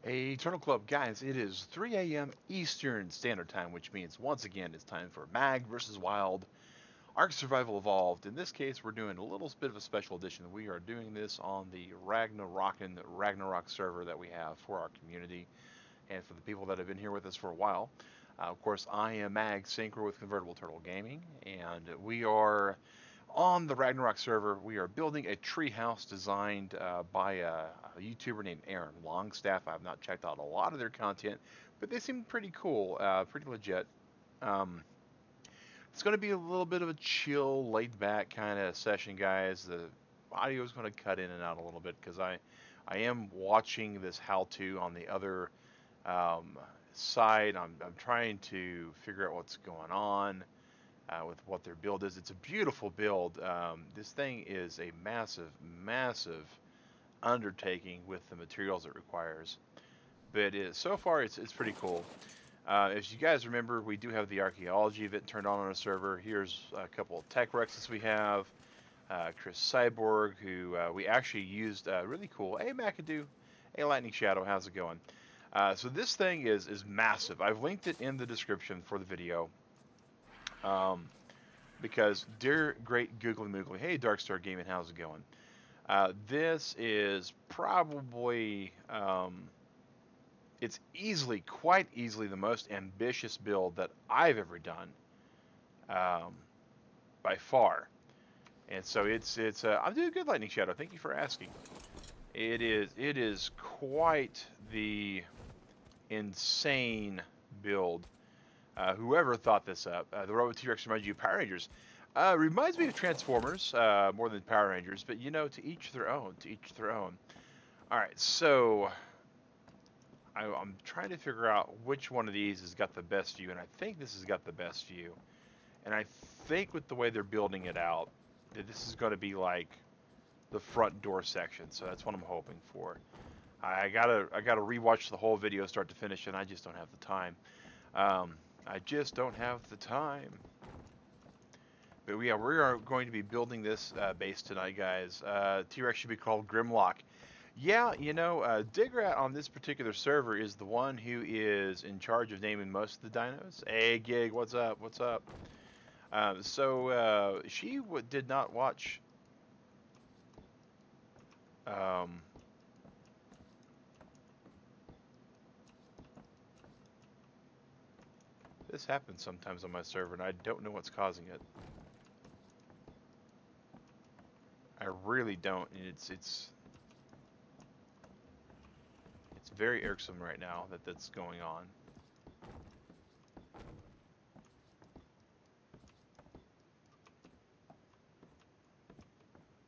Eternal Club, guys, it is 3 a.m. Eastern Standard Time, which means once again it's time for Mag versus Wild, ARK Survival Evolved. In this case, we're doing a little bit of a special edition. We are doing this on the Ragnarok server that we have for our community and for the people that have been here with us for a while. Of course, I am Mag Synchro with Convertible Turtle Gaming, and we are on the Ragnarok server. We are building a treehouse designed by a YouTuber named Aaron Longstaff. I have not checked out a lot of their content, but they seem pretty cool, pretty legit. Um, it's going to be a little bit of a chill, laid back kind of session, guys. The audio is going to cut in and out a little bit because I am watching this how-to on the other um, side. I'm trying to figure out what's going on with what their build is. It's a beautiful build. This thing is a massive, massive undertaking with the materials it requires. But so far, it's pretty cool. As you guys remember, we do have the archaeology event turned on our server. Here's a couple of tech rexes we have. Chris Cyborg, who we actually used really cool. Hey, McAdoo. Hey, Lightning Shadow. How's it going? So this thing is massive. I've linked it in the description for the video. Because dear great googly moogly, hey Darkstar Gaming, how's it going? This is probably it's quite easily the most ambitious build that I've ever done, by far. And so it's I'm doing good, Lightning Shadow. Thank you for asking. It is quite the insane build. Whoever thought this up, the Robot T-Rex reminds you of Power Rangers. Reminds me of Transformers more than Power Rangers, but you know, to each their own. To each their own. All right, so I'm trying to figure out which one of these has got the best view, and I think this has got the best view. And I think with the way they're building it out, that this is going to be like the front door section. So that's what I'm hoping for. I gotta rewatch the whole video start to finish, and I just don't have the time. I just don't have the time. But we are going to be building this base tonight, guys. T-Rex should be called Grimlock. Yeah, you know, Digrat on this particular server is the one who is in charge of naming most of the dinos. Hey, Gig, what's up? What's up? So she did not watch. This happens sometimes on my server, and I don't know what's causing it. I really don't, and it's very irksome right now that that's going on.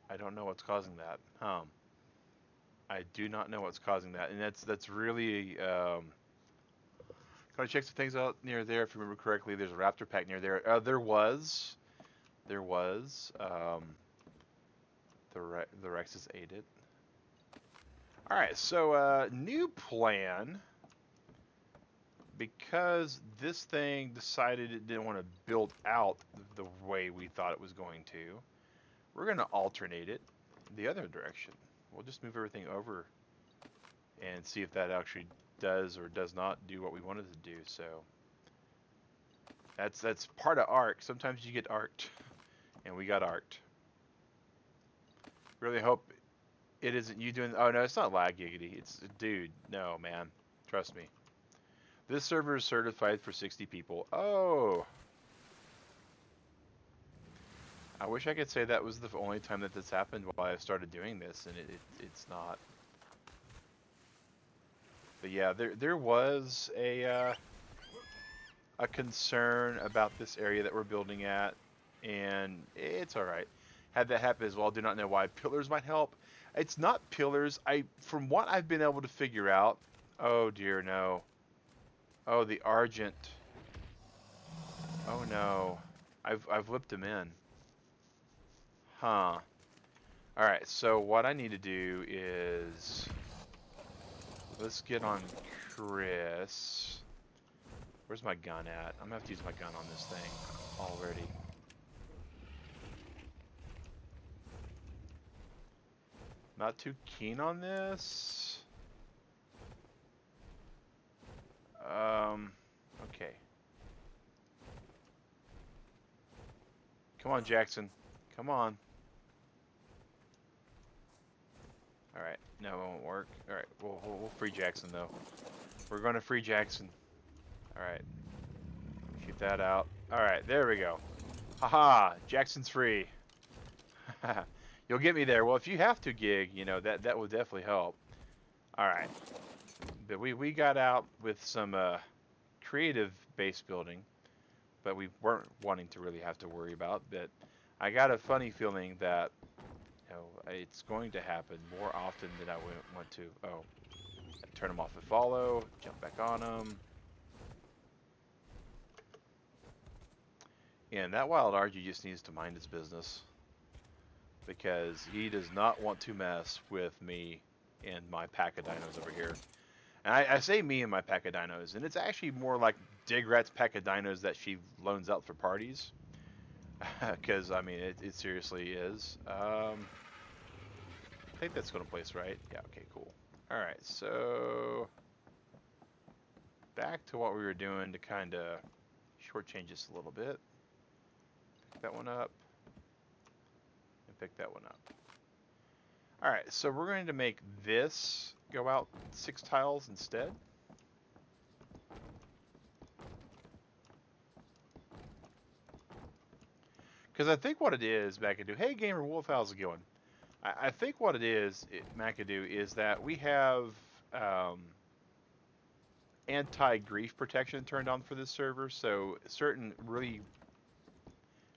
I don't know what's causing that. I do not know what's causing that, and that's really. Gotta check some things out near there. If you remember correctly, there's a raptor pack near there. There was. The Rexes ate it. All right, so new plan. Because this thing decided it didn't want to build out the way we thought it was going to, we're going to alternate it the other direction. We'll just move everything over and see if that actually does or does not do what we wanted to do. So that's part of ARK. Sometimes you get ARKed, and we got ARKed. Really hope it isn't you doing. Oh no, it's not lag giggity. It's dude. No man, trust me. This server is certified for 60 people. Oh. I wish I could say that was the only time that this happened while I started doing this, and it's not. But yeah, there was a concern about this area that we're building at, and it's alright. Had that happen as well, do not know why. Pillars might help. It's not pillars. From what I've been able to figure out, oh dear, no. Oh, the Argent. Oh no. I've whipped him in. Huh. Alright, so what I need to do is... Let's get on Chris. Where's my gun at? I'm gonna have to use my gun on this thing already. Not too keen on this. Okay. Come on, Jackson. Come on. Alright, no, it won't work. Alright, we'll free Jackson, though. We're going to free Jackson. Alright. Shoot that out. Alright, there we go. Haha, Jackson's free. You'll get me there. Well, if you have to gig, you know, that would definitely help. Alright. But we got out with some creative base building, but we weren't wanting to really have to worry about. But I got a funny feeling that, you know, it's going to happen more often than I would want to. Oh, turn them off at follow, jump back on them. And that wild RG just needs to mind his business, because he does not want to mess with me and my pack of dinos over here. And I say me and my pack of dinos, and it's actually more like Digrat's pack of dinos that she loans out for parties. Because, I mean, it seriously is. I think that's going to place right. Yeah, okay, cool. Alright, so back to what we were doing to kind of shortchange this a little bit. Pick that one up. And pick that one up. Alright, so we're going to make this go out 6 tiles instead. Because I think what it is, McAdoo, hey Gamer Wolf, how's it going? I think what it is, McAdoo, is that we have anti-grief protection turned on for this server, so certain really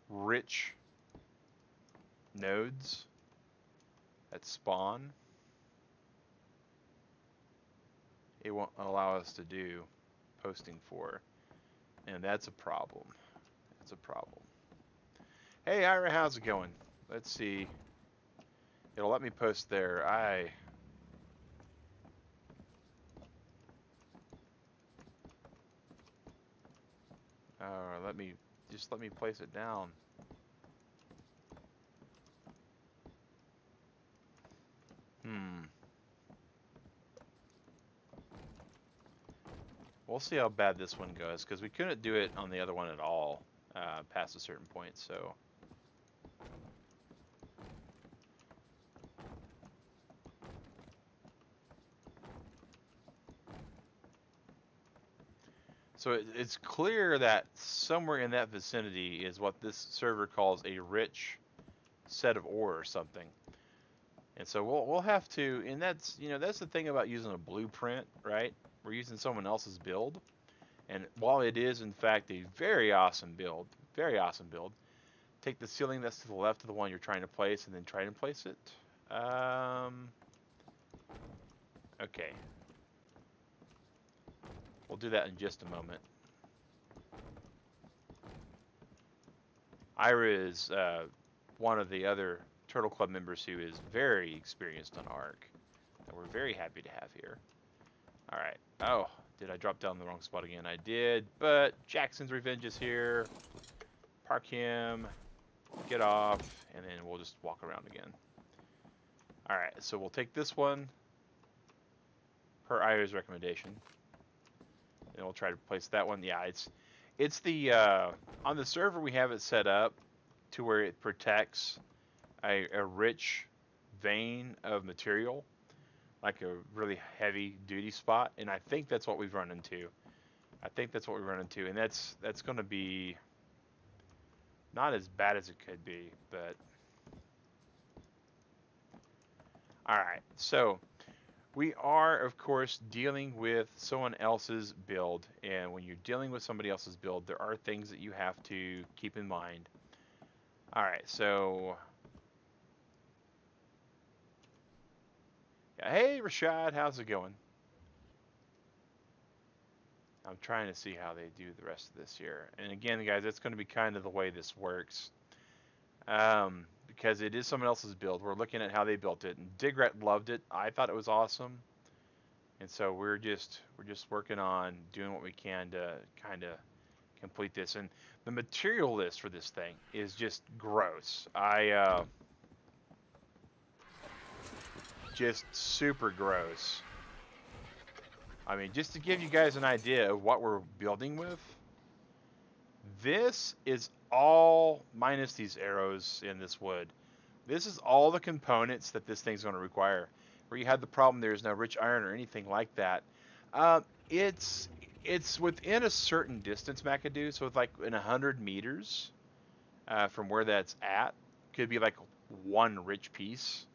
rich nodes that spawn, it won't allow us to do posting for, and that's a problem. That's a problem. Hey Ira, how's it going? Let's see. It'll let me post there. Let me place it down. We'll see how bad this one goes, because we couldn't do it on the other one at all past a certain point, so. So it's clear that somewhere in that vicinity is what this server calls a rich set of ore or something. And so we'll have to, and that's, you know, that's the thing about using a blueprint, right? We're using someone else's build. And while it is in fact a very awesome build, take the ceiling that's to the left of the one you're trying to place and then try and place it. Okay. We'll do that in just a moment. Ira is one of the other Turtle Club members who is very experienced on ARK, that we're very happy to have here. Alright. Oh, did I drop down the wrong spot again? I did, but Jackson's Revenge is here. Park him, get off, and then we'll just walk around again. Alright, so we'll take this one per Ira's recommendation. And we'll try to place that one. Yeah, it's the on the server we have it set up to where it protects a rich vein of material, like a really heavy duty spot, and I think that's what we've run into. And that's going to be not as bad as it could be, but all right. So we are, of course, dealing with someone else's build, and when you're dealing with somebody else's build, there are things that you have to keep in mind. All right, so yeah, hey Rashad, how's it going? I'm trying to see how they do the rest of this here. And again, guys, that's going to be kind of the way this works. Because it is someone else's build. We're looking at how they built it. And Digrat loved it. I thought it was awesome. And so we're just working on doing what we can to kind of complete this. And the material list for this thing is just gross. Just super gross. I mean, just to give you guys an idea of what we're building with, this is all minus these arrows in this wood. This is all the components that this thing's going to require. Where you had the problem, there's no rich iron or anything like that. It's within a certain distance, McAdoo. So it's like in 100 meters from where that's at, could be like one rich piece.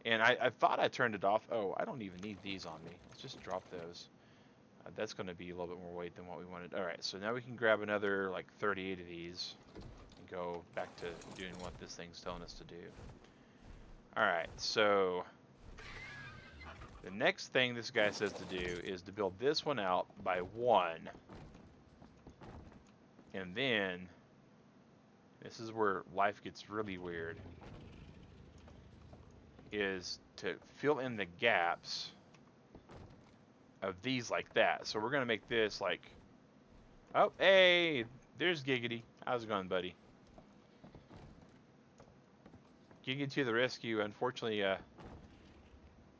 And I thought I turned it off. Oh, I don't even need these on me. Let's just drop those. That's going to be a little bit more weight than what we wanted. All right, so now we can grab another like 38 of these and go back to doing what this thing's telling us to do. All right, so the next thing this guy says to do is to build this one out by 1. And then, this is where life gets really weird, is to fill in the gaps of these like that. So we're going to make this like, oh, hey, there's Giggity. How's it going, buddy? Giggity to the rescue. Unfortunately,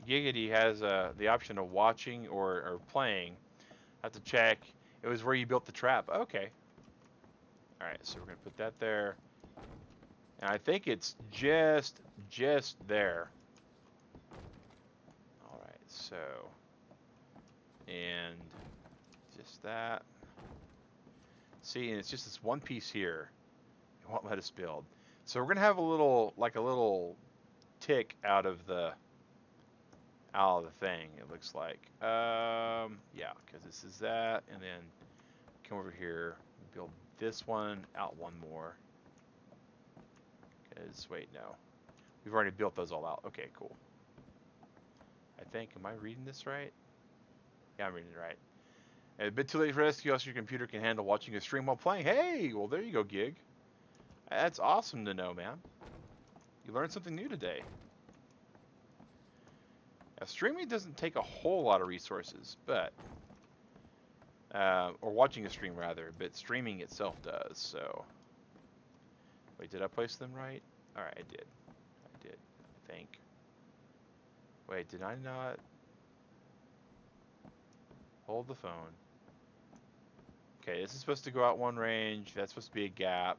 Giggity has the option of watching or playing. I have to check. It was where you built the trap. Okay. All right, so we're going to put that there. And I think it's just there. All right, so, and just that. See, and it's just this one piece here. It won't let us build. So we're going to have a little tick out of the thing, it looks like. Yeah, because this is that, and then come over here, build this one out one more. Because, wait, no. We've already built those all out. Okay, cool. I think, am I reading this right? Yeah, I'm reading it right. A bit too late for rescue, else your computer can handle watching a stream while playing. Hey, well, there you go, Gig. That's awesome to know, man. You learned something new today. Now, streaming doesn't take a whole lot of resources, but or watching a stream rather, but streaming itself does. So, wait, did I place them right? All right, I did. I think. Wait, did I not? Hold the phone. Okay, this is supposed to go out one range. That's supposed to be a gap.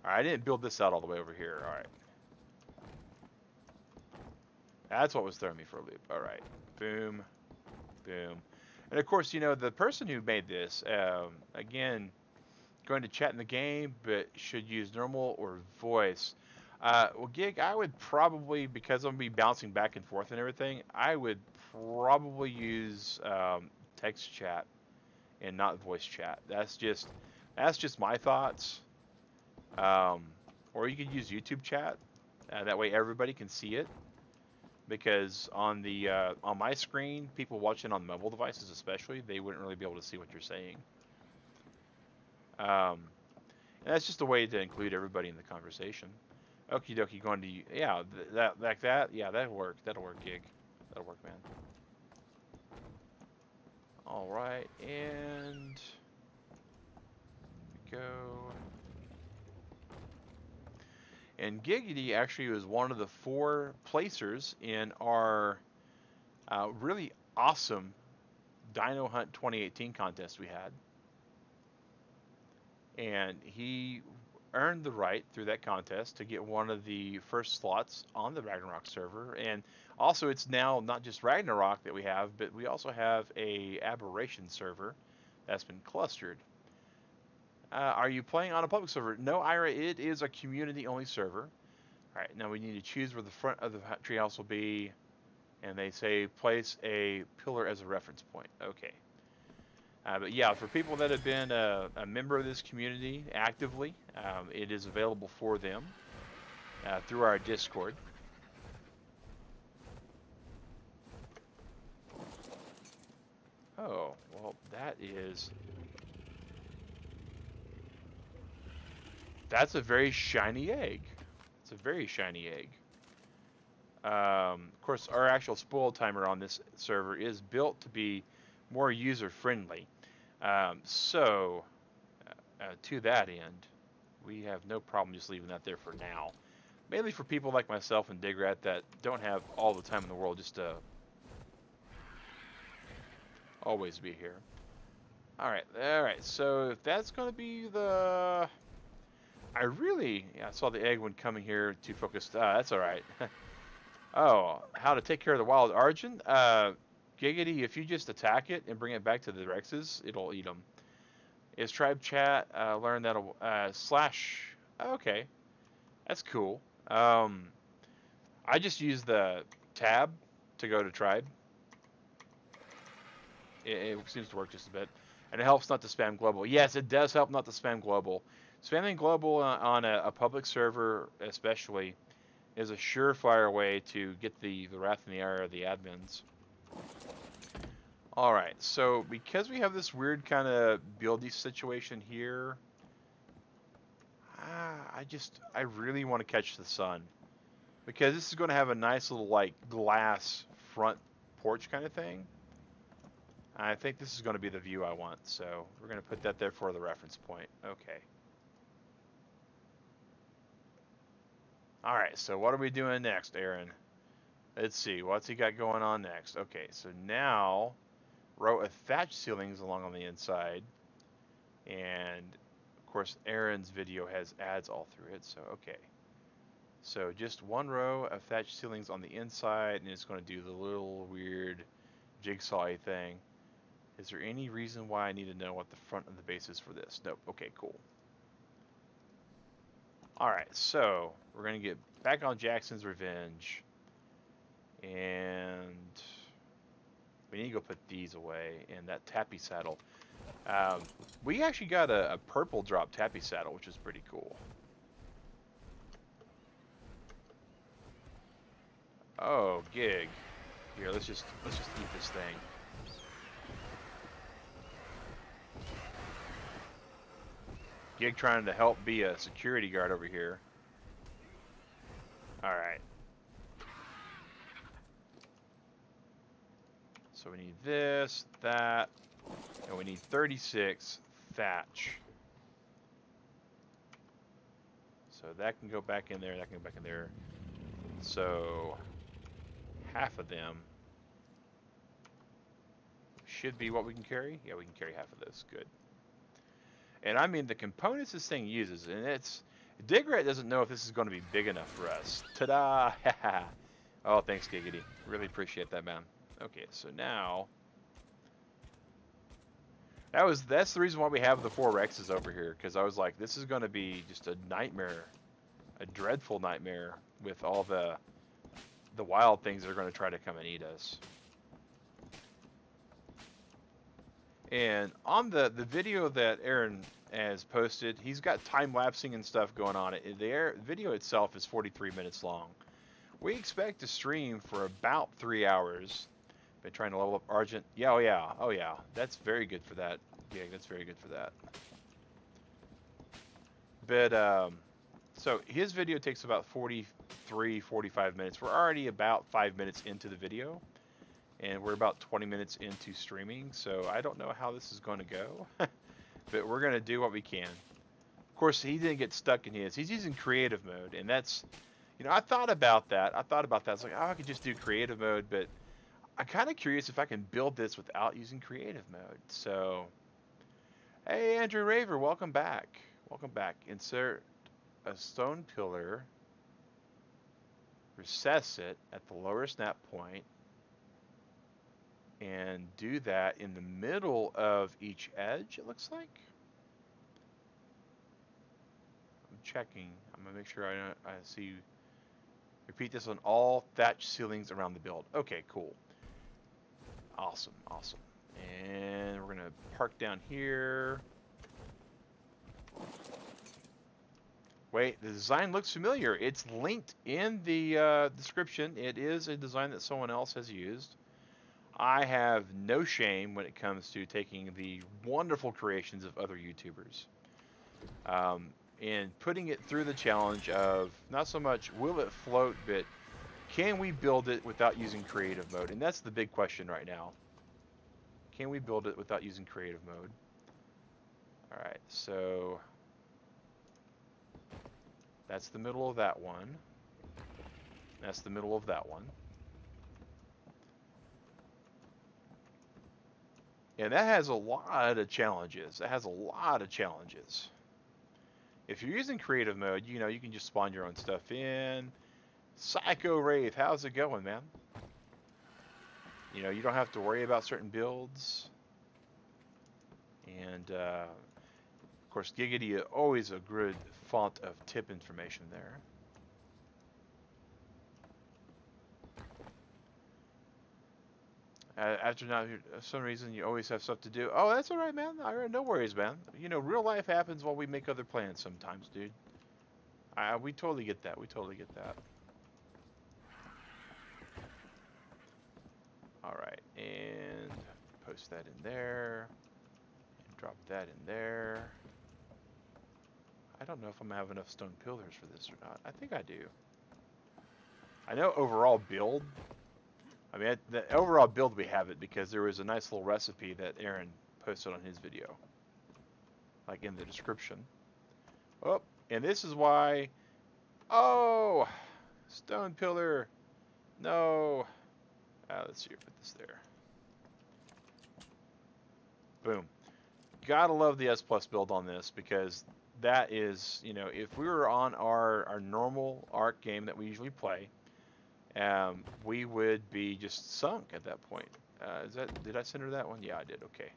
All right, I didn't build this out all the way over here. All right. That's what was throwing me for a loop. All right. Boom. Boom. And of course, you know, the person who made this, again, going to chat in the game, but should use normal or voice. Well, Gig, I would probably, because I'm going to be bouncing back and forth and everything, I would probably use text chat and not voice chat. That's just my thoughts. Or you could use YouTube chat. That way everybody can see it. Because on the on my screen, people watching on mobile devices especially, they wouldn't really be able to see what you're saying. And that's just a way to include everybody in the conversation. Okie dokie, going to, yeah, that like that, yeah, that'll work, Gig. That'll work, man. All right, and go. And Giggity actually was one of the 4 placers in our really awesome Dino Hunt 2018 contest we had. And he earned the right through that contest to get one of the first slots on the Ragnarok server. And also it's now not just Ragnarok that we have, but we also have a Aberration server that's been clustered. Are you playing on a public server? No, Ira, it is a community-only server. All right, now we need to choose where the front of the treehouse will be, and they say place a pillar as a reference point. Okay. But yeah, for people that have been a member of this community actively, it is available for them through our Discord. Oh, well, that's a very shiny egg. It's a very shiny egg. Of course, our actual spoil timer on this server is built to be more user-friendly. So, to that end, we have no problem just leaving that there for now. Mainly for people like myself and Digrat that don't have all the time in the world just to Always be here. All right. So if that's going to be the... Yeah, I saw the egg one coming here too focused. That's all right. Oh, how to take care of the wild Argent? Giggity, if you just attack it and bring it back to the Rexes, it'll eat them. Is tribe chat, learn that'll, slash, okay, that's cool. I just use the tab to go to tribe. It seems to work just a bit. And it helps not to spam global. Yes, it does help not to spam global. Spamming global on a public server, especially, is a surefire way to get the wrath and the ire of the admins. Alright, so because we have this weird kind of buildy situation here, I really want to catch the sun. Because this is going to have a nice little, like, glass front porch kind of thing. I think this is going to be the view I want, so we're going to put that there for the reference point. Okay. Alright, so what are we doing next, Aaron? Let's see, what's he got going on next? Okay, so now, row of thatch ceilings along on the inside. And, of course, Aaron's video has ads all through it, so okay. So just one row of thatch ceilings on the inside, and it's going to do the little weird jigsaw-y thing. Is there any reason why I need to know what the front of the base is for this? Nope. Okay, cool. Alright, so we're going to get back on Jackson's Revenge. And we need to go put these away. And that tappy saddle. We actually got a purple drop tappy saddle, which is pretty cool. Oh, gig. Here, let's just eat this thing. Gig trying to help be a security guard over here. Alright. So we need this, that, and we need 36 thatch. So that can go back in there, that can go back in there. So half of them should be what we can carry. Yeah, we can carry half of this. Good. And I mean, the components this thing uses, and it's... Digrat doesn't know if this is going to be big enough for us. Ta-da! Oh, thanks, Giggity. Really appreciate that, man. Okay, so now... That's the reason why we have the 4 Rexes over here, because I was like, this is going to be just a nightmare. A dreadful nightmare with all the wild things that are going to try to come and eat us. And on the video that Aaron has posted, he's got time-lapsing and stuff going on. The video itself is 43 minutes long. We expect to stream for about 3 hours. Been trying to level up Argent. Yeah, oh yeah. That's very good for that gig. That's very good for that. But, so his video takes about 43, 45 minutes. We're already about 5 minutes into the video. And we're about 20 minutes into streaming, so I don't know how this is going to go. But we're going to do what we can. Of course, he didn't get stuck in his. He's using creative mode, and that's... You know, I thought about that. I was like, oh, I could just do creative mode, but I'm kind of curious if I can build this without using creative mode. So, hey, Andrew Raver, welcome back. Welcome back. Insert a stone pillar. Recess it at the lower snap point. And do that in the middle of each edge, it looks like. I'm checking. I'm going to make sure I see. Repeat this on all thatch ceilings around the build. Okay, cool. Awesome, awesome. And we're going to park down here. Wait, the design looks familiar. It's linked in the description. It is a design that someone else has used. I have no shame when it comes to taking the wonderful creations of other YouTubers and putting it through the challenge of not so much will it float, but can we build it without using creative mode? And that's the big question right now. Can we build it without using creative mode? All right, so that's the middle of that one. That's the middle of that one. And that has a lot of challenges. It has a lot of challenges. If you're using creative mode, you know, you can just spawn your own stuff in. Psycho Wraith, how's it going, man? You know, you don't have to worry about certain builds. And, of course, Giggity, always a good font of tip information there. After now, for some reason, you always have stuff to do. Oh, that's all right, man. All right, no worries, man. You know, real life happens while we make other plans sometimes, dude. We totally get that. We totally get that. All right, and post that in there. And drop that in there. I don't know if I'm going to have enough stone pillars for this or not. I think I do. I know overall build... I mean, the overall build we have it because there was a nice little recipe that Aaron posted on his video. Like in the description. Oh, and this is why... Oh! Stone pillar! No! Let's see, put this there. Boom. Gotta love the S Plus build on this because that is, you know, if we were on our normal ARK game that we usually play, we would be just sunk at that point. Did I center that one? Yeah, I did. Okay.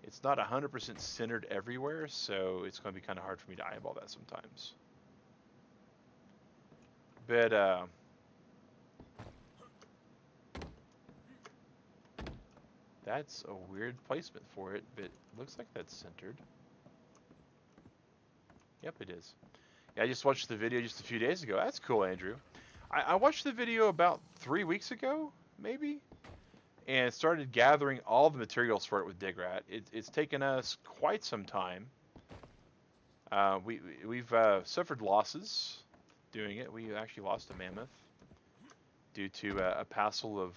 It's not 100% centered everywhere, so it's going to be kind of hard for me to eyeball that sometimes. But, that's a weird placement for it, but it looks like that's centered. Yep, it is. Yeah, I just watched the video just a few days ago. That's cool, Andrew. I watched the video about 3 weeks ago, maybe, and started gathering all the materials for it with Digrat. It's taken us quite some time. We've suffered losses doing it. We actually lost a mammoth due to a passel of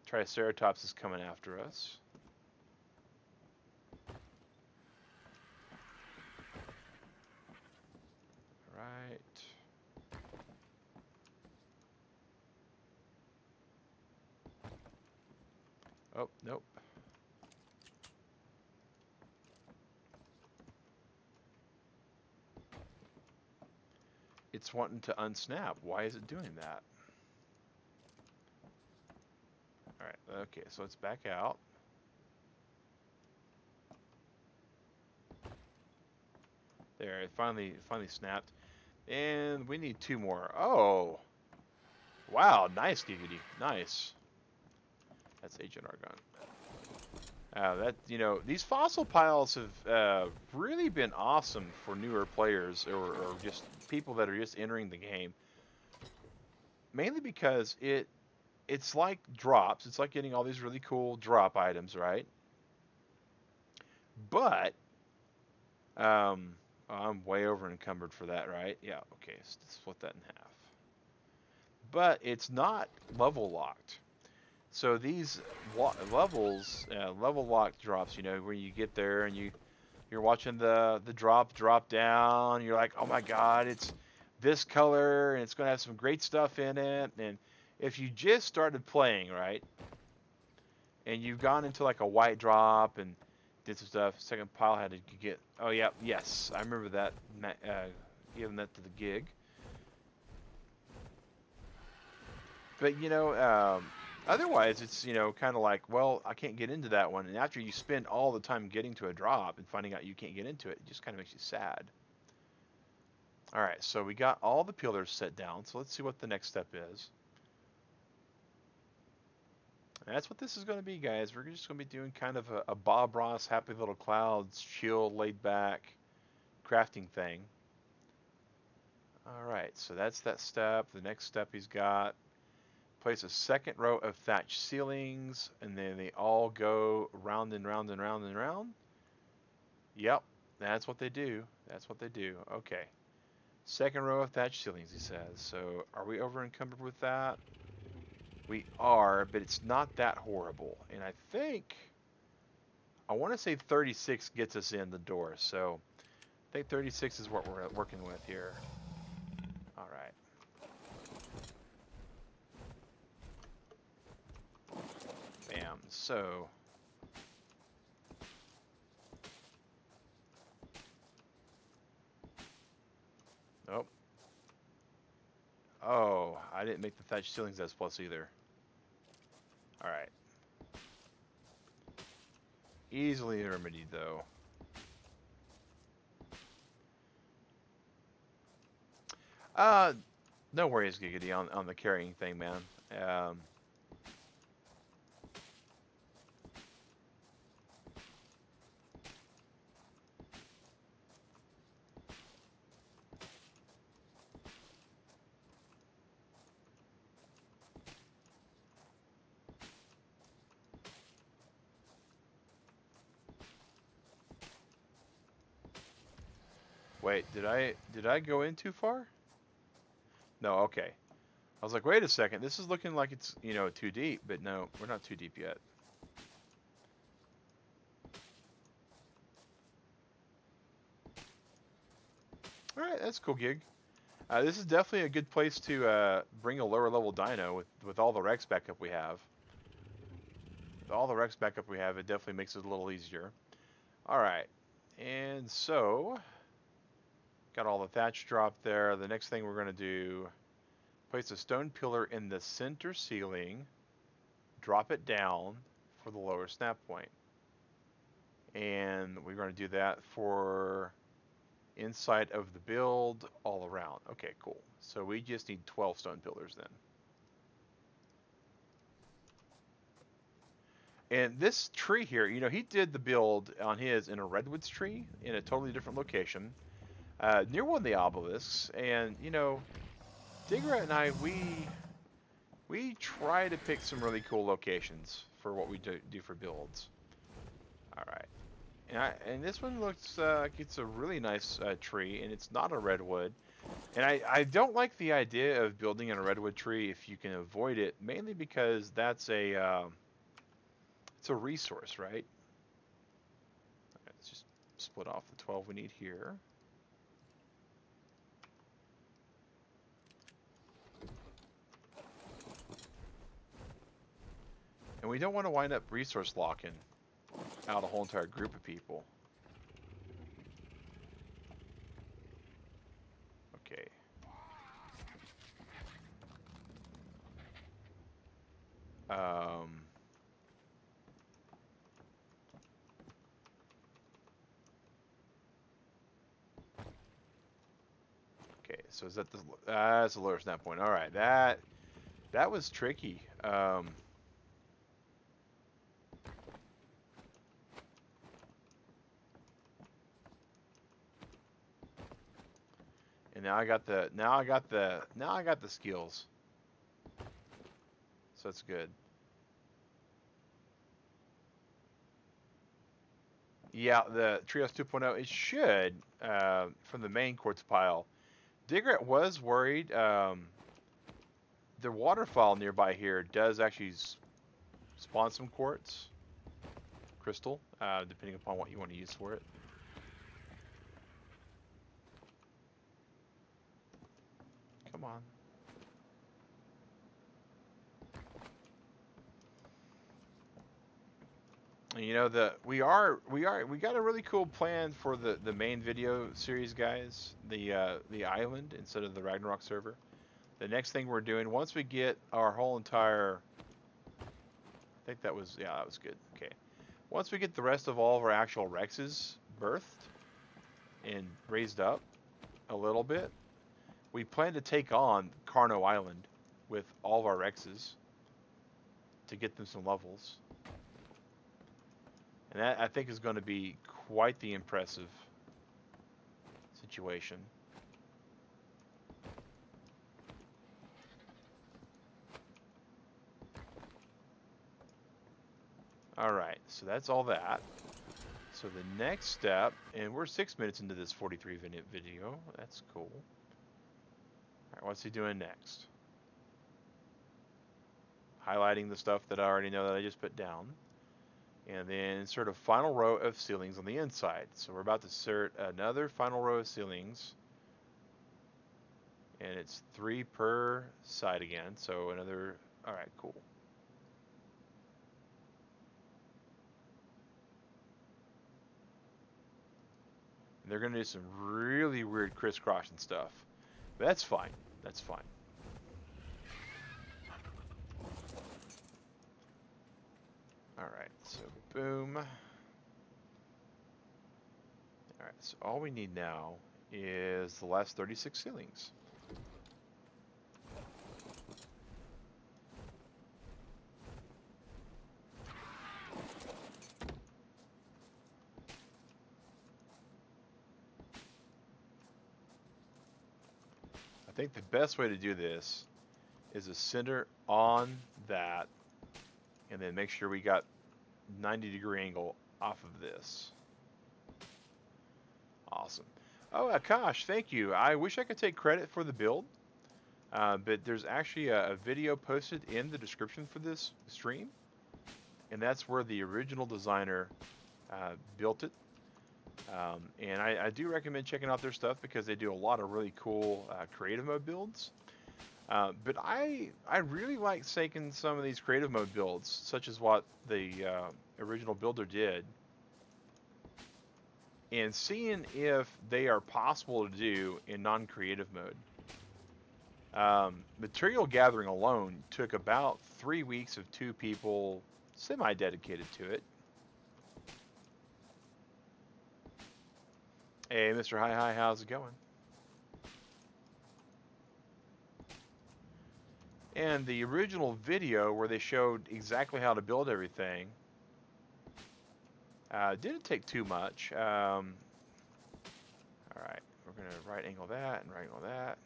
Triceratops is coming after us. Right. Oh, nope. It's wanting to unsnap. Why is it doing that? Alright, okay, so let's back out. There, it finally snapped. And we need 2 more. Oh! Wow, nice, Giggity. Nice. That's Agent Argon. That, you know, these fossil piles have really been awesome for newer players or just people that are just entering the game. Mainly because it's like drops. It's like getting all these really cool drop items, right? But, oh, I'm way over encumbered for that, right? Yeah, okay, so let's split that in half. But it's not level locked. So these levels, level locked drops, you know, where you get there and you're watching the drop down. You're like, oh my God, it's this color and it's going to have some great stuff in it. And if you just started playing, right, and you've gone into like a white drop and did some stuff, second pile had to get, oh yeah, yes, I remember that, giving that to the gig. But, you know, otherwise, it's, you know, kind of like, well, I can't get into that one. And after you spend all the time getting to a drop and finding out you can't get into it, it just kind of makes you sad. All right, so we got all the pillars set down. So let's see what the next step is. And that's what this is going to be, guys. We're just going to be doing kind of a Bob Ross, Happy Little Clouds, chill, laid back crafting thing. All right, so that's that step. The next step he's got. Place a second row of thatched ceilings, and then they all go round and round and round and round. Yep, that's what they do. That's what they do. Okay. Second row of thatched ceilings, he says. So are we over encumbered with that? We are, but it's not that horrible. And I think, I want to say 36 gets us in the door. So I think 36 is what we're working with here. All right. Bam. so nope. Oh, I didn't make the thatch ceilings as plus either. All right. Easily remedied though. No worries, Giggity, on the carrying thing, man. Wait, did I go in too far? No, okay. I was like, wait a second, this is looking like it's, you know, too deep, but no, we're not too deep yet. Alright, that's a cool gig. This is definitely a good place to bring a lower level dino with all the Rex backup we have. With all the Rex backup we have, it definitely makes it a little easier. Alright, and so, got all the thatch dropped there. The next thing we're going to do, place a stone pillar in the center ceiling, drop it down for the lower snap point. And we're going to do that for inside of the build all around. Okay, cool. So we just need 12 stone pillars then. And this tree here, you know, he did the build on his in a redwoods tree in a totally different location, near one of the obelisks. And, you know, Digrat and I, we try to pick some really cool locations for what we do for builds. All right. And this one looks like it's a really nice tree, and it's not a redwood. And I don't like the idea of building in a redwood tree if you can avoid it, mainly because that's it's a resource, right? All right, let's just split off the 12 we need here. And we don't want to wind up resource locking out a whole entire group of people. Okay. Okay, so is that the that's the lower snap point. All right, that was tricky. And now I got the skills. So that's good. Yeah, the Trios 2.0, it should, from the main quartz pile. Digret was worried. The waterfall nearby here does actually spawn some quartz crystal, depending upon what you want to use for it. Come on. And you know, we got a really cool plan for the main video series, guys. The island instead of the Ragnarok server. The next thing we're doing, once we get our whole entire, I think that was, yeah, that was good. Okay. Once we get the rest of all of our actual Rexes birthed and raised up a little bit, we plan to take on Carno Island with all of our Rexes to get them some levels. And that, I think, is going to be quite the impressive situation. Alright, so that's all that. So the next step, and we're 6 minutes into this 43-minute video. That's cool. Alright, what's he doing next? Highlighting the stuff that I already know that I just put down. And then insert a final row of ceilings on the inside. So we're about to insert another final row of ceilings. And it's 3 per side again. So another, alright, cool. they're going to do some really weird crisscrossing stuff. But that's fine. That's fine. Alright, so boom. Alright, so all we need now is the last 36 ceilings. I think the best way to do this is to center on that and then make sure we got 90-degree angle off of this. Awesome. Oh, Akash, thank you. I wish I could take credit for the build, but there's actually a video posted in the description for this stream, and that's where the original designer built it. And I do recommend checking out their stuff because they do a lot of really cool creative mode builds. But I really like taking some of these creative mode builds, such as what the original builder did, and seeing if they are possible to do in non-creative mode. Material gathering alone took about 3 weeks of 2 people semi-dedicated to it. Hey, Mr. Hi, how's it going? And the original video where they showed exactly how to build everything didn't take too much. All right, we're going to right angle that and right angle that.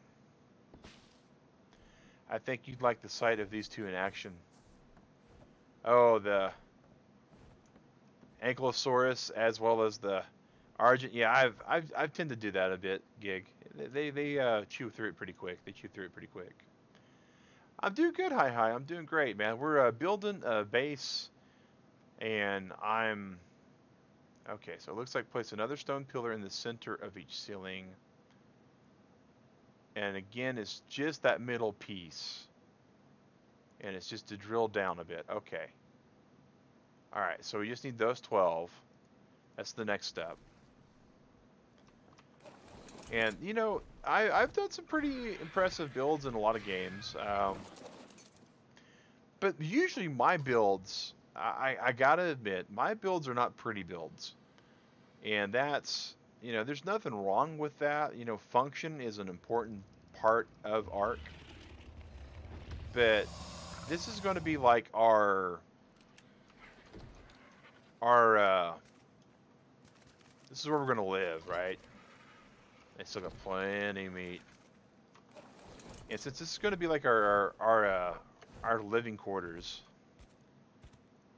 I think you'd like the sight of these two in action. Oh, the Ankylosaurus as well as the Argent. Yeah, I've tend to do that a bit, Gig. They chew through it pretty quick. They chew through it pretty quick. I'm doing good, hi. I'm doing great, man. We're building a base, and I'm... Okay, so it looks like place another stone pillar in the center of each ceiling. And again, it's just that middle piece. And it's just to drill down a bit. Okay. Alright, so we just need those 12. That's the next step. And, you know, I've done some pretty impressive builds in a lot of games. But usually my builds, I gotta admit, my builds are not pretty builds. And that's, you know, there's nothing wrong with that. You know, function is an important part of ARK. But this is going to be like our this is where we're going to live, right? They still got plenty of meat. And since this is going to be like our living quarters,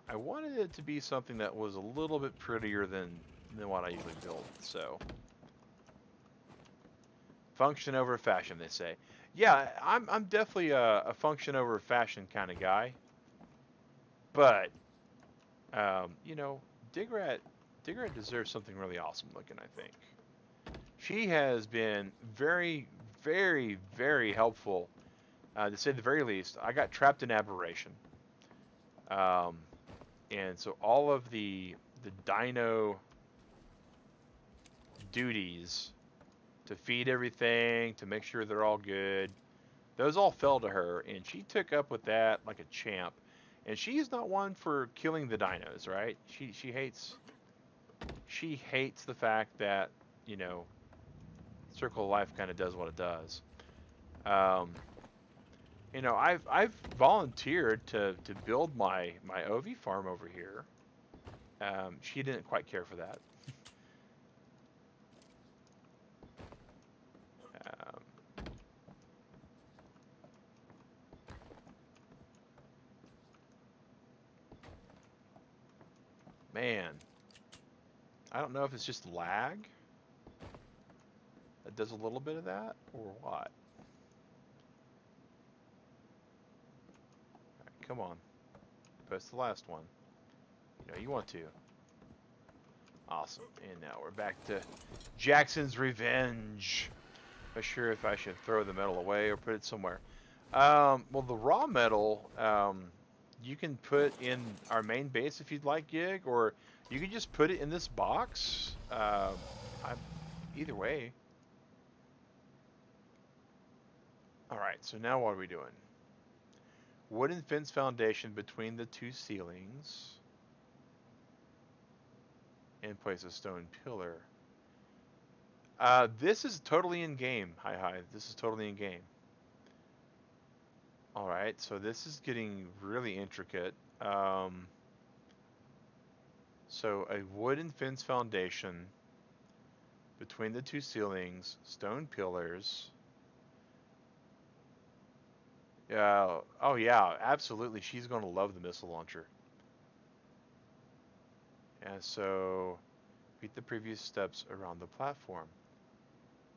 I wanted it to be something that was a little bit prettier than what I usually build. So, function over fashion, they say. Yeah, I'm definitely a function over fashion kind of guy. But, you know, Digrat deserves something really awesome looking, I think. She has been very, very, very helpful, to say the very least. I got trapped in aberration. And so all of the dino duties to feed everything, to make sure they're all good, those all fell to her, and she took up with that like a champ. And she's not one for killing the dinos, right? She hates the fact that, you know, Circle of Life kind of does what it does. You know, I've volunteered to build my OV farm over here. She didn't quite care for that. Man, I don't know if it's just lag that does a little bit of that or what. Alright, come on. Post the last one. You know you want to. Awesome. And now we're back to Jackson's Revenge. Not sure if I should throw the metal away or put it somewhere. Well, the raw metal, you can put in our main base if you'd like, Gig, or you can just put it in this box. either way. Alright, so now what are we doing? Wooden fence foundation between the two ceilings. And place a stone pillar. This is totally in game. Hi. This is totally in game. Alright, so this is getting really intricate. So a wooden fence foundation between the two ceilings, stone pillars. Oh yeah, absolutely. She's going to love the missile launcher. And so repeat the previous steps around the platform.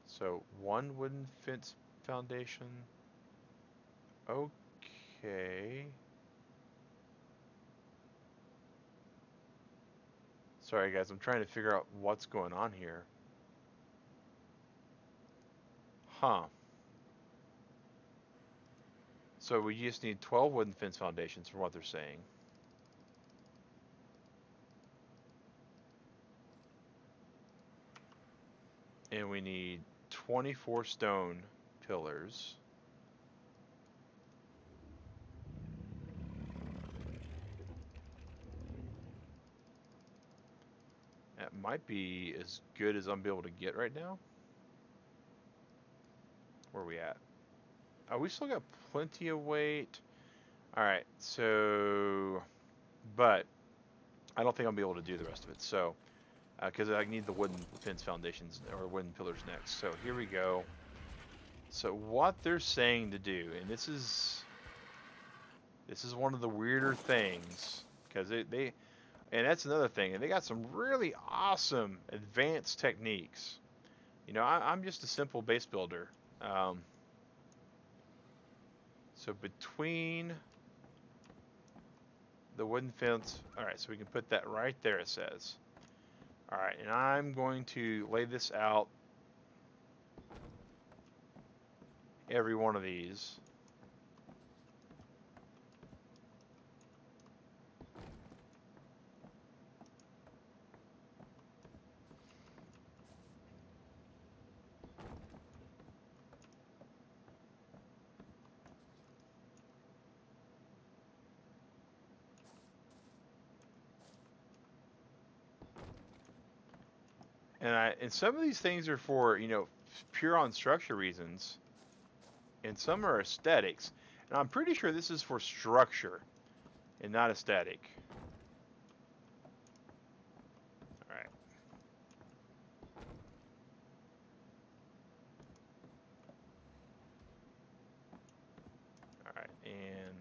So one wooden fence foundation. Okay. Sorry guys, I'm trying to figure out what's going on here. Huh. So we just need 12 wooden fence foundations from what they're saying. And we need 24 stone pillars. That might be as good as I'm able to get right now. Where are we at? Oh, we still got plenty of weight. Alright, so... But, I don't think I'll be able to do the rest of it, so... Because I need the wooden fence foundations, or wooden pillars next. So, here we go. So, what they're saying to do, and this is one of the weirder things, because they and that's another thing, and they got some really awesome advanced techniques. You know, I'm just a simple base builder. So between the wooden fence, all right, so we can put that right there, it says. All right, and I'm going to lay this out, every one of these. And some of these things are for, you know, pure on structure reasons, and some are aesthetics. And I'm pretty sure this is for structure and not aesthetic. All right. All right, and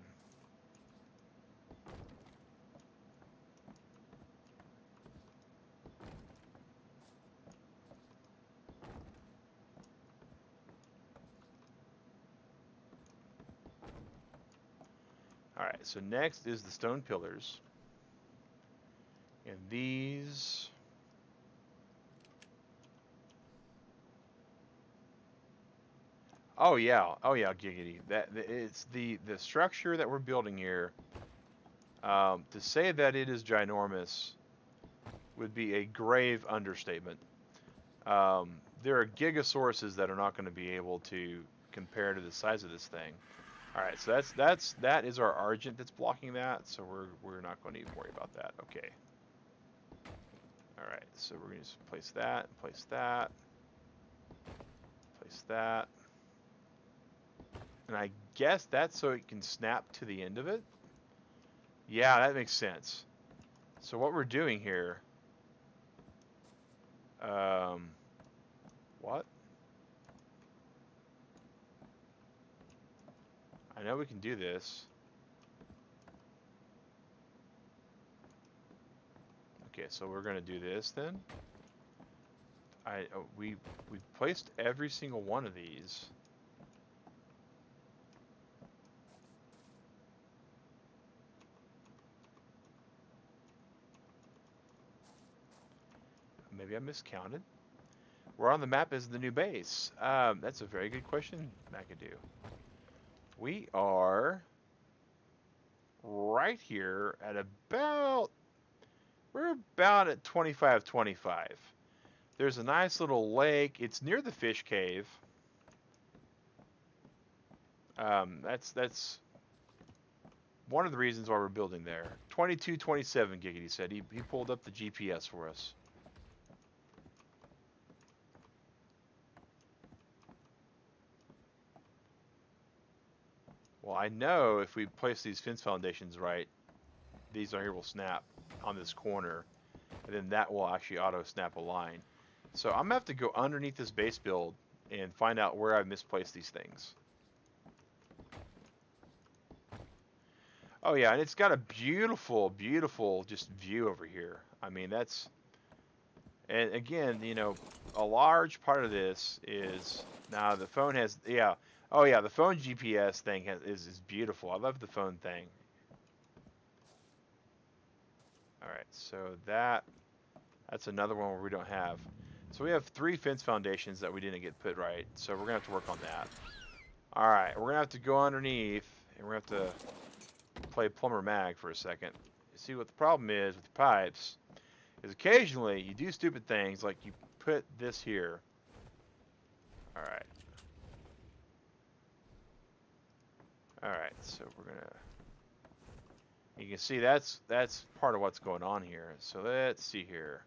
all right, so next is the stone pillars. And these... Oh yeah, giggity. It's the structure that we're building here. To say that it is ginormous would be a grave understatement. There are gigasauruses that are not going to be able to compare to the size of this thing. All right, so that is our argent that's blocking that, so we're not going to even worry about that. Okay. All right, so we're going to just place that, place that, place that. And I guess that's so it can snap to the end of it. Yeah, that makes sense. So what we're doing here, what? I know we can do this. Okay, so we're gonna do this then. We placed every single one of these. Maybe I miscounted. Where on the map is the new base? That's a very good question, McAdoo. We are right here at about, we're about at 25-25. There's a nice little lake. It's near the fish cave. That's one of the reasons why we're building there. 2227 Giggity said. He pulled up the GPS for us. Well, I know if we place these fence foundations right, these right here will snap on this corner, and then that will actually auto snap a line. So I'm gonna have to go underneath this base build and find out where I've misplaced these things. Oh yeah, and it's got a beautiful, beautiful just view over here. I mean, that's, and again, you know, a large part of this is, now the phone has, yeah, oh yeah, the phone GPS thing is beautiful. I love the phone thing. All right, so that's another one where we don't have. So we have 3 fence foundations that we didn't get put right, so we're gonna have to work on that. All right, we're gonna have to go underneath, and we're gonna have to play plumber mag for a second. You see what the problem is with the pipes is occasionally you do stupid things like you put this here. All right. All right, so we're gonna. You can see that's part of what's going on here. So let's see here.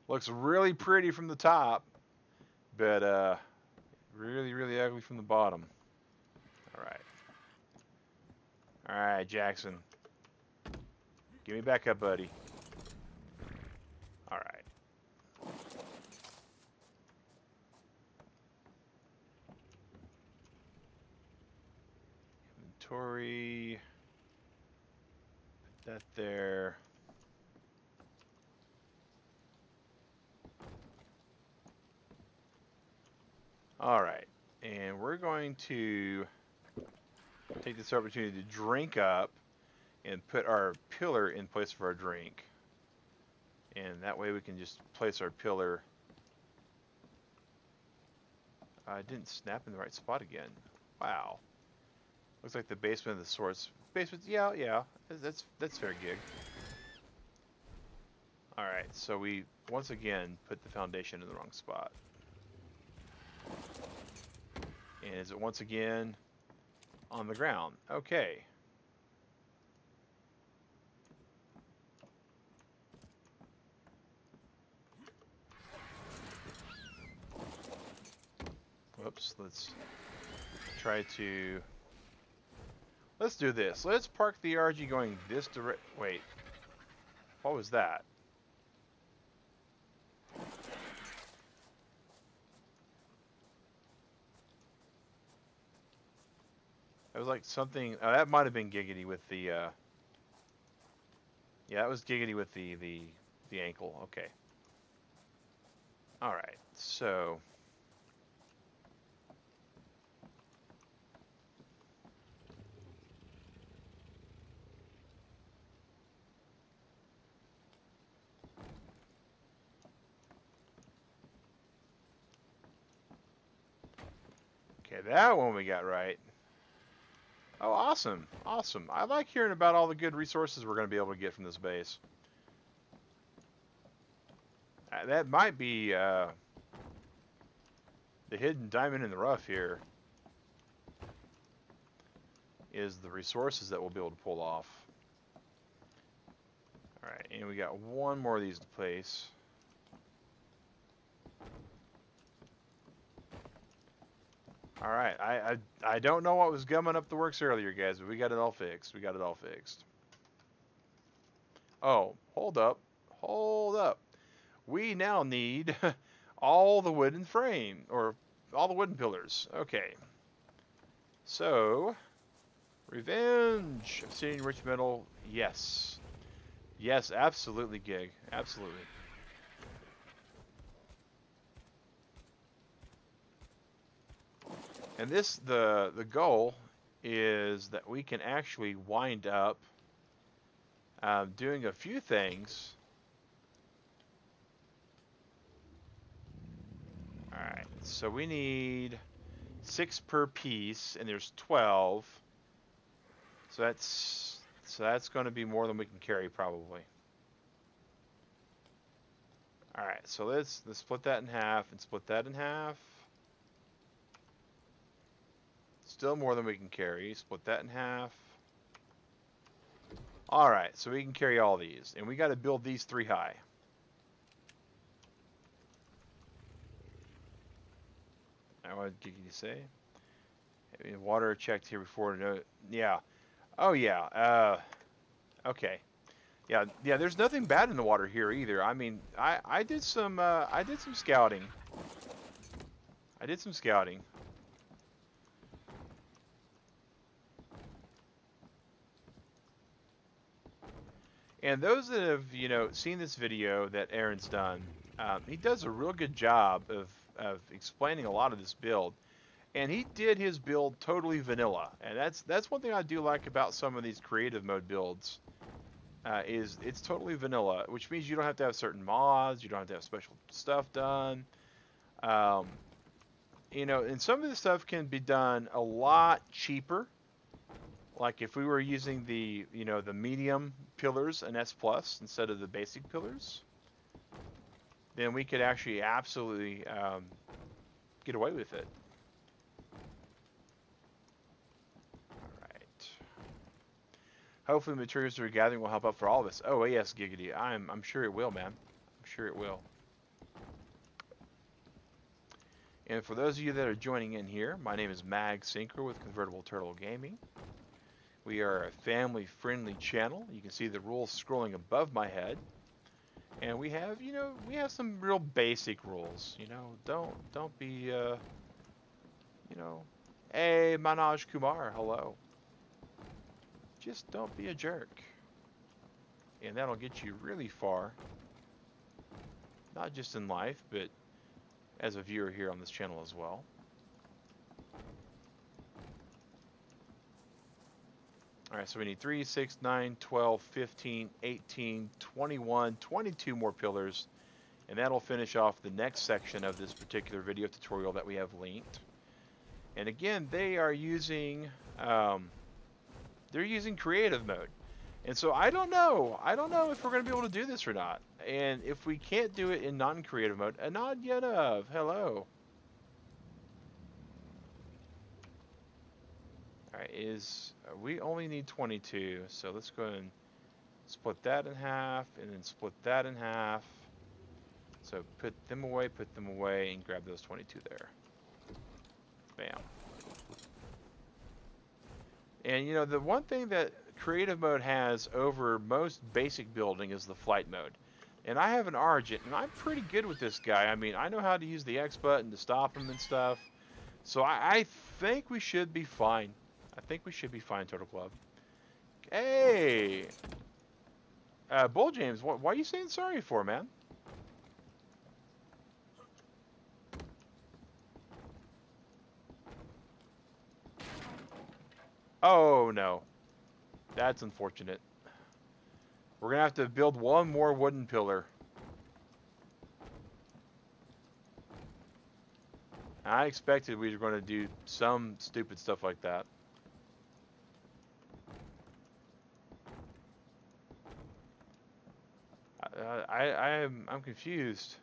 Looks really pretty from the top, but really, really ugly from the bottom. All right. All right, Jackson. Give me back up, buddy. All right. Inventory. Put that there. All right. And we're going to take this opportunity to drink up and put our pillar in place for our drink. And that way we can just place our pillar. I didn't snap in the right spot again. Wow. Looks like the basement of the source. Basement, yeah. That's fair gig. Alright, so we once again put the foundation in the wrong spot. And is it once again on the ground? Okay. Whoops, let's try to... Let's do this. Let's park the RG going this direct... Wait. What was that? It was like something... Oh, that might have been Giggity with the... Yeah, it was Giggity with the ankle. Okay. Alright, so... Okay, that one we got right. Oh, awesome. Awesome. I like hearing about all the good resources we're going to be able to get from this base. That might be the hidden diamond in the rough here. Is the resources that we'll be able to pull off. Alright, and we got one more of these to place. Alright, I don't know what was gumming up the works earlier, guys, but we got it all fixed. We got it all fixed. Oh, hold up. Hold up. We now need all the wooden frame, or all the wooden pillars. Okay. So, revenge. Obsidian rich metal. Yes. Yes, absolutely, Gig. Absolutely. And this, the goal is that we can actually wind up doing a few things. Alright, so we need 6 per piece, and there's 12. So that's going to be more than we can carry, probably. All right, so let's split that in half and split that in half. Still more than we can carry. Split that in half. All right, so we can carry all these, and we got to build these 3 high. Now, what did you say? Water checked here before. No, yeah. Oh yeah. Okay. Yeah. There's nothing bad in the water here either. I mean, I did some scouting. I did some scouting. And those that have, seen this video that Aaron's done, he does a real good job of explaining a lot of this build. And he did his build totally vanilla. And that's one thing I do like about some of these creative mode builds, is it's totally vanilla, which means you don't have to have certain mods, you don't have to have special stuff done. And some of this stuff can be done a lot cheaper. Like if we were using the medium pillars and S plus instead of the basic pillars, then we could actually absolutely get away with it. All right. Hopefully, materials we're gathering will help out for all of us. Oh yes, Giggity. I'm sure it will, man. I'm sure it will. And for those of you that are joining in here, my name is Mag Sinker with Convertible Turtle Gaming. We are a family-friendly channel. You can see the rules scrolling above my head, and we have, some real basic rules. Don't be, hey, Manoj Kumar, hello. Just don't be a jerk, and that'll get you really far. Not just in life, but as a viewer here on this channel as well. All right, so we need 3, 6, 9, 12, 15, 18, 21, 22 more pillars, and that'll finish off the next section of this particular video tutorial that we have linked. And again, they are using they're using creative mode, and so I don't know if we're going to be able to do this or not. And if we can't do it in non-creative mode, Anad Yadav, hello. Alright, we only need 22, so let's go ahead and split that in half, and then split that in half. So put them away, and grab those 22 there. Bam. And the one thing that creative mode has over most basic building is the flight mode. And I have an Argent, and I'm pretty good with this guy. I mean, I know how to use the X button to stop him and stuff. So I think we should be fine. I think we should be fine, Turtle Club. Hey! Bull James, why are you saying sorry for, man? Oh, no. That's unfortunate. We're going to have to build one more wooden pillar. I expected we were going to do some stupid stuff like that. I'm confused.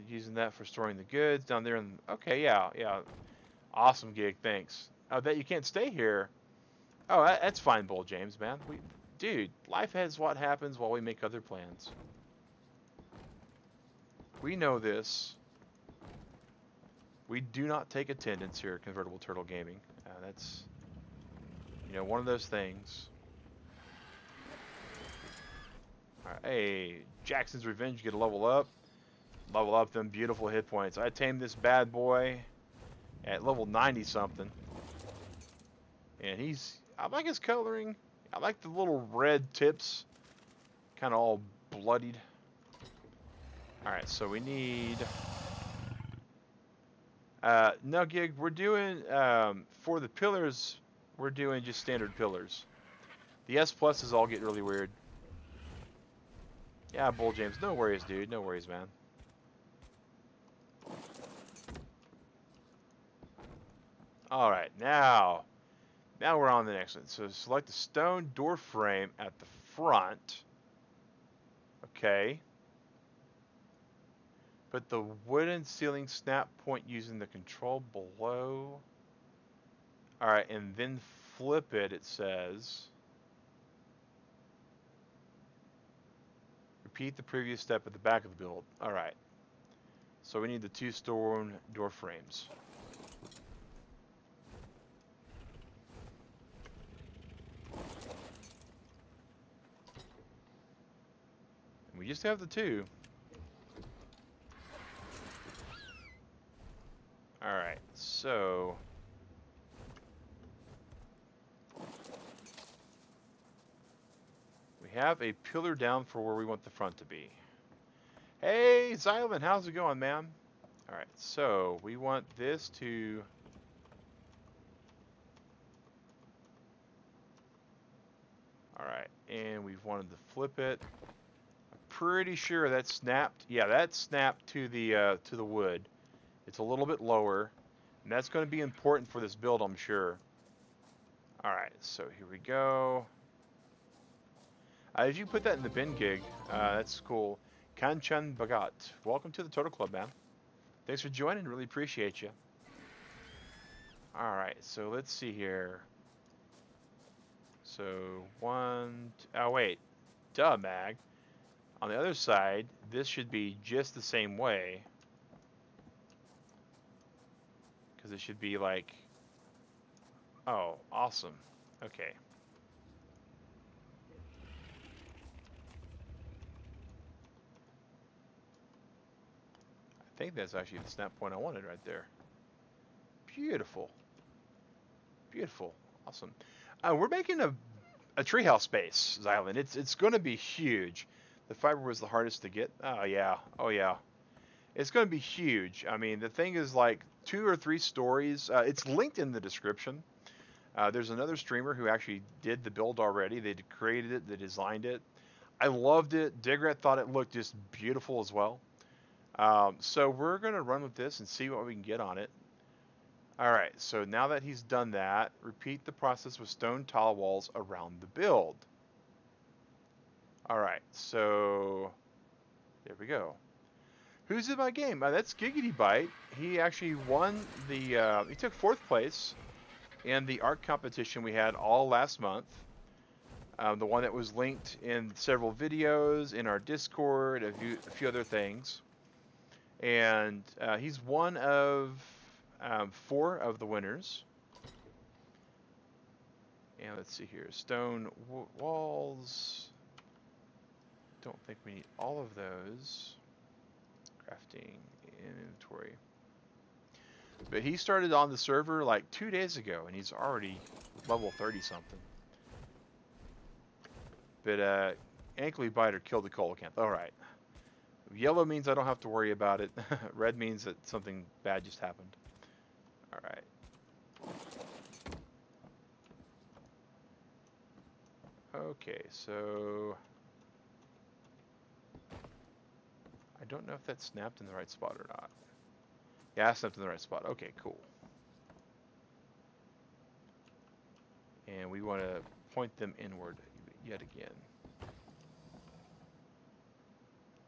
Using that for storing the goods down there. Okay, yeah. Awesome gig, thanks. Oh, that you can't stay here. Oh, that's fine, Bull James, man. Dude, life has what happens while we make other plans. We know this. We do not take attendance here at Convertible Turtle Gaming. That's, one of those things. Alright, hey, Jackson's Revenge, get a level up. Level up them beautiful hit points. I tamed this bad boy at level 90 something. And I like his coloring. I like the little red tips. Kind of all bloodied. Alright, so we need... no, Gig, we're doing, for the pillars, we're doing just standard pillars. The S pluses all get really weird. Yeah, Bull James, no worries, dude. No worries, man. Alright, now we're on the next one. So select the stone door frame at the front. Okay. Put the wooden ceiling snap point using the control below. Alright, and then flip it, it says. Repeat the previous step at the back of the build. Alright. So we need the 2 stone door frames. And we just have the 2. Alright, so we have a pillar down for where we want the front to be. Hey, Xylan, how's it going, man? Alright, so we want this to... Alright, and we've wanted to flip it. I'm pretty sure that's snapped. Yeah, that's snapped to the wood. It's a little bit lower, and that's going to be important for this build, I'm sure. Alright, so here we go. If you put that in the bin gig, that's cool. Kanchan Bhagat, welcome to the Total Club, man. Thanks for joining, really appreciate you. Alright, so let's see here. So, oh wait, duh, Mag. On the other side, this should be just the same way. Because it should be like, oh, awesome. Okay. I think that's actually the snap point I wanted right there. Beautiful. Beautiful. Awesome. We're making a treehouse base, Xylan. It's going to be huge. The fiber was the hardest to get. Oh, yeah. Oh, yeah. It's going to be huge. I mean, the thing is like 2 or 3 stories. It's linked in the description. There's another streamer who actually did the build already. They created it. They designed it. I loved it. Digret thought it looked just beautiful as well. So we're going to run with this and see what we can get on it. Alright, so now that he's done that, repeat the process with stone tile walls around the build. Alright, so there we go. Who's in my game? That's Giggity Bite. He actually won the, he took 4th place in the ARK competition we had all last month. The one that was linked in several videos, in our Discord, a few other things. And he's one of 4 of the winners. And let's see here. Stone walls. Don't think we need all of those. Crafting inventory. But he started on the server like 2 days ago, and he's already level 30 something. But Ankly Biter killed the coelacanth. Alright. Yellow means I don't have to worry about it. Red means that something bad just happened. Alright. Okay, so... I don't know if that snapped in the right spot or not. Yeah, I snapped in the right spot. Okay, cool. And we want to point them inward yet again.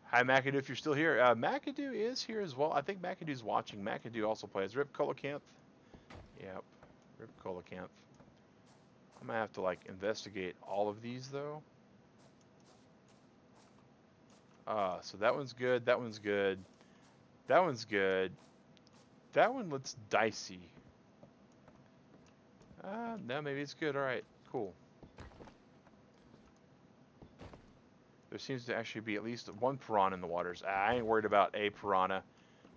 Hi, McAdoo, if you're still here. McAdoo is here as well. I think McAdoo's watching. McAdoo also plays. Rip Coelacanth. Yep. Rip Coelacanth. I'm going to have to, like, investigate all of these, though. So that one's good. That one's good. That one's good. That one looks dicey. No, maybe it's good. Alright, cool. There seems to actually be at least 1 piranha in the waters. I ain't worried about a piranha.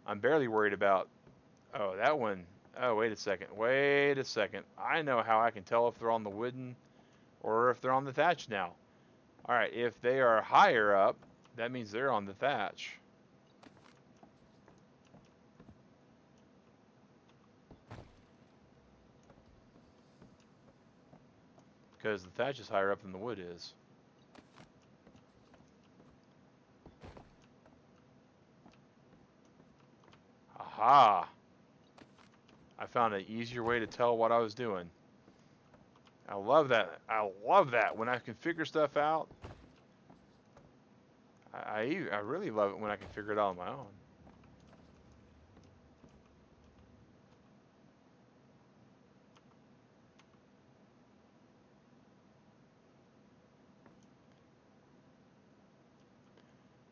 I'm barely worried about... Oh, that one... Oh, wait a second. Wait a second. I know how I can tell if they're on the wooden or if they're on the thatch now. Alright, if they are higher up, that means they're on the thatch. Because the thatch is higher up than the wood is. Aha! I found an easier way to tell what I was doing. I love that. I love that when I can figure stuff out. I really love it when I can figure it out on my own.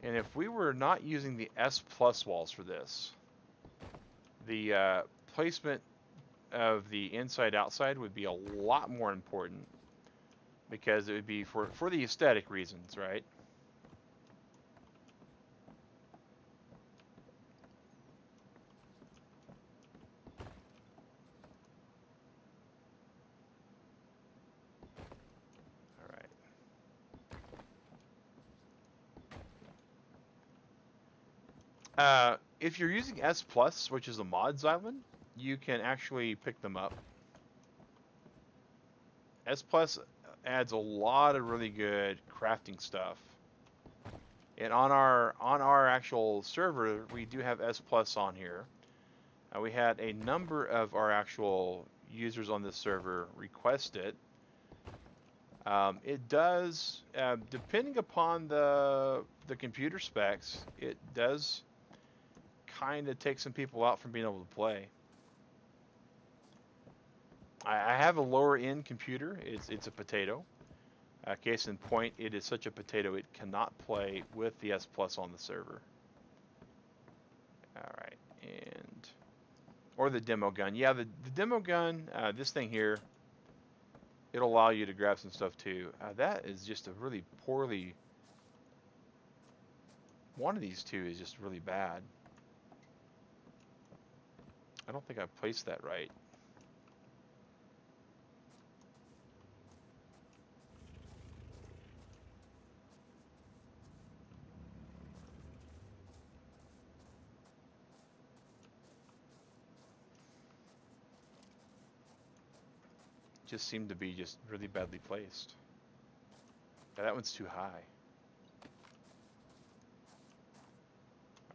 And if we were not using the S plus walls for this, the placement of the inside outside would be a lot more important, because it would be for the aesthetic reasons, right? All right. If you're using S plus, which is a mods island, you can actually pick them up. S plus adds a lot of really good crafting stuff. And on our actual server, we do have S plus on here. We had a number of our actual users on this server request it. It does, depending upon the computer specs, it does kind of take some people out from being able to play. I have a lower end computer. It's a potato. Case in point, it is such a potato it cannot play with the S Plus on the server. All right, and or the demo gun. Yeah, the demo gun. This thing here, it'll allow you to grab some stuff too. That is just a really poorly. One of these two is just really bad. I don't think I placed that right. Just seemed to be just really badly placed. Yeah, that one's too high.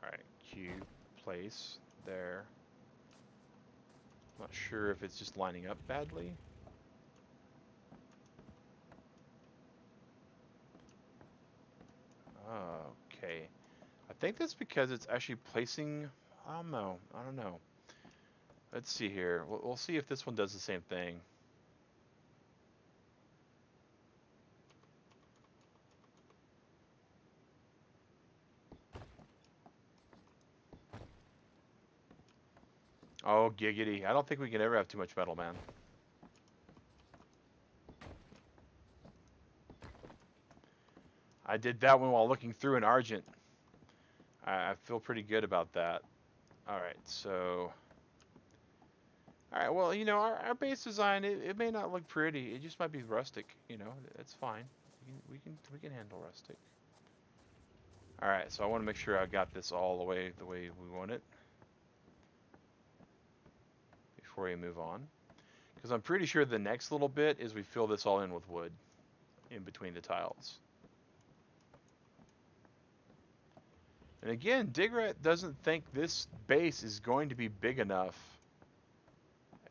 Alright, cube, place, there. Not sure if it's just lining up badly. Okay. I think that's because it's actually placing... I don't know. Let's see here. We'll see if this one does the same thing. Oh, giggity. I don't think we can ever have too much metal, man. I did that one while looking through an Argent. I feel pretty good about that. Alright, so... Alright, well, you know, our base design, it may not look pretty. It just might be rustic, you know. It's fine. We can handle rustic. Alright, so I want to make sure I got this all the way we want it before we move on. Because I'm pretty sure the next little bit is we fill this all in with wood in between the tiles. And again, Digrat doesn't think this base is going to be big enough.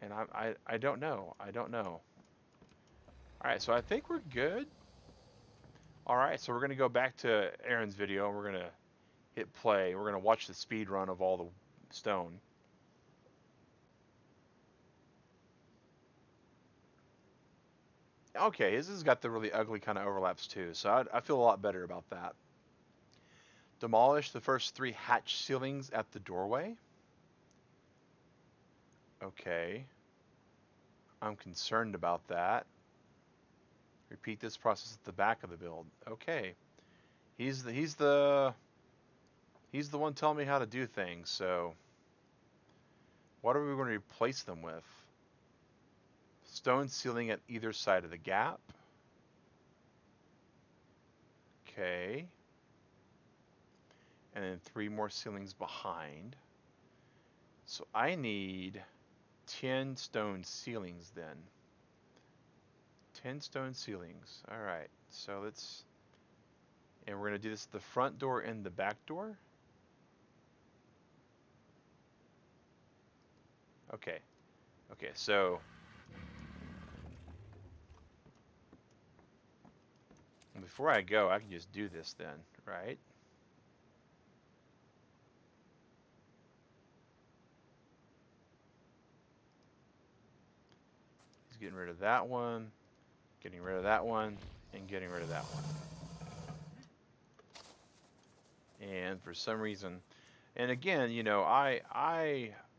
And I don't know. Alright, so I think we're good. Alright, so we're going to go back to Aaron's video. And we're going to hit play. We're going to watch the speed run of all the stone. Okay, his has got the really ugly kind of overlaps too. So I feel a lot better about that. Demolish the first 3 hatch ceilings at the doorway. Okay. I'm concerned about that. Repeat this process at the back of the build. Okay. He's the one telling me how to do things, so what are we going to replace them with? Stone ceiling at either side of the gap. Okay. And then 3 more ceilings behind. So I need 10 stone ceilings then. 10 stone ceilings. Alright, so let's... And we're going to do this at the front door and the back door. Okay. Okay, so... Before I go, I can just do this then, right? getting rid of that one, getting rid of that one, and getting rid of that one. And for some reason, and again, you know, I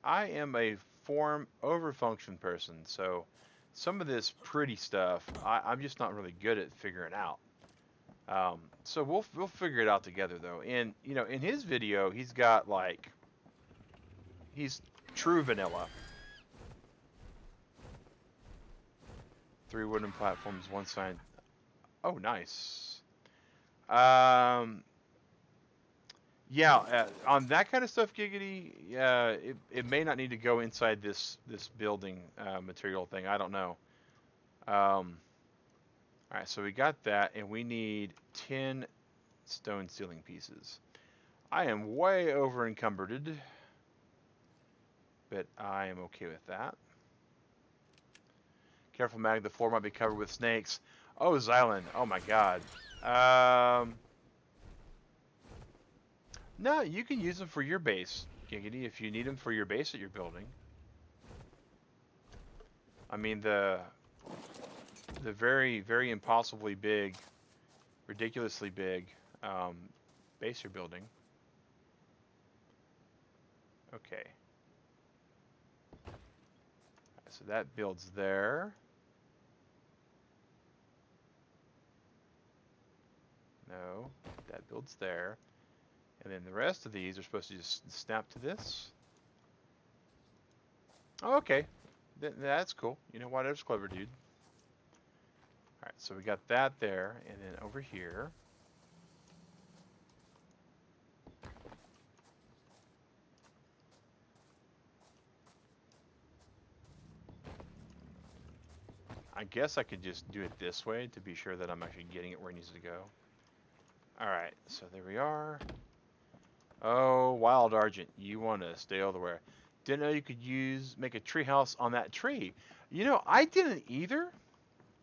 am a form over function person, so some of this pretty stuff I'm just not really good at figuring out. So we'll figure it out together though. And you know, in his video, he's got like, he's true vanilla. 3 wooden platforms, 1 sign. Oh, nice. Yeah, on that kind of stuff, Giggity, it may not need to go inside this building material thing. I don't know. All right, so we got that, and we need 10 stone ceiling pieces. I am way over encumbered, but I am okay with that. Careful, Mag, the floor might be covered with snakes. Oh, Xylan. Oh my god. No, you can use them for your base, Giggity, if you need them for your base that you're building. I mean, the very, very impossibly big, ridiculously big base you're building. Okay. So that builds there. No, that builds there. And then the rest of these are supposed to just snap to this. Oh, okay. That's cool. You know what? That's clever, dude. Alright, so we got that there. And then over here. I guess I could just do it this way to be sure that I'm actually getting it where it needs to go. Alright, so there we are. Oh, Wild Argent, you want to stay all the way. Didn't know you could make a tree house on that tree. You know, I didn't either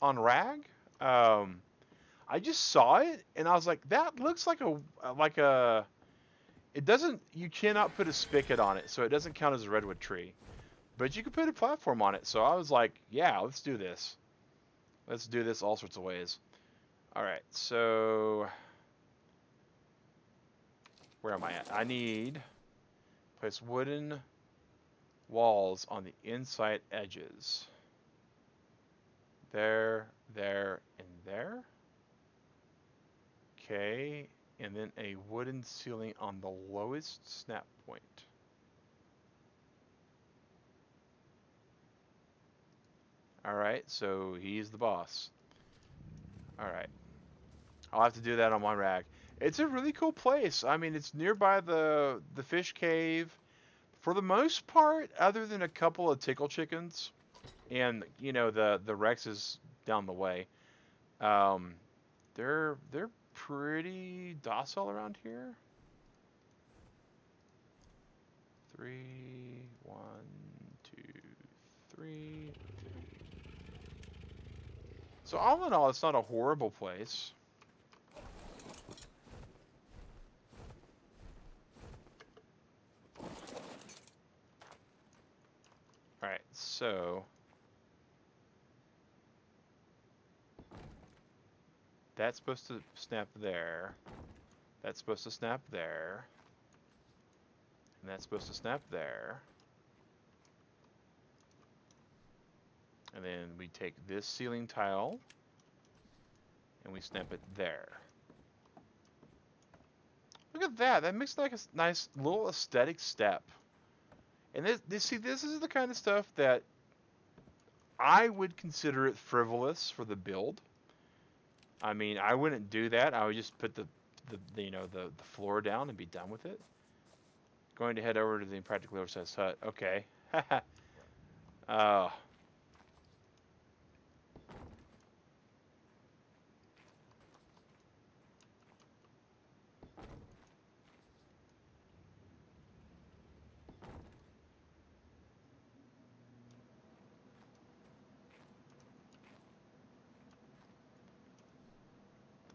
on Rag. I just saw it and I was like, that looks like a it doesn't, you cannot put a spigot on it, so it doesn't count as a redwood tree. But you can put a platform on it, so I was like, yeah, let's do this. Let's do this all sorts of ways. Alright, so where am I at? I need place wooden walls on the inside edges. There, there, and there. Okay, and then a wooden ceiling on the lowest snap point. Alright, so he's the boss. Alright. I'll have to do that on one Rag. It's a really cool place. I mean, it's nearby the fish cave. For the most part, other than a couple of tickle chickens, and you know the Rexes down the way, they're pretty docile around here. 3, 1, 2, 3. So all in all, it's not a horrible place. Alright, so that's supposed to snap there. That's supposed to snap there. And that's supposed to snap there. And then we take this ceiling tile and we snap it there. Look at that. That makes like a nice little aesthetic step. And this is the kind of stuff that I would consider it frivolous for the build. I mean, I wouldn't do that. I would just put the floor down and be done with it. Going to head over to the Impractically Oversized Hut. Okay.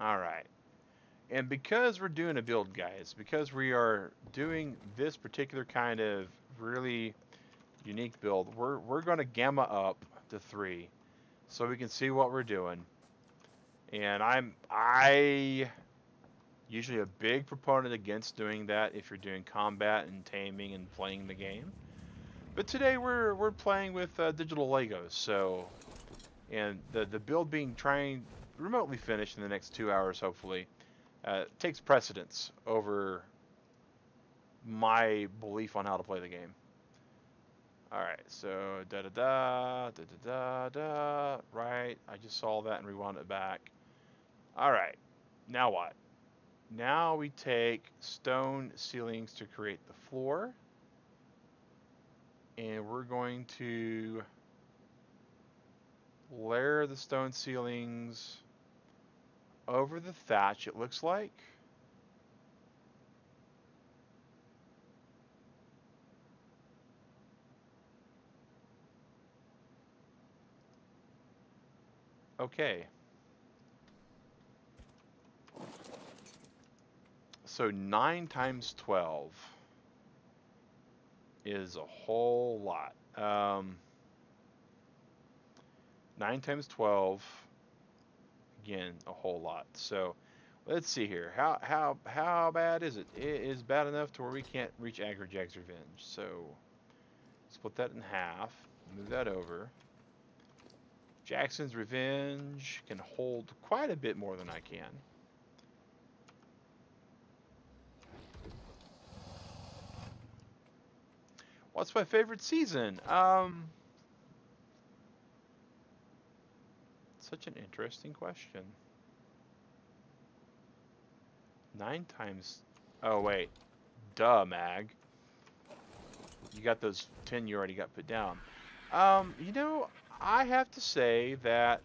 Alright. And because we're doing a build, guys, because we are doing this particular kind of really unique build, we're going to gamma up to 3. so we can see what we're doing. And I usually a big proponent against doing that if you're doing combat and taming and playing the game. But today we're playing with digital Legos, so and the build being trying remotely finished in the next 2 hours hopefully takes precedence over my belief on how to play the game. All right, so da da da da da da da. Right, I just saw that and rewound it back. All right, now what? Now we take stone ceilings to create the floor, and we're going to layer the stone ceilings over the thatch, it looks like. Okay. So 9 times 12 is a whole lot. 9 times 12, again, a whole lot. So let's see here. How bad is it? It is bad enough to where we can't reach Agrijack's Revenge. So split that in half. Move that over. Jackson's Revenge can hold quite a bit more than I can. What's my favorite season? Such an interesting question. 9 times... Oh, wait. Duh, Mag. You got those 10 you already got put down. You know, I have to say that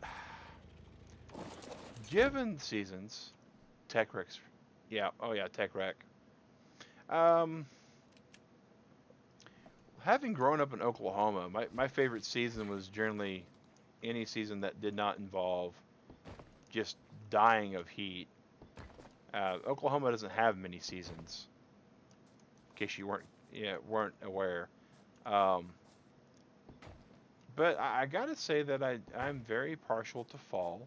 given seasons, Tech Wreck's... Yeah, oh yeah, Tech Wreck. Having grown up in Oklahoma, my favorite season was generally any season that did not involve just dying of heat. Oklahoma doesn't have many seasons, in case you weren't aware. But I gotta say that I'm very partial to fall.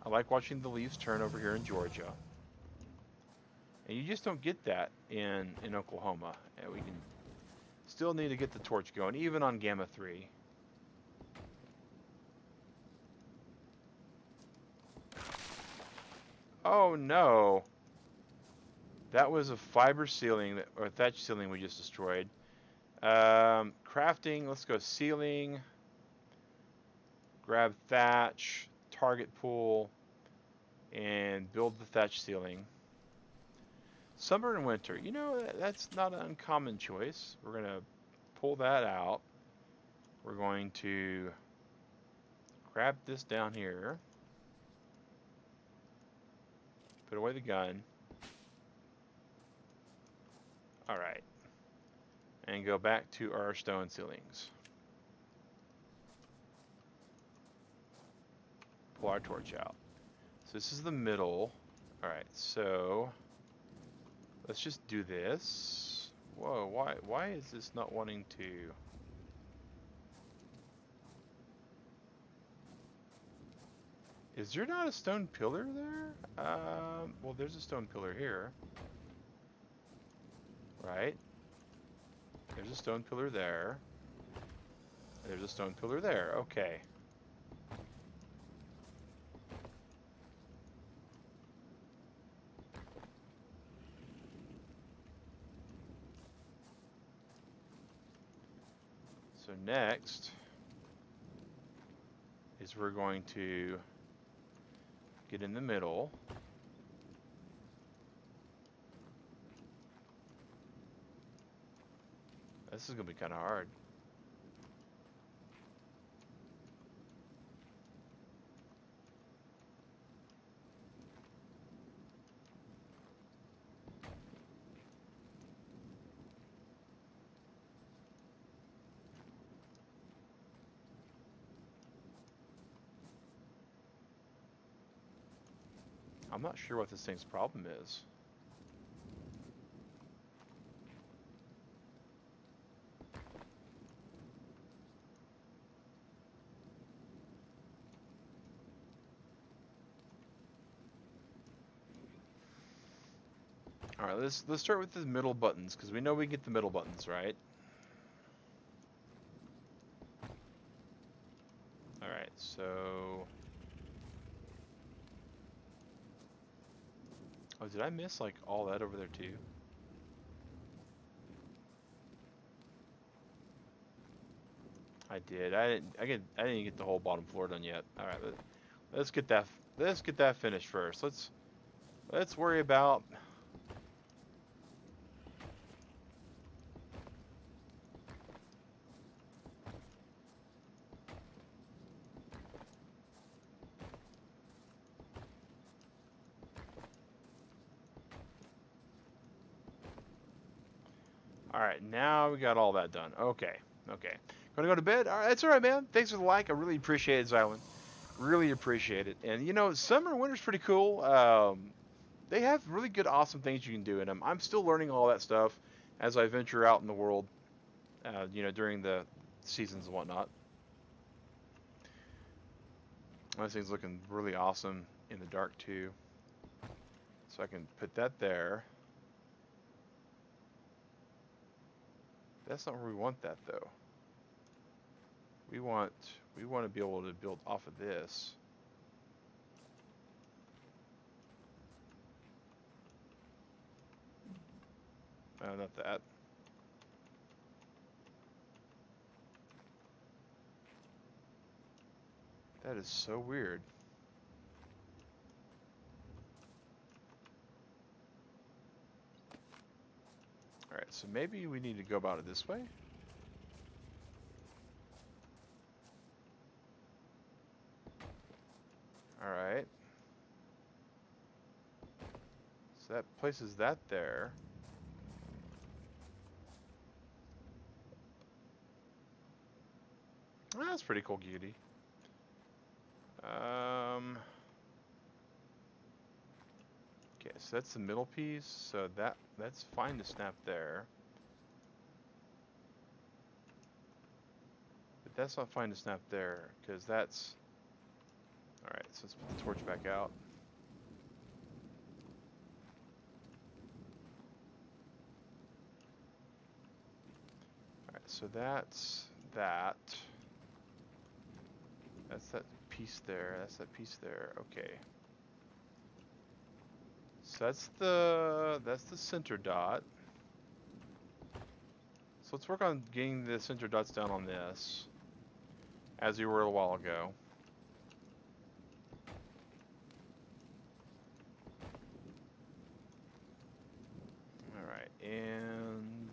I like watching the leaves turn over here in Georgia, and you just don't get that in Oklahoma. And we can still need to get the torch going, even on Gamma 3. Oh no! That was a fiber ceiling, or thatch ceiling we just destroyed. Crafting, let's go ceiling. Grab thatch, target pool, and build the thatch ceiling. Summer and winter, you know, that's not an uncommon choice. We're going to pull that out. We're going to grab this down here. Put away the gun. Alright. And go back to our stone ceilings. Pull our torch out. So this is the middle. Alright, so let's just do this. Whoa, why is this not wanting to... Is there not a stone pillar there? Well, there's a stone pillar here. Right? There's a stone pillar there. There's a stone pillar there. Okay. So next is we're going to get in the middle. This is going to be kind of hard. I'm not sure what this thing's problem is. All right, let's start with the middle buttons because we know we get the middle buttons, right? All right, so. Oh, did I miss like all that over there too? I did. I didn't get the whole bottom floor done yet. All right, let's get that. Let's get that finished first. Let's worry about. All right, now we got all that done. Okay, okay. Gonna go to bed. All right, that's all right, man. Thanks for the like. I really appreciate it, Xylin. Really appreciate it. And you know, summer and winter's pretty cool. They have really good, awesome things you can do in them. I'm still learning all that stuff as I venture out in the world. You know, during the seasons and whatnot. This thing's looking really awesome in the dark too. So I can put that there. That's not where we want that though. We want to be able to build off of this. Not that. That is so weird. Alright, so maybe we need to go about it this way. Alright. So that places that there. Oh, that's pretty cool, cutie. Okay, so that's the middle piece. So that's fine to snap there. But that's not fine to snap there because that's. All right, so let's put the torch back out. All right, so that's that. That's that piece there. That's that piece there. Okay. So that's the center dot. So let's work on getting the center dots down on this, as we were a while ago. All right, and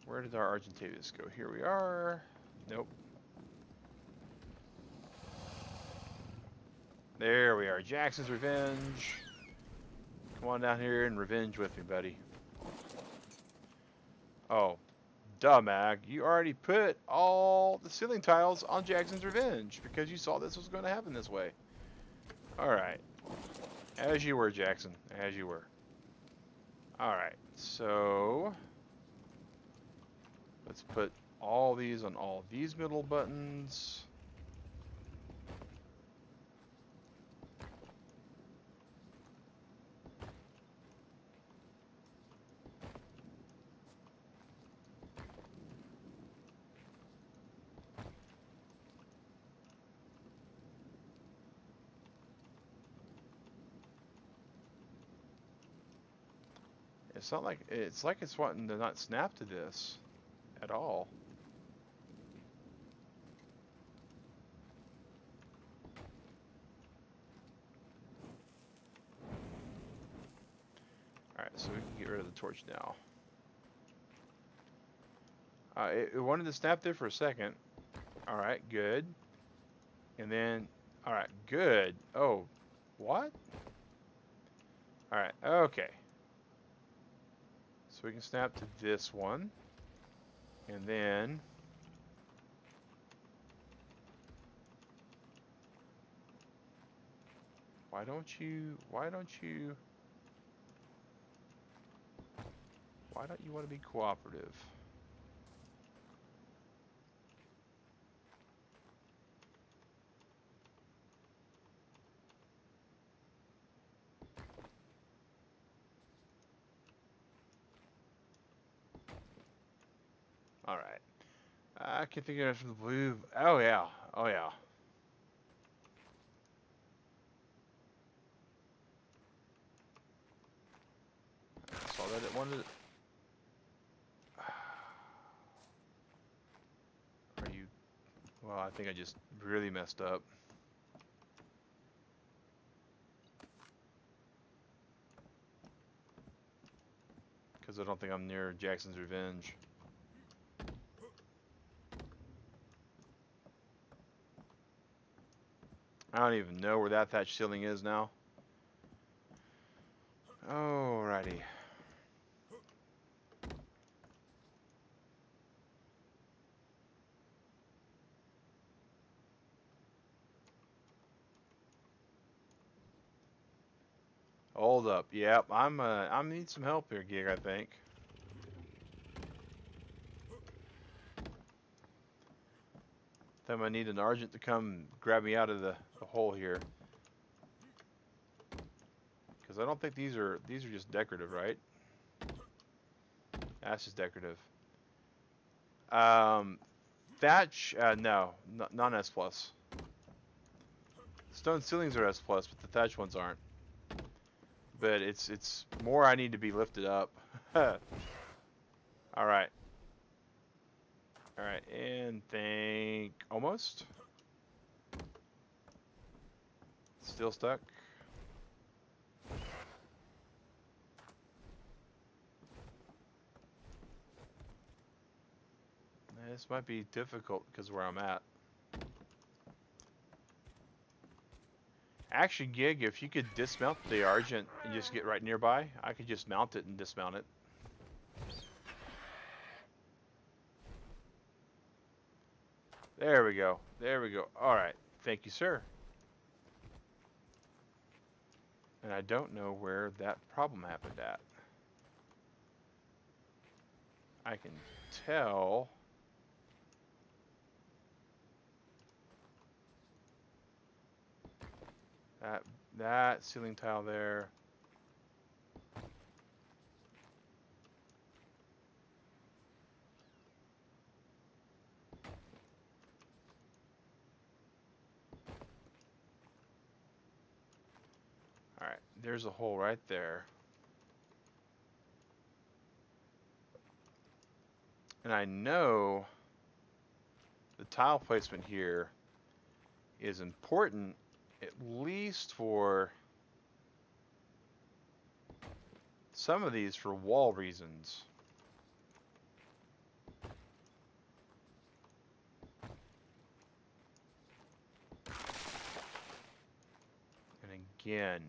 where did our Argentavis go? Here we are. Nope. There we are. Jackson's Revenge. Come on down here and revenge with me, buddy. Oh, duh, Mag. You already put all the ceiling tiles on Jackson's Revenge because you saw this was going to happen this way. Alright. As you were, Jackson. As you were. Alright, so let's put all these on all these middle buttons. It's not like it's wanting to not snap to this at all. Alright, so we can get rid of the torch now. It wanted to snap there for a second. Alright, good. And then, alright, good. Oh, what? Alright, okay. So we can snap to this one. And then why don't you want to be cooperative? All right. I can think of the blue. Oh yeah. Oh yeah. I saw that it wanted. Are you? Well, I think I just really messed up. Because I don't think I'm near Jackson's Revenge. I don't even know where that thatch ceiling is now. Alrighty. Hold up. Yep, I need some help here, Gig, I think. Then I need an Argent to come grab me out of the hole here. Because I don't think these are just decorative, right? That's just decorative. Thatch, no, non S plus. Stone ceilings are S plus, but the thatch ones aren't. But it's more I need to be lifted up. Alright. Alright, and think almost. Still stuck. This might be difficult because where I'm at. Actually, Gig, if you could dismount the Argent and just get right nearby, I could just mount it and dismount it. There we go. There we go. Alright. Thank you, sir. And I don't know where that problem happened at. I can tell. That ceiling tile there. Alright, there's a hole right there. And I know the tile placement here is important, at least for some of these for wall reasons. And again,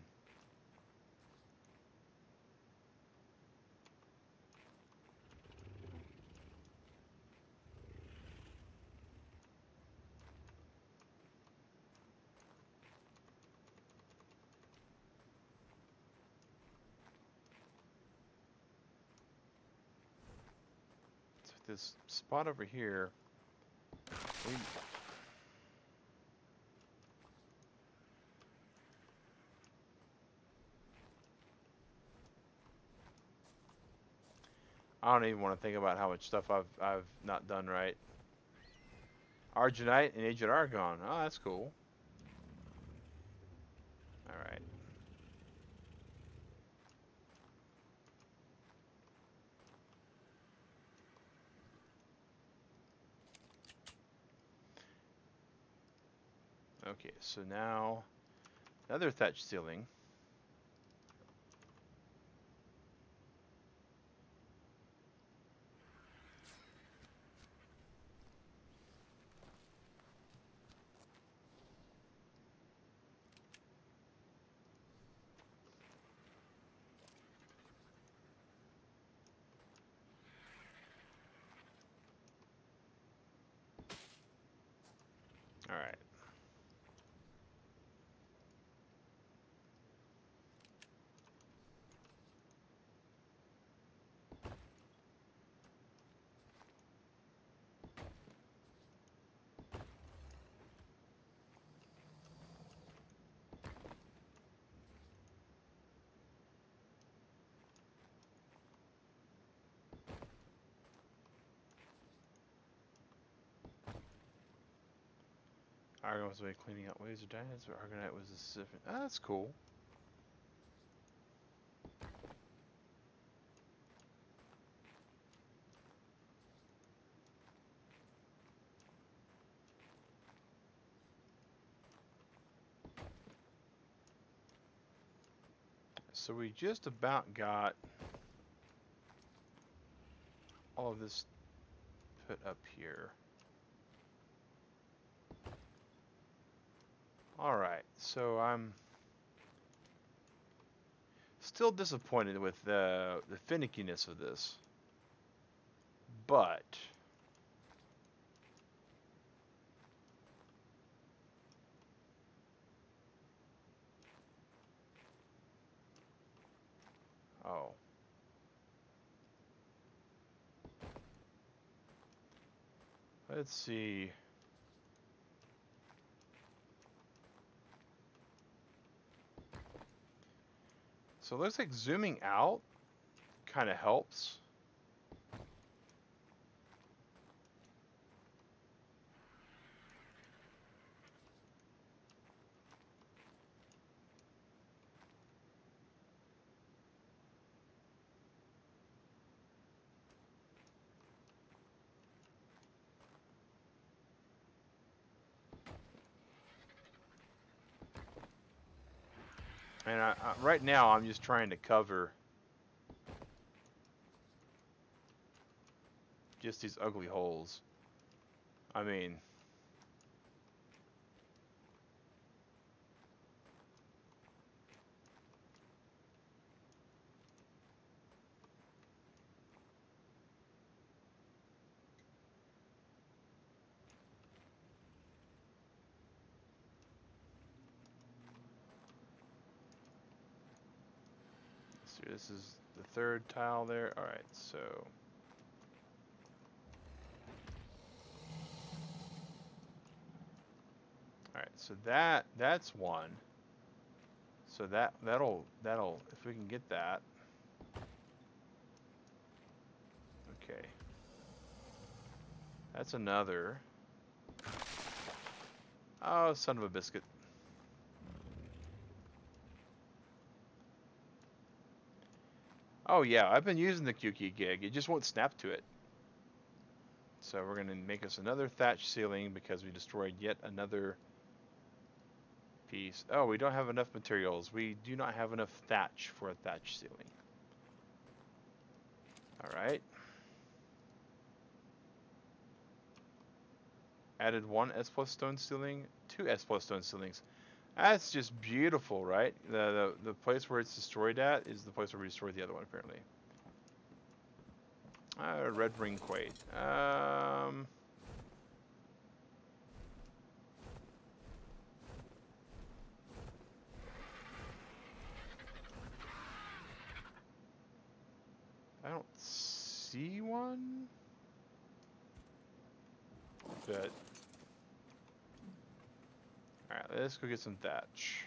this spot over here, I don't even want to think about how much stuff I've not done right. Argenite and Agent Argon. Oh, that's cool. All right. Okay, so now another thatch ceiling. All right. Argon was away cleaning out waves or diets, or Argonite was a specific. Ah, that's cool. So we just about got all of this put up here. Alright, so I'm still disappointed with the finickiness of this. But oh. Let's see. So it looks like zooming out kind of helps. And right now I'm just trying to cover just these ugly holes. I mean, so this is the third tile there. All right, so so that's one. So that'll if we can get that. Okay. That's another. Oh, son of a biscuit. Oh yeah, I've been using the QKey gig. It just won't snap to it. So we're gonna make us another thatch ceiling because we destroyed yet another piece. Oh, we don't have enough materials. We do not have enough thatch for a thatch ceiling. Alright. Added one S plus stone ceiling, two S plus stone ceilings. That's just beautiful, right? The place where it's destroyed at is the place where we destroyed the other one, apparently. Red ring quaid. I don't see one. But alright, let's go get some thatch.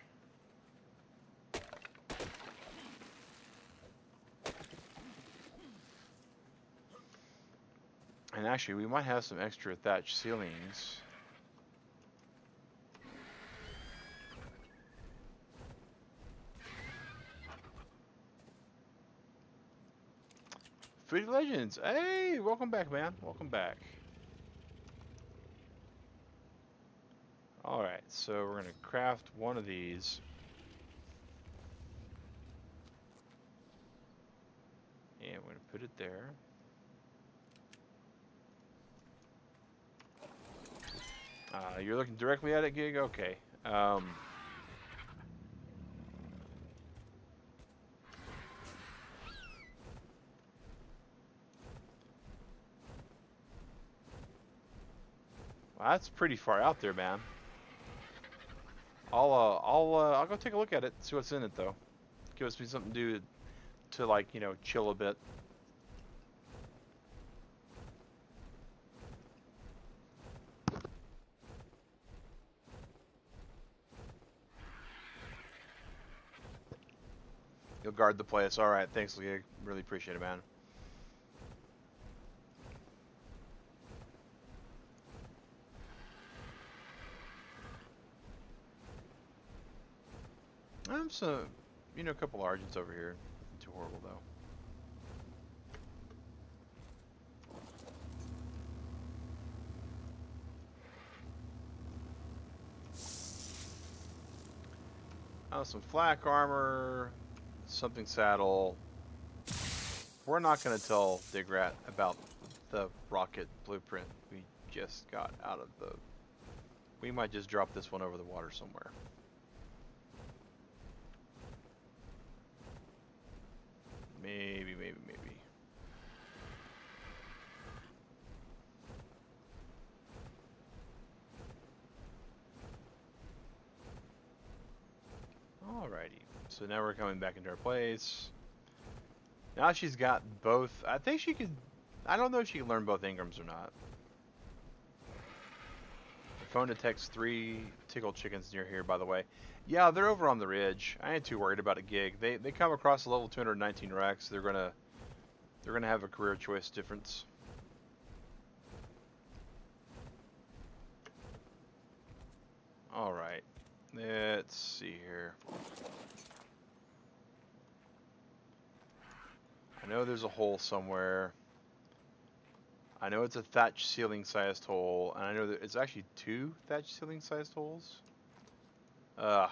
And actually, we might have some extra thatch ceilings. Foodie Legends, hey, welcome back, man. Welcome back. Alright, so we're going to craft one of these. And we're going to put it there. You're looking directly at it, Gig? Okay. Well, that's pretty far out there, man. I'll go take a look at it, see what's in it though. Give us something to do to like, you know, chill a bit. You'll guard the place. All right, thanks, Gig. Really appreciate it, man. farm some, you know, a couple argents over here. Not too horrible though. Oh, some flak armor, something saddle. We're not going to tell Digrat about the rocket blueprint we just got out of the... We might just drop this one over the water somewhere. Maybe. Alrighty. So now we're coming back into our place. Now she's got both. I think she could... I don't know if she can learn both Ingrams or not. The phone detects 3 tickled chickens near here, by the way. Yeah, they're over on the ridge. I ain't too worried about a gig. They come across a level 219 Rex. They're gonna have a career choice difference. All right. Let's see here. I know there's a hole somewhere. I know it's a thatch ceiling sized hole, and I know that it's actually 2 thatch ceiling sized holes. Ugh.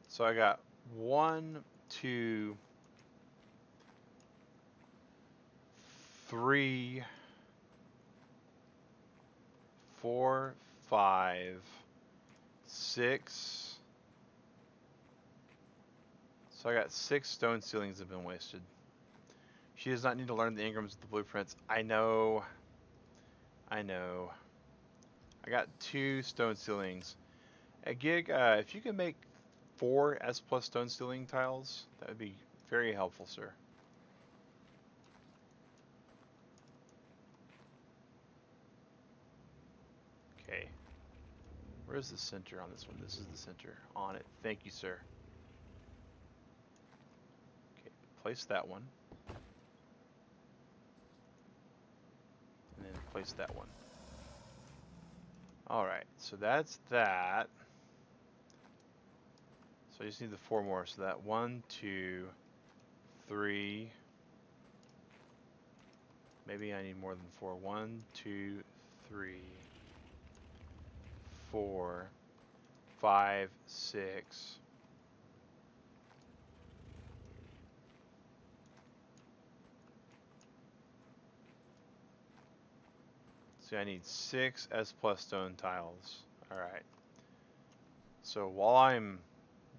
So I got 1, 2, 3, 4, 5, 6. So I got 6 stone ceilings that have been wasted. She does not need to learn the Ingrams with the blueprints. I know. I got 2 stone ceilings. A gig, if you can make 4 S+ stone ceiling tiles, that would be very helpful, sir. Okay. Where's the center on this one? This is the center on it. Thank you, sir. Okay, place that one. And then place that one. Alright, so that's that. So I just need the 4 more. So that 1, 2, 3. Maybe I need more than 4. 1, 2, 3, 4, 5, 6. So I need 6 S+ stone tiles. Alright. So while I'm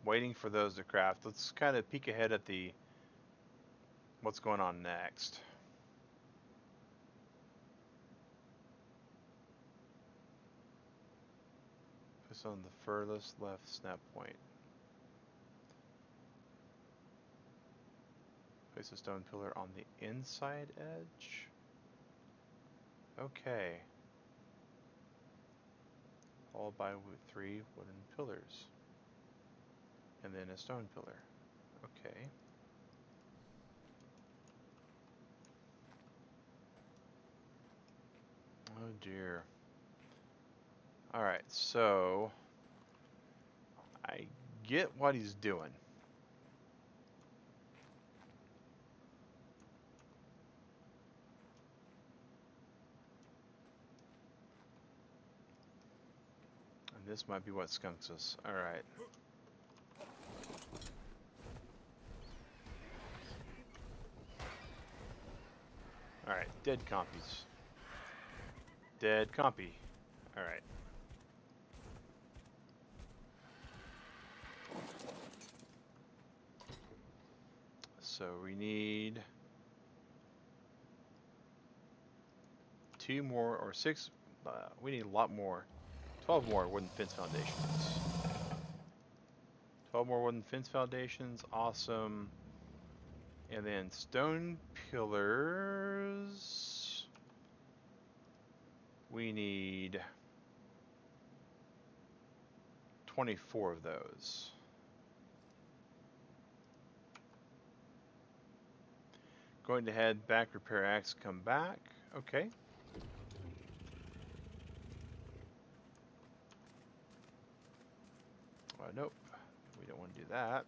waiting for those to craft, let's kind of peek ahead at the what's going on next. Place on the furthest left snap point. Place a stone pillar on the inside edge. Okay. Followed by 3 wooden pillars. And then a stone pillar. Okay. Oh dear. Alright, so I get what he's doing. And this might be what skunks us. Alright. Alright, dead compies. Dead compy. Alright. So we need 2 more or 6. We need a lot more. 12 more wooden fence foundations. 12 more wooden fence foundations. Awesome. And then stone pillars. We need 24 of those. Going to head back, repair axe, come back. Okay. Nope, we don't want to do that.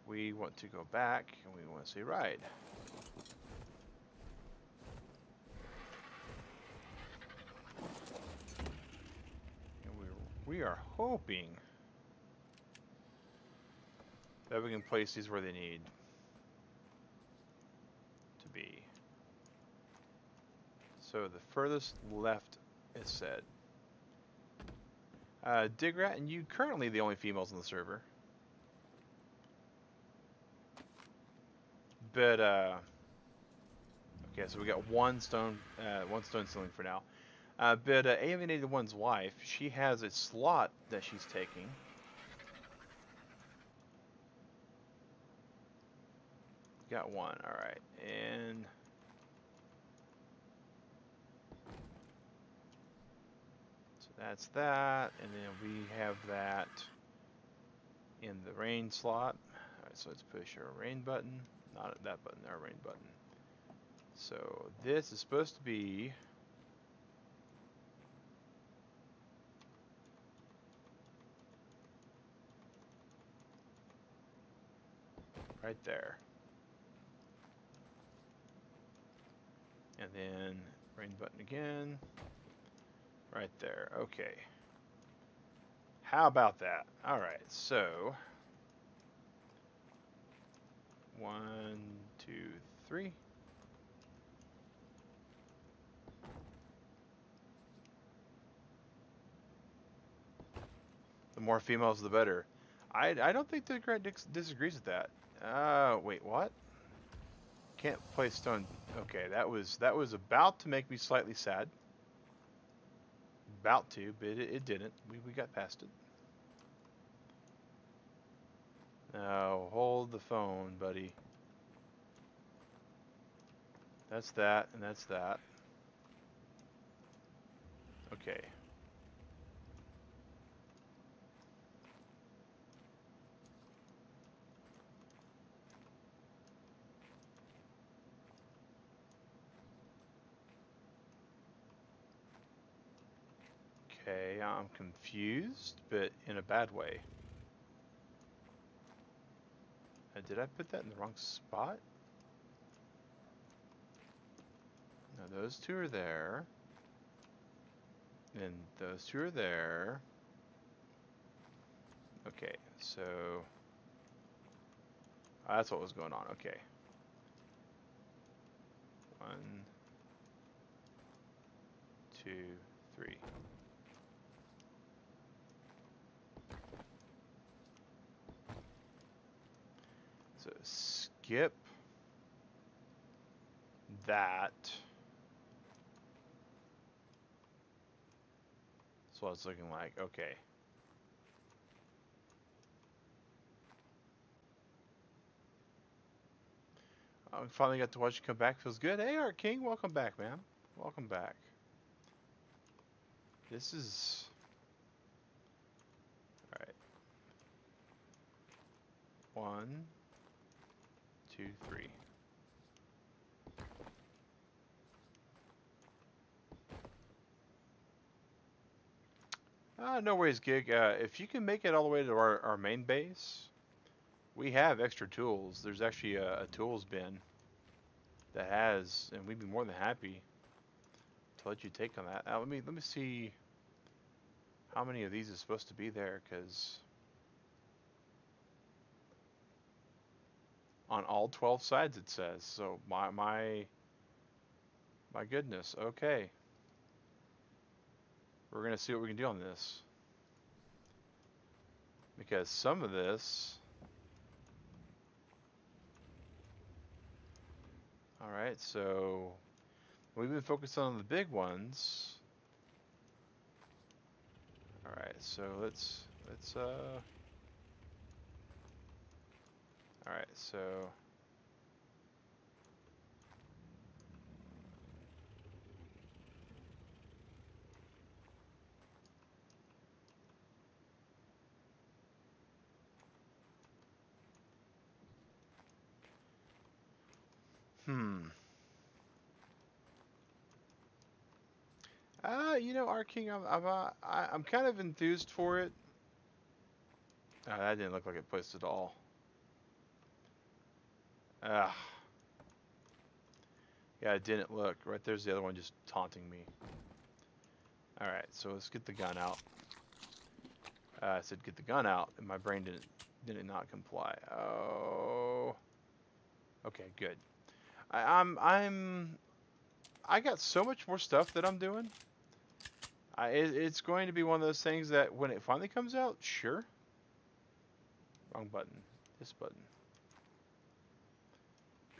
We want to go back and we want to say ride. And we are hoping that we can place these where they need to be. So the furthest left is said. Digrat, and you currently the only females on the server. But okay, so we got one stone ceiling for now. But Alienated One's wife, she has a slot that she's taking. Got one, all right, and so that's that, and then we have that in the rain slot. All right, so let's push our rain button, not that button, our rain button. So this is supposed to be right there. And then rain button again. Right there. Okay. How about that? All right. So 1, 2, 3. The more females, the better. I don't think the Grant disagrees with that. Wait, what? Can't place stone. Okay, that was about to make me slightly sad. About to, but it didn't. We got past it. Now hold the phone, buddy. That's that, and that's that. Okay. Okay, I'm confused, but in a bad way. Did I put that in the wrong spot? No, those two are there. And those two are there. Okay, so that's what was going on. Okay. 1, 2, 3. So skip that. That's what it's looking like. Okay. I finally got to watch you come back. Feels good. Hey, ARK King, welcome back, man. Welcome back. This is... Alright. 1, 2, 3. No worries, Gig. If you can make it all the way to our main base, we have extra tools. There's actually a tools bin that has, and we'd be more than happy to let you take on that. Let me see how many of these is supposed to be there, because on all 12 sides it says. So my goodness. Okay, we're gonna see what we can do on this, because some of this. All right, so we've been focused on the big ones. All right, so let's all right, so you know, ARK King, I'm kind of enthused for it. That didn't look like it placed at all. Ah. Yeah, it didn't look. Right there's the other one just taunting me. Alright, so let's get the gun out. I said get the gun out, and my brain didn't not comply. Oh. Okay, good. I got so much more stuff that I'm doing. It's going to be one of those things that when it finally comes out, sure. Wrong button. This button.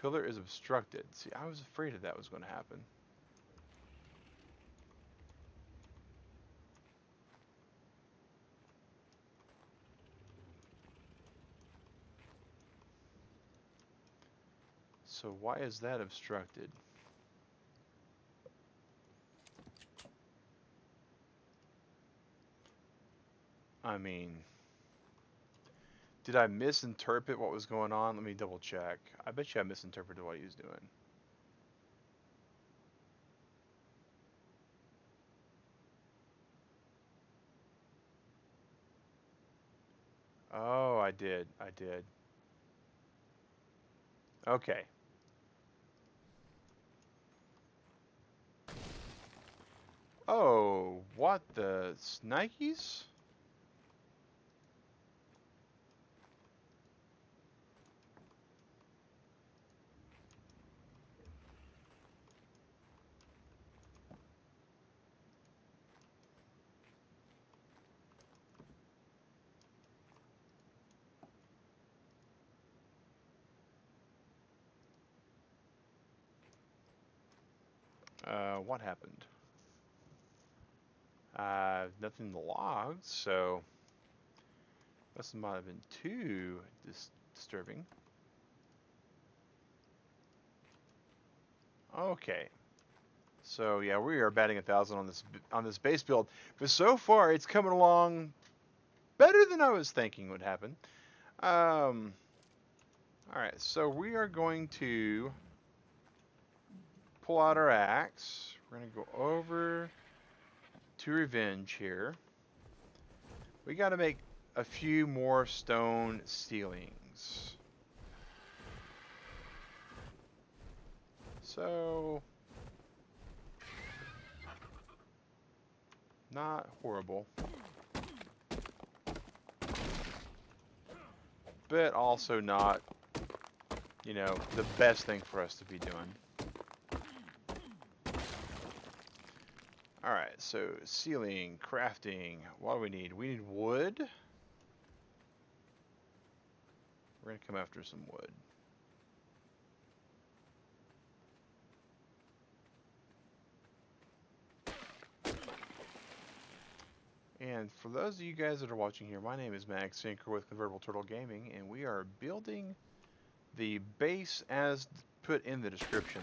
Pillar is obstructed. See, I was afraid that was going to happen. So why is that obstructed? I mean, did I misinterpret what was going on? Let me double check. I bet you I misinterpreted what he was doing. Oh, I did. Okay. Oh, what the Nikes? What happened? Nothing in the logs, so this might have been too disturbing. Okay. So yeah, we are batting 1,000 on this base build, but so far it's coming along better than I was thinking would happen. All right, so we are going to pull out our axe. We're gonna go over to Revenge here. We got to make a few more stone ceilings. So, not horrible, but also not, you know, the best thing for us to be doing. Alright, so ceiling, crafting, what do we need? We need wood. We're going to come after some wood. And for those of you guys that are watching here, my name is Max Sinker with Convertible Turtle Gaming, and we are building the base as put in the description.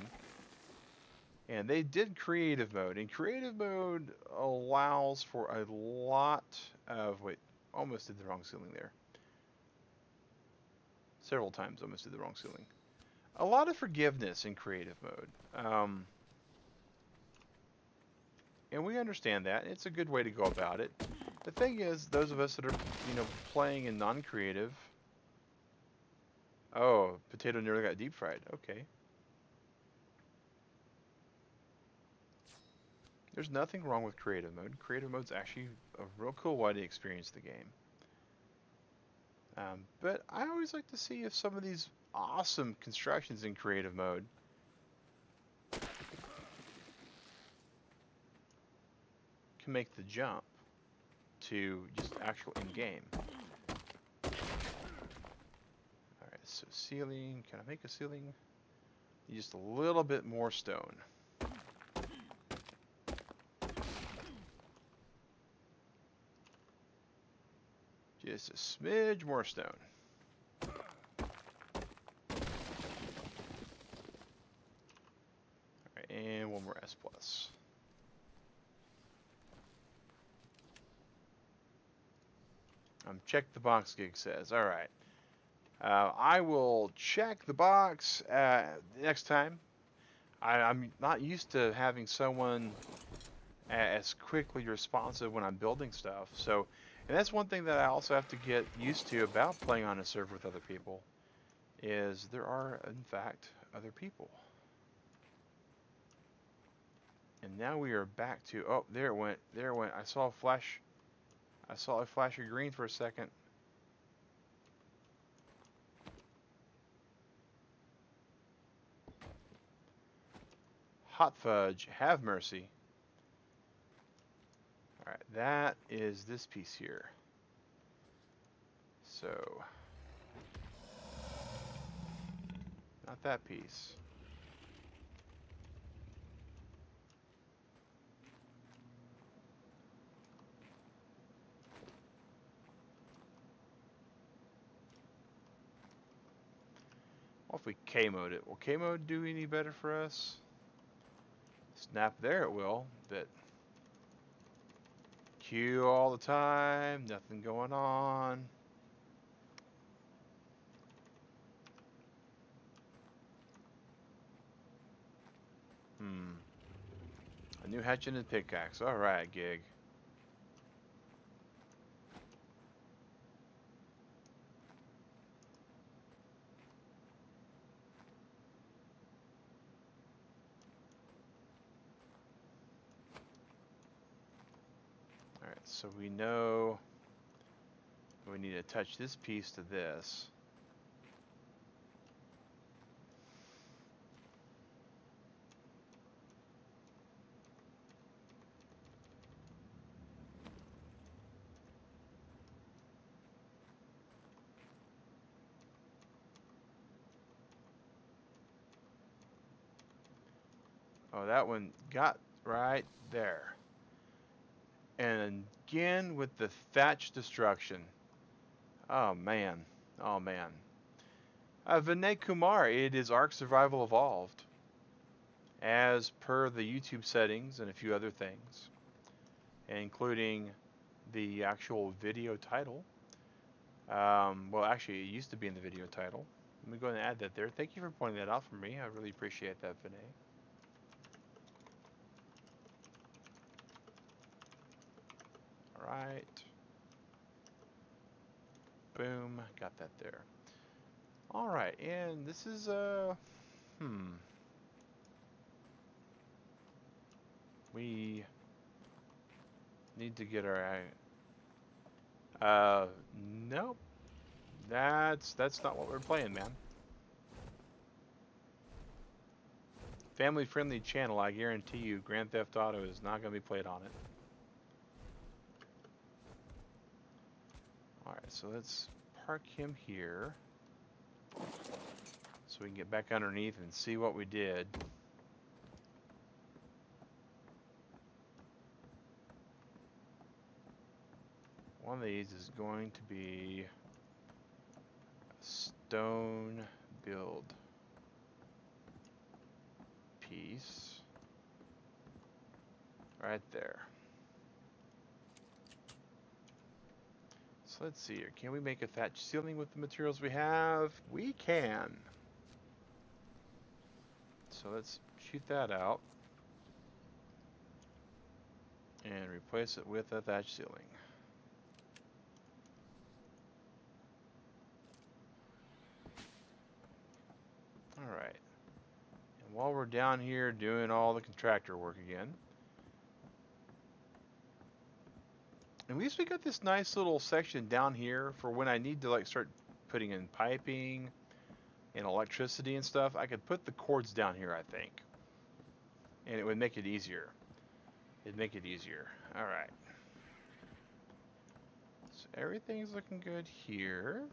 And they did creative mode, and creative mode allows for a lot of, wait, almost did the wrong ceiling there. Several times almost did the wrong ceiling. A lot of forgiveness in creative mode. And we understand that. It's a good way to go about it. The thing is, those of us that are, you know, playing in non-creative... Oh, potato nearly got deep fried. Okay. There's nothing wrong with creative mode. Creative mode's actually a real cool way to experience the game. But I always like to see if some of these awesome constructions in creative mode can make the jump to just actual in-game. Alright, so ceiling. Can I make a ceiling? Just a little bit more stone. Just a smidge more stone. Alright, and one more S+. Check the box, Gig says. Alright. I will check the box next time. I'm not used to having someone as quickly responsive when I'm building stuff. So And that's one thing that I also have to get used to about playing on a server with other people, is there are, in fact, other people. And now we are back to, oh, there it went, there it went. I saw a flash of green for a second. Hot fudge, have mercy. Alright, that is this piece here. So, not that piece. What if we K-mode it? Will K-mode do any better for us? Snap there it will, but Q all the time, nothing going on. A new hatchet and pickaxe. Alright, gig. Alright, so we know we need to attach this piece to this. Oh, that one got right there. And again with the thatch destruction. Oh man. Oh man. Vinay Kumar, it is ARK Survival Evolved. As per the YouTube settings and a few other things. Including the actual video title. Well, actually, it used to be in the video title. Let me go ahead and add that there. Thank you for pointing that out for me. I really appreciate that, Vinay. Alright. Boom. Got that there. Alright, and this is, we need to get our, nope. That's not what we're playing, man. Family-friendly channel, I guarantee you, Grand Theft Auto is not going to be played on it. Alright, so let's park him here. So we can get back underneath and see what we did. One of these is going to be a stone build piece. Right there. So let's see here. Can we make a thatch ceiling with the materials we have? We can. So let's shoot that out. And replace it with a thatch ceiling. Alright. And while we're down here doing all the contractor work again, at least we got this nice little section down here for when I need to like start putting in piping and electricity and stuff. I could put the cords down here, I think. And it would make it easier. It'd make it easier. Alright. So everything's looking good here.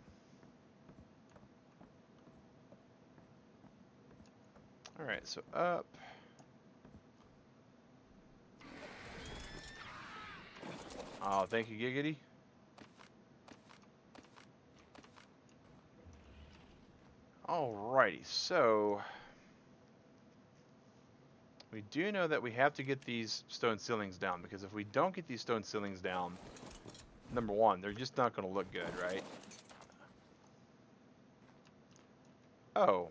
Alright, so up. Oh, thank you, Giggity. Alrighty, so we do know that we have to get these stone ceilings down, because if we don't get these stone ceilings down, number one, they're just not going to look good, right? Oh.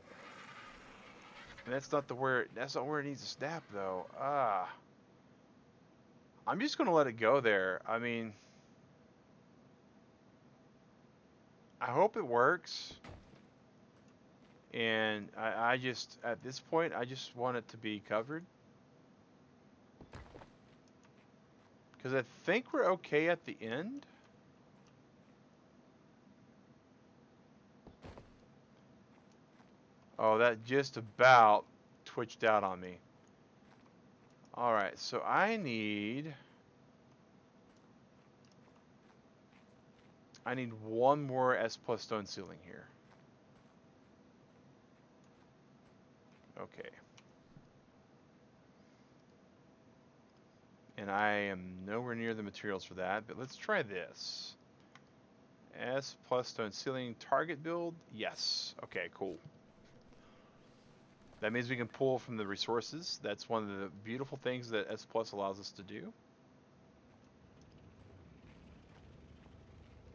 That's not where it needs to snap though. I'm just going to let it go there. I mean, I hope it works. And I just, at this point, I just want it to be covered. Because I think we're okay at the end. Oh, that just about twitched out on me. Alright, so I need one more S plus stone ceiling here. Okay. And I am nowhere near the materials for that, but let's try this. S plus stone ceiling target build? Yes. Okay, cool. That means we can pull from the resources. That's one of the beautiful things that S plus allows us to do.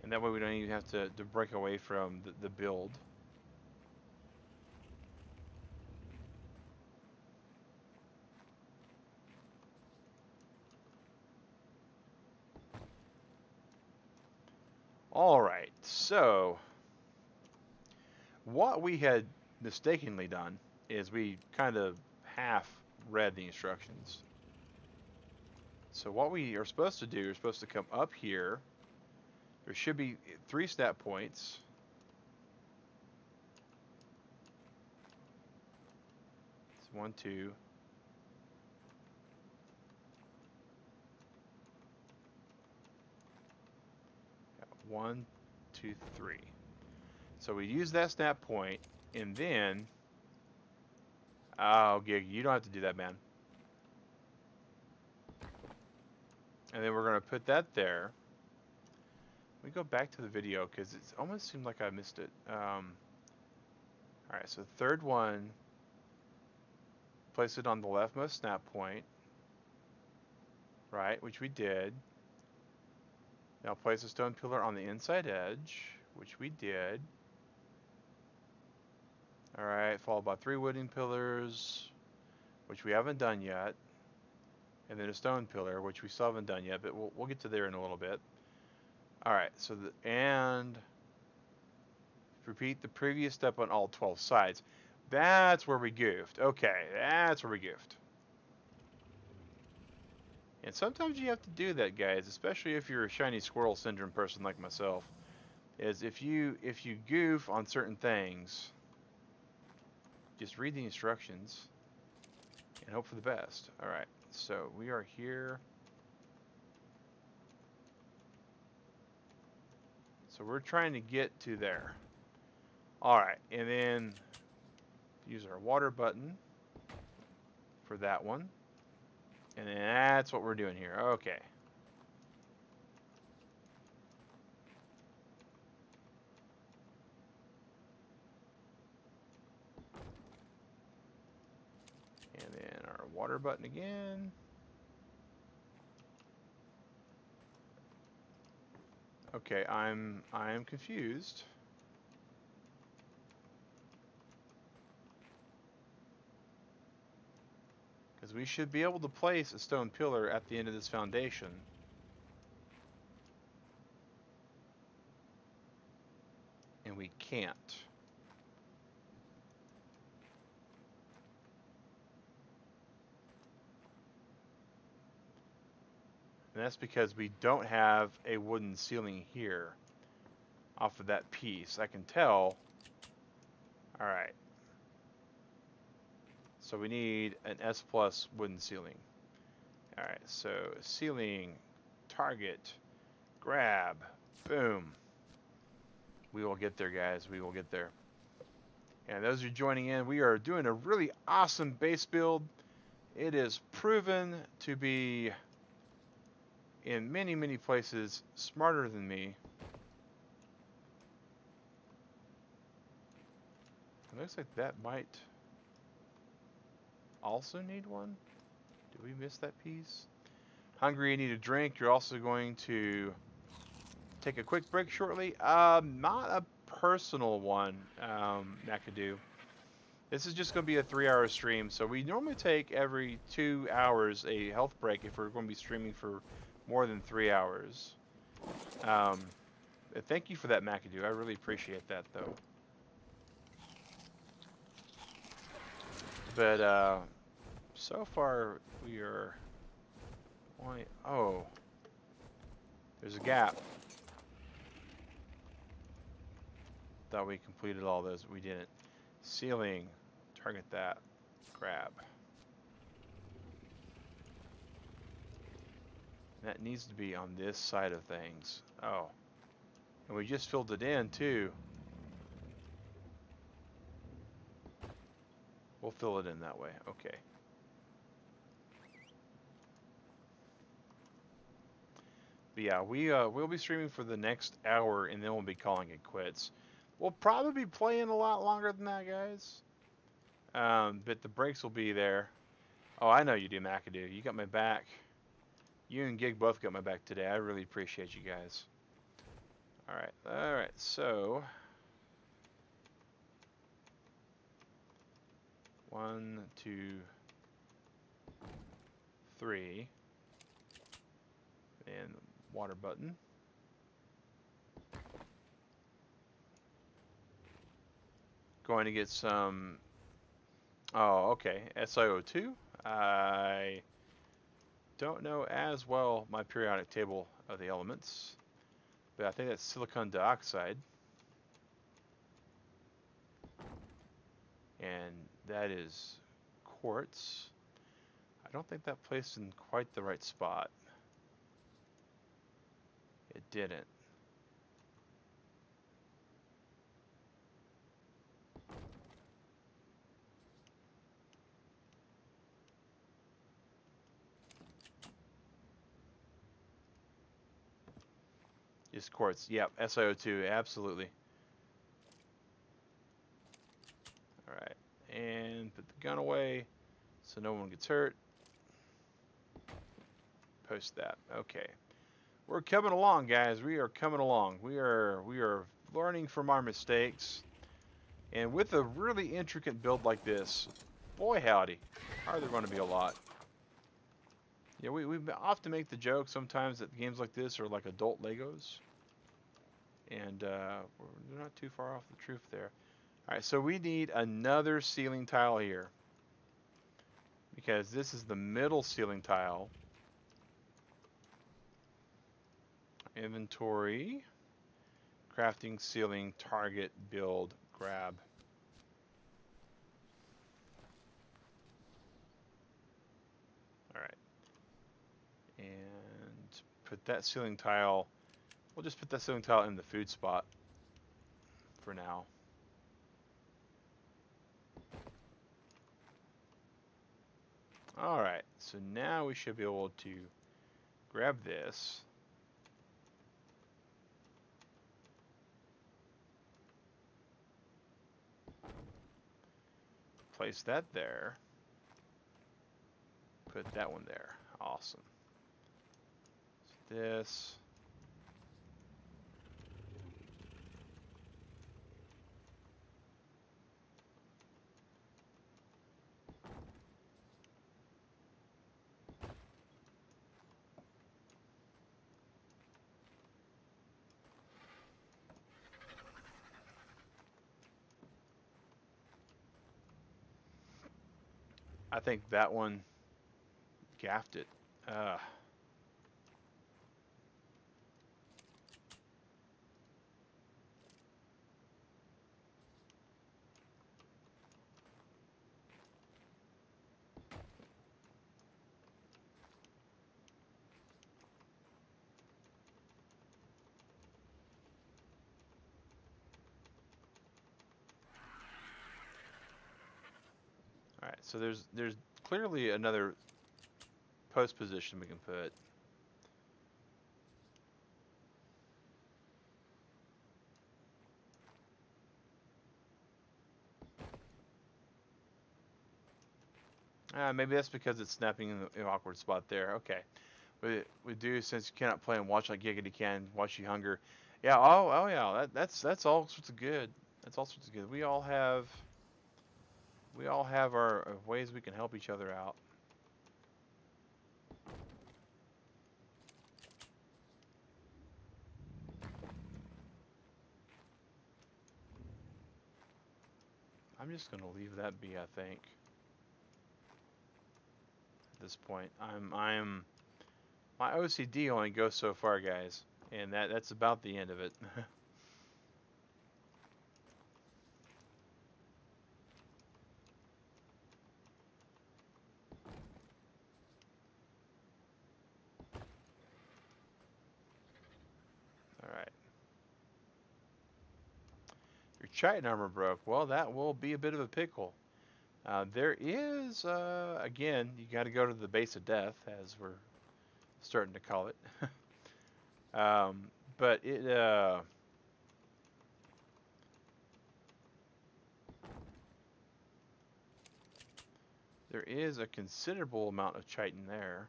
And that way we don't even have to break away from the build. Alright, so what we had mistakenly done is we kind of half read the instructions. So what we are supposed to do is supposed to come up here. There should be 3 snap points. It's 1, 2. Yeah, 1, 2, 3. So we use that snap point, and then, oh, Gig, you don't have to do that, man. And then we're going to put that there. Let me go back to the video because it almost seemed like I missed it. Alright, so third one, place it on the leftmost snap point, right, which we did. Now place a stone pillar on the inside edge, which we did. Alright, followed by 3 wooden pillars, which we haven't done yet. And then a stone pillar, which we still haven't done yet, but we'll get to there in a little bit. Alright, so and repeat the previous step on all 12 sides. That's where we goofed. Okay, that's where we goofed. And sometimes you have to do that, guys, especially if you're a shiny squirrel syndrome person like myself. Is if you goof on certain things, just read the instructions and hope for the best. Alright, so we are here. So we're trying to get to there. Alright, and then use our water button for that one. And then that's what we're doing here. Okay. And then our water button again. Okay, I am confused. Because we should be able to place a stone pillar at the end of this foundation. And we can't. And that's because we don't have a wooden ceiling here off of that piece. I can tell. Alright. So we need an S plus wooden ceiling. Alright, so ceiling, target, grab, boom. We will get there, guys. We will get there. And those who are joining in, we are doing a really awesome base build. It is proven to be, in many, many places, smarter than me. It looks like that might also need one. Did we miss that piece? Hungry, you need a drink. You're also going to take a quick break shortly. Not a personal one, McAdoo. This is just going to be a 3-hour stream. So we normally take every 2 hours a health break if we're going to be streaming for more than 3 hours. Thank you for that, McAdoo. I really appreciate that, though. But so far we are only... Oh, there's a gap. Thought we completed all those, but we didn't. Ceiling, target that, grab. That needs to be on this side of things. Oh, and we just filled it in too. We'll fill it in that way, okay. But yeah, we'll be streaming for the next hour, and then we'll be calling it quits. We'll probably be playing a lot longer than that, guys. But the breaks will be there. Oh, I know you do, McAdoo. You got my back. You and Gig both got my back today. I really appreciate you guys. All right. So 1, 2, 3, and water button. Going to get some. Oh, okay. SiO2. I don't know as well my periodic table of the elements, but I think that's silicon dioxide, and that is quartz. I don't think that placed in quite the right spot. It didn't. Just quartz. Yep, SiO2, absolutely. Alright, and put the gun away so no one gets hurt. Post that. Okay. We're coming along, guys. We are coming along. We are learning from our mistakes. And with a really intricate build like this, boy howdy, are there going to be a lot. Yeah, we often make the joke sometimes that games like this are like adult Legos. And we're not too far off the truth there. Alright, so we need another ceiling tile here, because this is the middle ceiling tile. Inventory, crafting, ceiling, target, build, grab. Alright. And put that ceiling tile, we'll just put that ceiling tile in the food spot for now. Alright, so now we should be able to grab this. Place that there. Put that one there. Awesome. So this. I think that one gaffed it. Alright, so there's clearly another post position we can put. Maybe that's because it's snapping in the awkward spot there. Okay. We do, since you cannot play and watch like Giggity can, watch you hunger. Yeah, oh yeah, that's all sorts of good. That's all sorts of good. We all have our ways we can help each other out. I'm just gonna leave that be, I think. At this point, my OCD only goes so far, guys, and that's about the end of it. All right. Your chitin armor broke. Well, that will be a bit of a pickle. There is, again, you got to go to the base of death, as we're starting to call it. But it, there is a considerable amount of chitin there.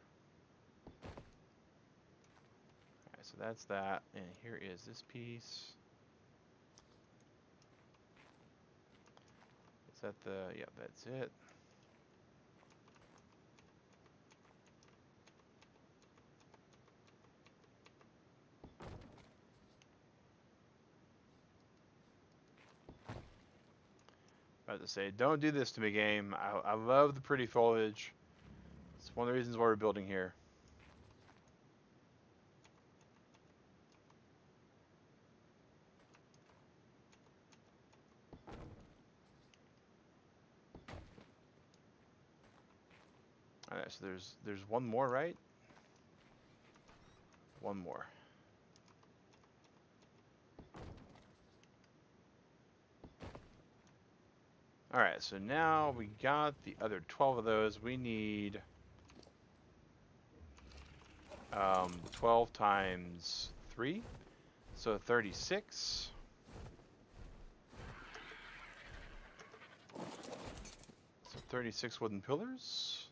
Alright, so that's that, and here is this piece. Is that the, yep, that's it. About to say, don't do this to me, game. I love the pretty foliage. It's one of the reasons why we're building here. Alright, so there's one more, right? One more. Alright, so now we got the other 12 of those. We need 12 times 3, so 36. So 36 wooden pillars.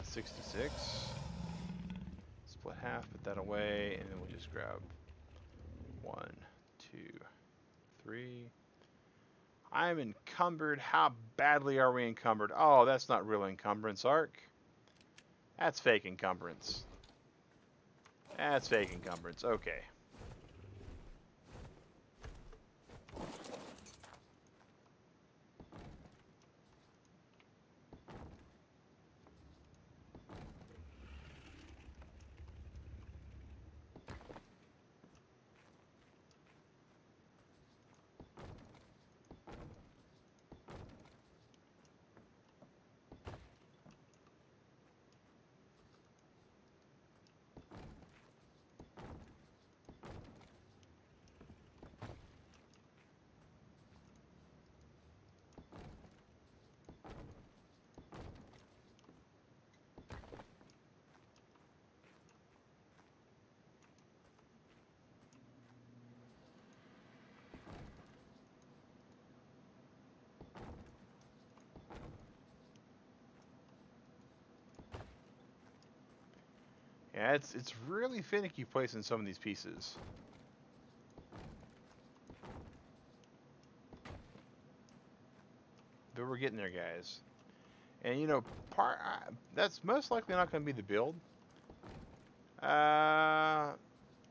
66. Split half, put that away, and then we'll just grab 1, 2, 3. I'm encumbered. How badly are we encumbered? Oh, that's not real encumbrance, ARK. That's fake encumbrance. That's fake encumbrance. Okay. Yeah, it's really finicky placing some of these pieces. But we're getting there, guys. And you know, that's most likely not going to be the build. Yeah,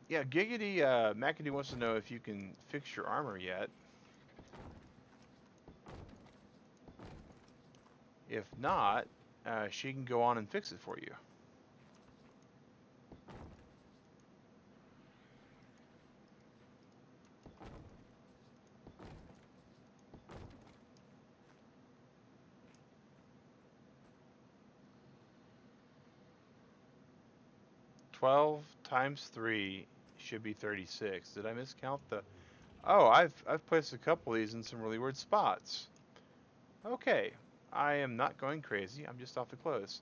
Giggity Macady wants to know if you can fix your armor yet. If not, she can go on and fix it for you. Times 3 should be 36. Did I miscount the? Oh, I've placed a couple of these in some really weird spots. Okay, I am not going crazy. I'm just awfully close.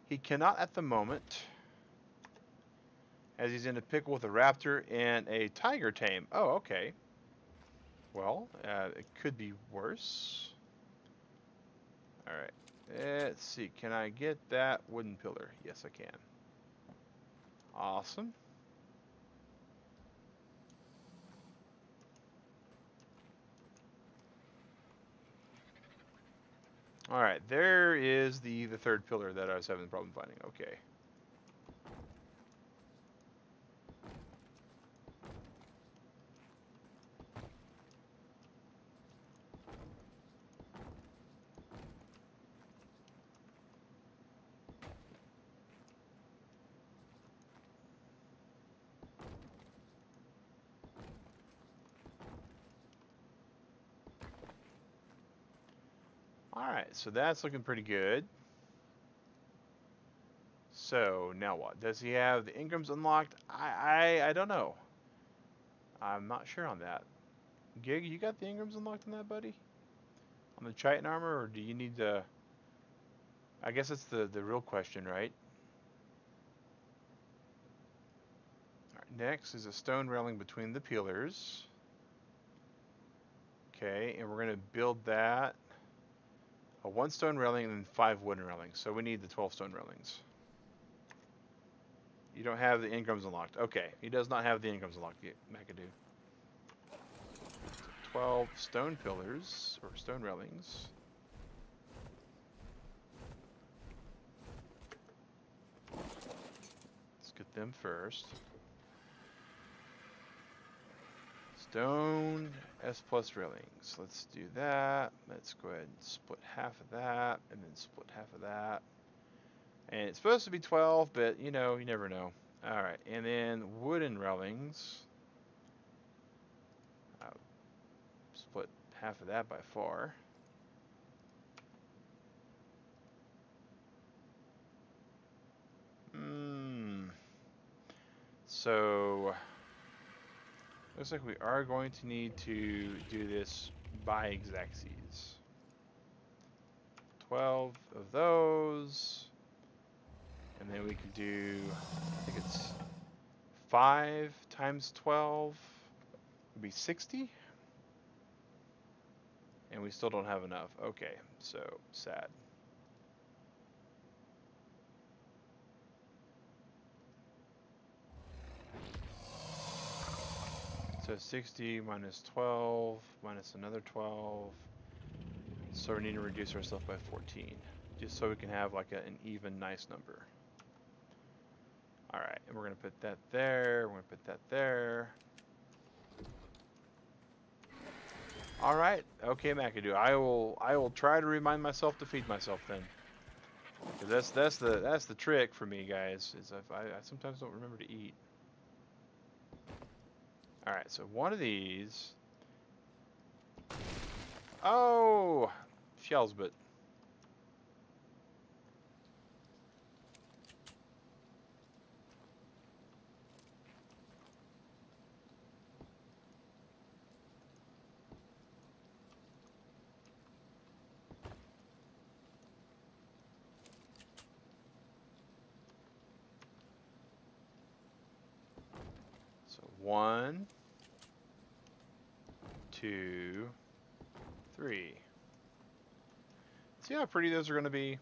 He cannot at the moment, as he's in a pickle with a raptor and a tiger tame. Oh, okay. Well, it could be worse. All right. Let's see. Can I get that wooden pillar? Yes, I can. Awesome. All right, there is the third pillar that I was having a problem finding. Okay. Alright, so that's looking pretty good. So, now what? Does he have the Ingrams unlocked? I don't know. I'm not sure on that. Gig, you got the Ingrams unlocked on that, buddy? On the Triton armor, or do you need to... I guess that's the real question, right? Alright, next is a stone railing between the pillars. Okay, and we're going to build that. A 1 stone railing and then 5 wooden railings. So we need the 12 stone railings. You don't have the Ingrams unlocked. Okay, he does not have the Ingrams unlocked yet, McAdoo. 12 stone pillars, or stone railings. Let's get them first. Stone S plus railings. Let's do that. Let's go ahead and split half of that, and then split half of that. And it's supposed to be 12, but you know, you never know. Alright, and then wooden railings. Split half of that by 4. So, looks like we are going to need to do this by exactsies. 12 of those. And then we can do, I think it's 5 times 12 would be 60. And we still don't have enough. Okay, so sad. So 60 minus 12 minus another 12. So we need to reduce ourselves by 14. Just so we can have like an even nice number. Alright, and we're going to put that there. We're going to put that there. Alright, okay, McAdoo. I will try to remind myself to feed myself then. Because that's the trick for me, guys, is I sometimes don't remember to eat. Alright, so one of these. Oh, shells, but so 1, 2, 3. See how pretty those are going to be?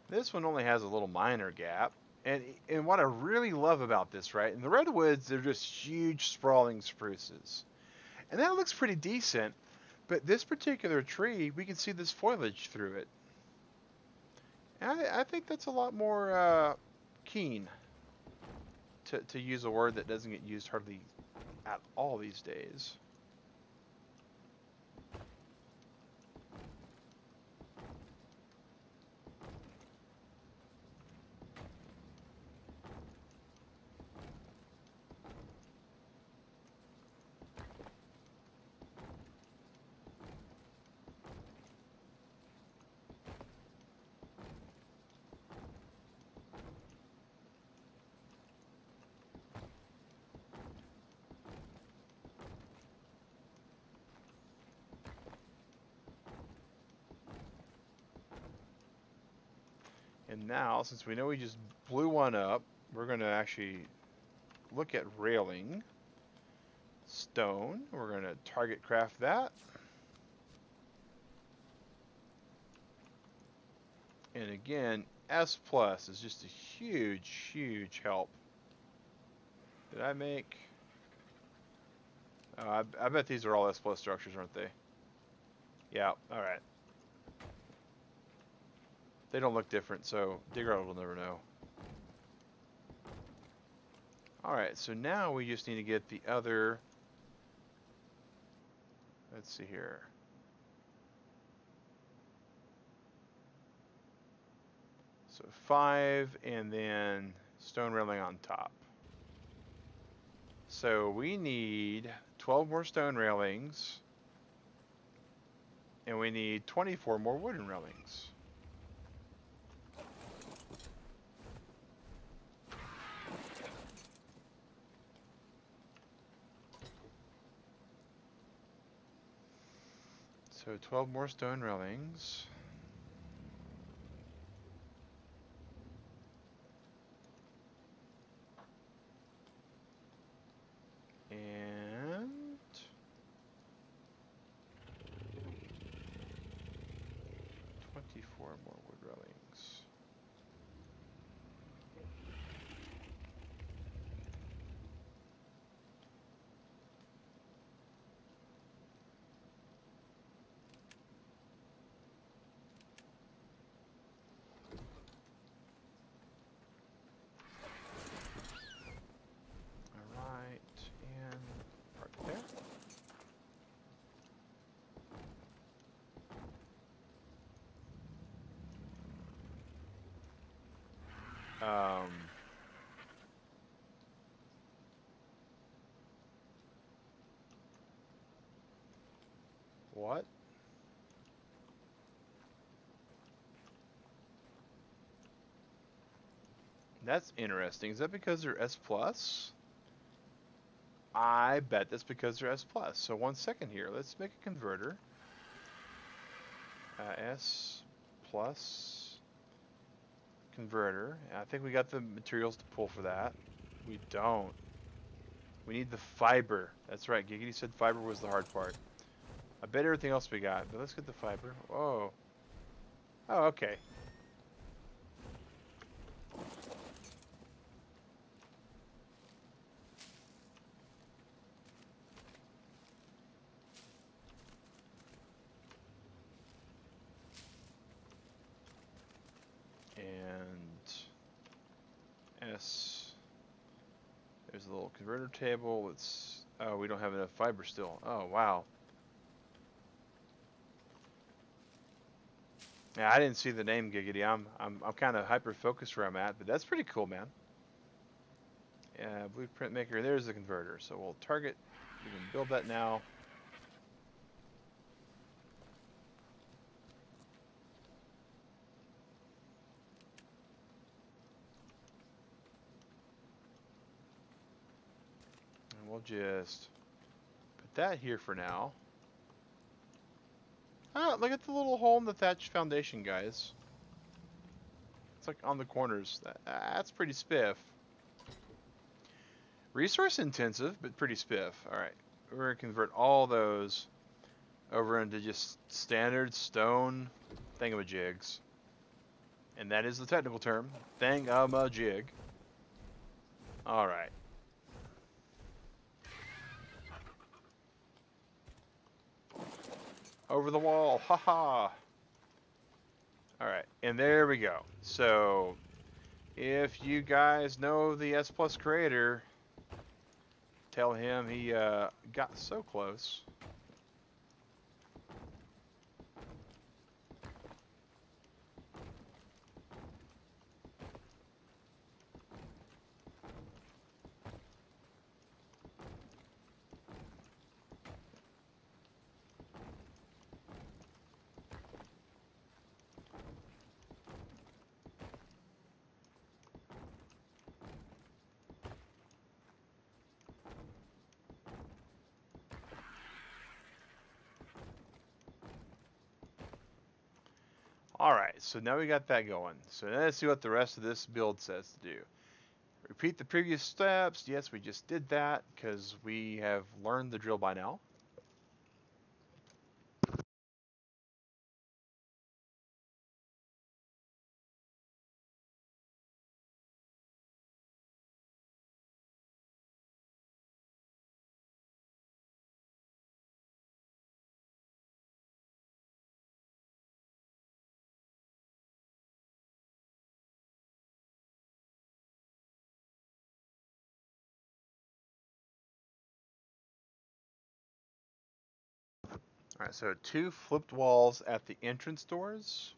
This one only has a little minor gap. And what I really love about this, right, in the redwoods, they're just huge sprawling spruces. And that looks pretty decent, but this particular tree, we can see this foliage through it. And I think that's a lot more keen, to use a word that doesn't get used hardly at all these days. And now, since we know we just blew one up, we're going to actually look at railing. Stone. We're going to target craft that. And again, S plus is just a huge, huge help. Did I make... I bet these are all S plus structures, aren't they? Yeah, alright. They don't look different, so Digger will never know. Alright, so now we just need to get the other, let's see here. So 5 and then stone railing on top. So we need 12 more stone railings and we need 24 more wooden railings. So 12 more stone railings. And 24 more wood railings. What? That's interesting. Is that because they're S plus? I bet that's because they're S plus. So 1 second here. Let's make a converter. S plus converter. I think we got the materials to pull for that. We don't. We need the fiber. That's right. Giggity said fiber was the hard part. I bet everything else we got, but let's get the fiber. Whoa. Oh, okay. And S. There's a little converter table. Let's. Oh, we don't have enough fiber still. Oh, wow. Yeah, I didn't see the name Giggity. I'm kind of hyper focused where I'm at, but that's pretty cool, man. Blueprint maker. There's the converter. So we'll target. We can build that now. And we'll just put that here for now. Oh, look at the little hole in the thatch foundation, guys. It's like on the corners. That's pretty spiff. Resource intensive, but pretty spiff. Alright, we're going to convert all those over into just standard stone thingamajigs. And that is the technical term, thingamajig. Alright. Over the wall, haha. Alright, and there we go. So, if you guys know the S Plus creator, tell him he got so close. Alright, so now we got that going. So now let's see what the rest of this build says to do. Repeat the previous steps. Yes, we just did that because we have learned the drill by now. Alright, so 2 flipped walls at the entrance doors.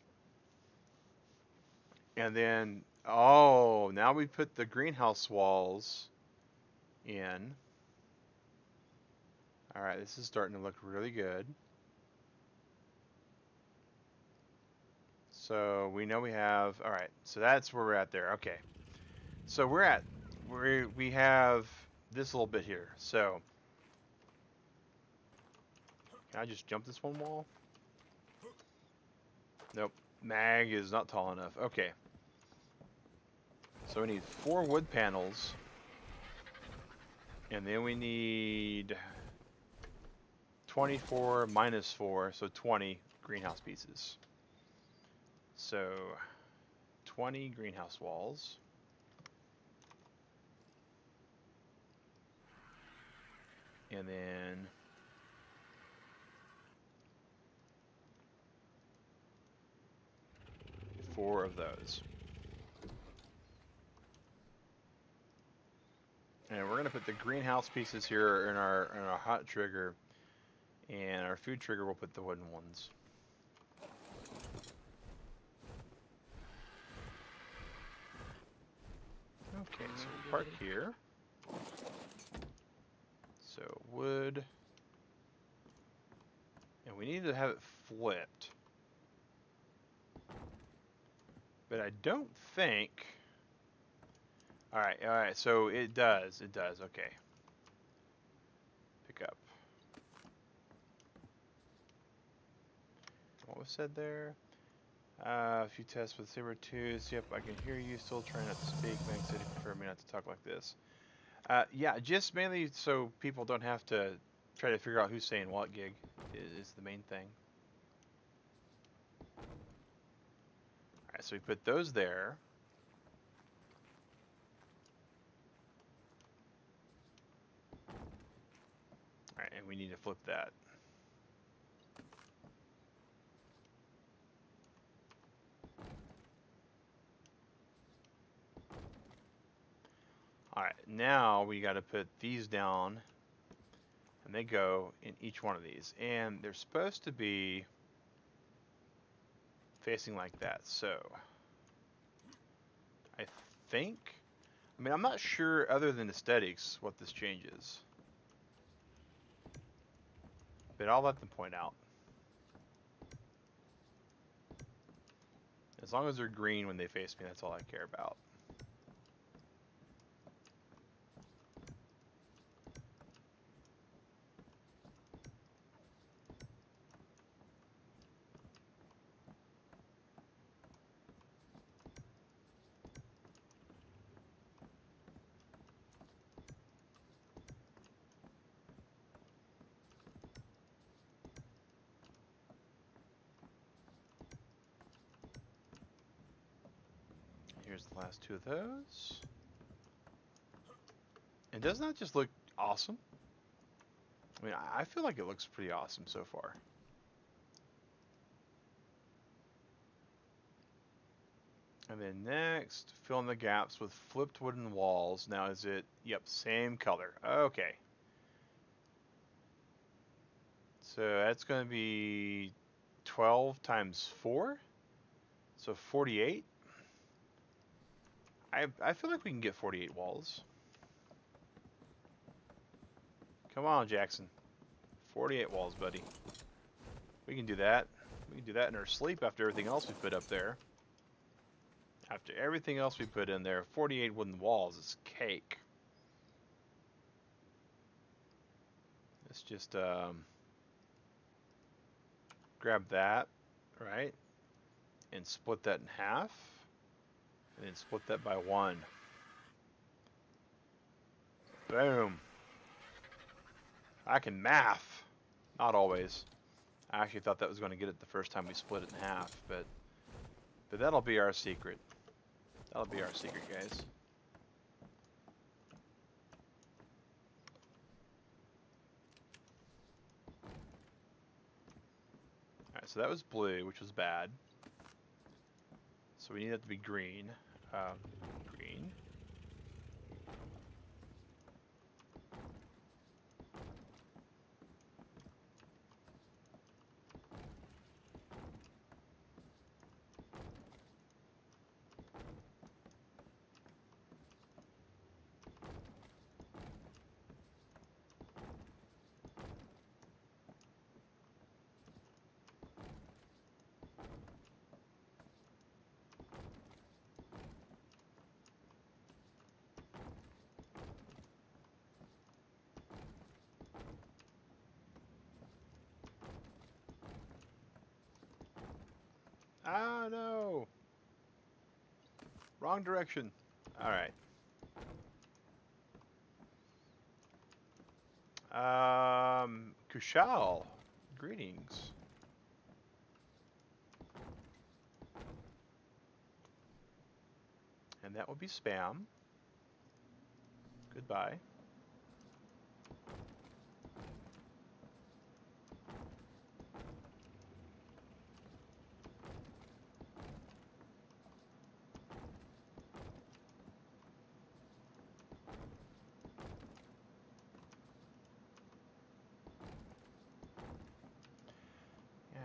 And then, oh, now we put the greenhouse walls in. Alright, this is starting to look really good. So we know we have, alright, so that's where we're at there. Okay. So we have this little bit here. So, can I just jump this one wall? Nope. Mag is not tall enough. Okay. So we need 4 wood panels. And then we need 24 minus 4, so 20 greenhouse pieces. So 20 greenhouse walls. And then four of those. And we're gonna put the greenhouse pieces here in our hot trigger, and our food trigger we'll put the wooden ones. Okay, so we'll park here. So wood, and we need to have it flipped. But I don't think. All right. So it does. Okay. Pick up. What was said there? A few tests with saber tooths. Yep, I can hear you. Still trying not to speak. Meg said he preferred me not to talk like this. Yeah, just mainly so people don't have to try to figure out who's saying what. Gig is the main thing. All right, so we put those there. All right, and we need to flip that. All right, now we got to put these down, and they go in each one of these, and they're supposed to be facing like that. So I think, I mean, I'm not sure other than aesthetics what this changes, but I'll let them point out. As long as they're green when they face me, that's all I care about. Here's the last 2 of those. And doesn't that just look awesome? I mean, I feel like it looks pretty awesome so far. And then next, fill in the gaps with flipped wooden walls. Now is it, yep, same color. Okay. So that's going to be 12 times 4. So 48. I feel like we can get 48 walls. Come on, Jackson. 48 walls, buddy. We can do that. We can do that in our sleep after everything else we put up there. After everything else we put in there, 48 wooden walls is cake. Let's just grab that, right? And split that in half. And then split that by 1. Boom. I can math. Not always. I actually thought that was going to get it the first time we split it in half, but that'll be our secret. That'll be our secret, guys. Alright, so that was blue, which was bad. So we need that to be green. Green. Oh no! Wrong direction. Alright. Kushal. Greetings. And that will be spam. Goodbye.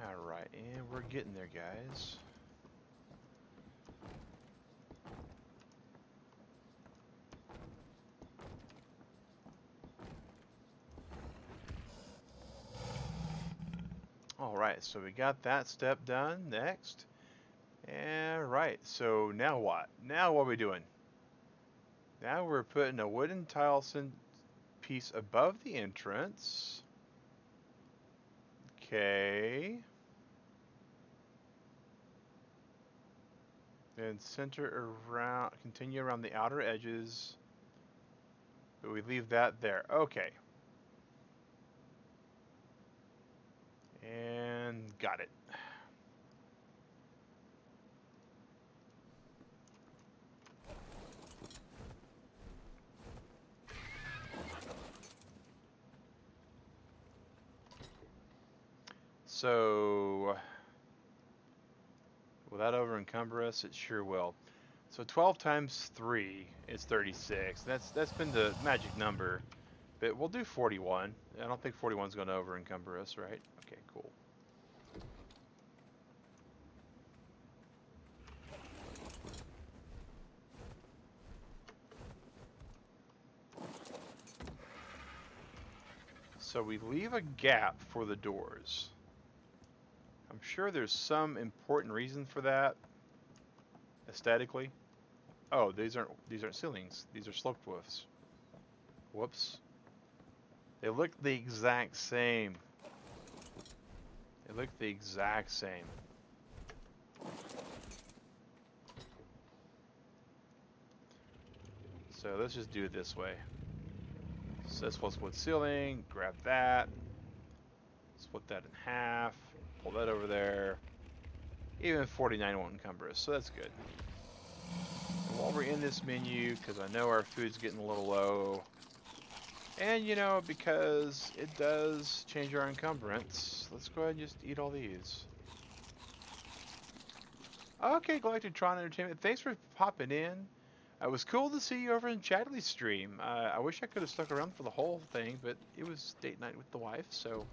Alright, and we're getting there, guys. Alright, so we got that step done. Next. Alright, so now what? Now what are we doing? Now we're putting a wooden tile piece above the entrance. Okay. Then center around, continue around the outer edges. But we leave that there. Okay. And got it. So, will that over encumber us? It sure will. So 12 times 3 is 36. That's been the magic number. But we'll do 41. I don't think 41 is going to over encumber us, right? Okay, cool. So we leave a gap for the doors. I'm sure there's some important reason for that, aesthetically. Oh, these aren't ceilings. These are sloped roofs. Whoops. They look the exact same. They look the exact same. So let's just do it this way. So this was wood ceiling. Grab that. Split that in half. Pull that over there. Even 49 won't encumber us, so that's good. And while we're in this menu, because I know our food's getting a little low, and you know, because it does change our encumbrance, let's go ahead and just eat all these. Okay, Galactictron Entertainment, thanks for popping in. It was cool to see you over in Chadley's stream. I wish I could have stuck around for the whole thing, but it was date night with the wife, so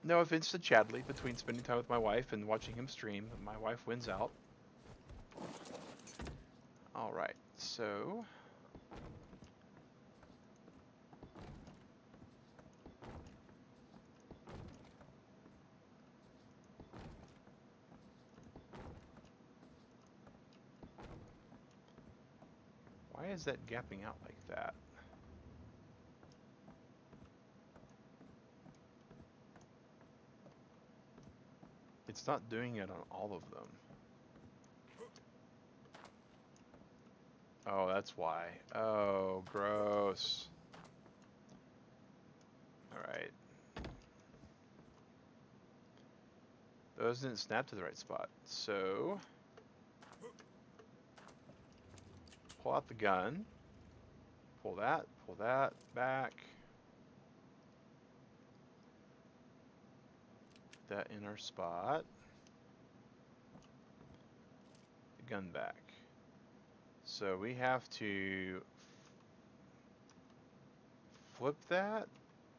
no offense to Chadley. Between spending time with my wife and watching him stream, my wife wins out. Alright, so why is that gapping out like that? It's not doing it on all of them. Oh, that's why. Oh, gross. Alright. Those didn't snap to the right spot. So, pull out the gun. Pull that back. Put that in our spot. The gun back. So we have to flip that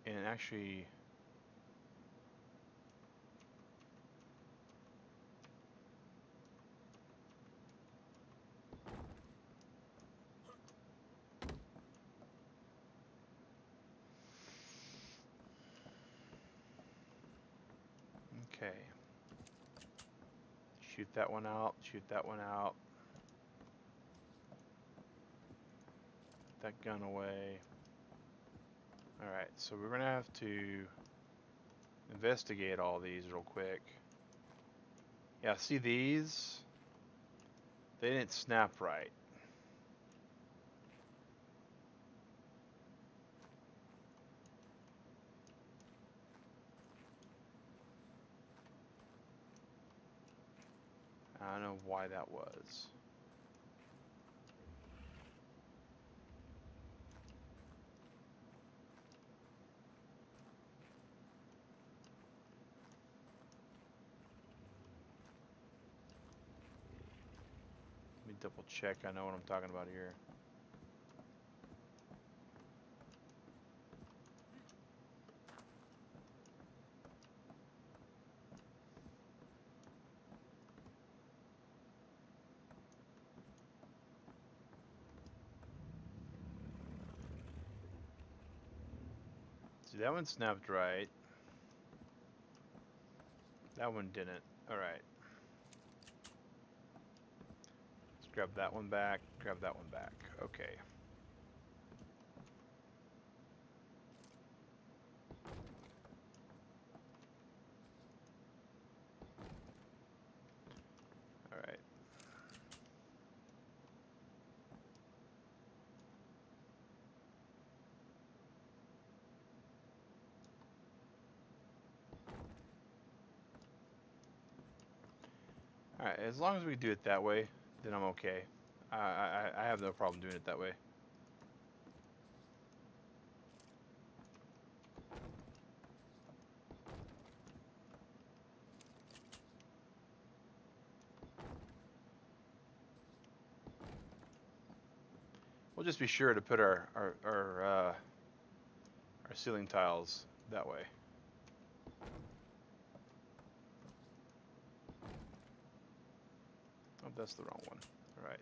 and actually okay. Shoot that one out, shoot that one out. Put that gun away. Alright, so we're gonna have to investigate all these real quick. Yeah, see these? They didn't snap right. I don't know why that was. Let me double check. I know what I'm talking about here. See, that one snapped right. That one didn't. Alright. Let's grab that one back. Grab that one back. Okay. Alright. Alright, as long as we do it that way, then I'm okay. I have no problem doing it that way. We'll just be sure to put our ceiling tiles that way. Oh, that's the wrong one. All right.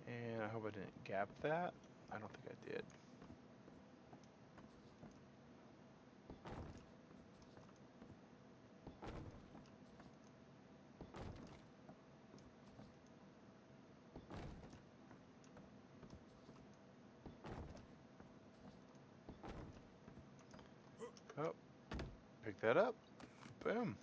And I hope I didn't gap that. I don't think I did. Oh, pick that up. Boom.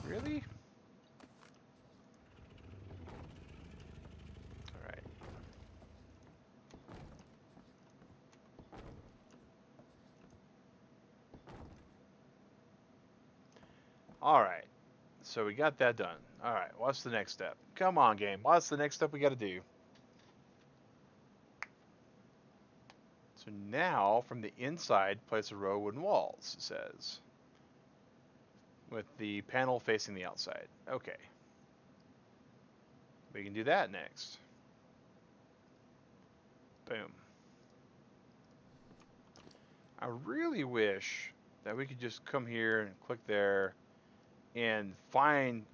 Really? All right. All right. So we got that done. All right. What's the next step? Come on, game. What's the next step we got to do? So now, from the inside, place a row of wooden walls, it says. With the panel facing the outside. Okay. We can do that next. Boom. I really wish that we could just come here and click there and find,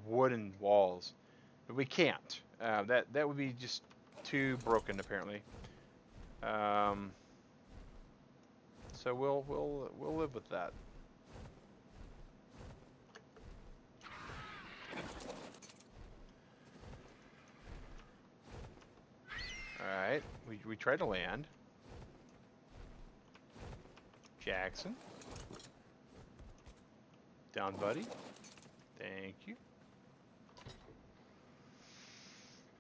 wooden walls. But we can't. That would be just too broken, apparently. So we'll live with that. All right, we tried to land. Jackson. Down, buddy. Thank you.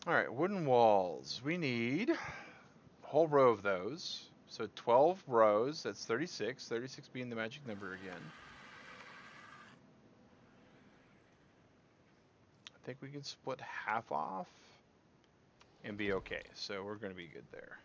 All right, wooden walls. We need a whole row of those. So 12 rows, that's 36. 36 being the magic number again. I think we can split half off. and be okay. So we're going to be good there.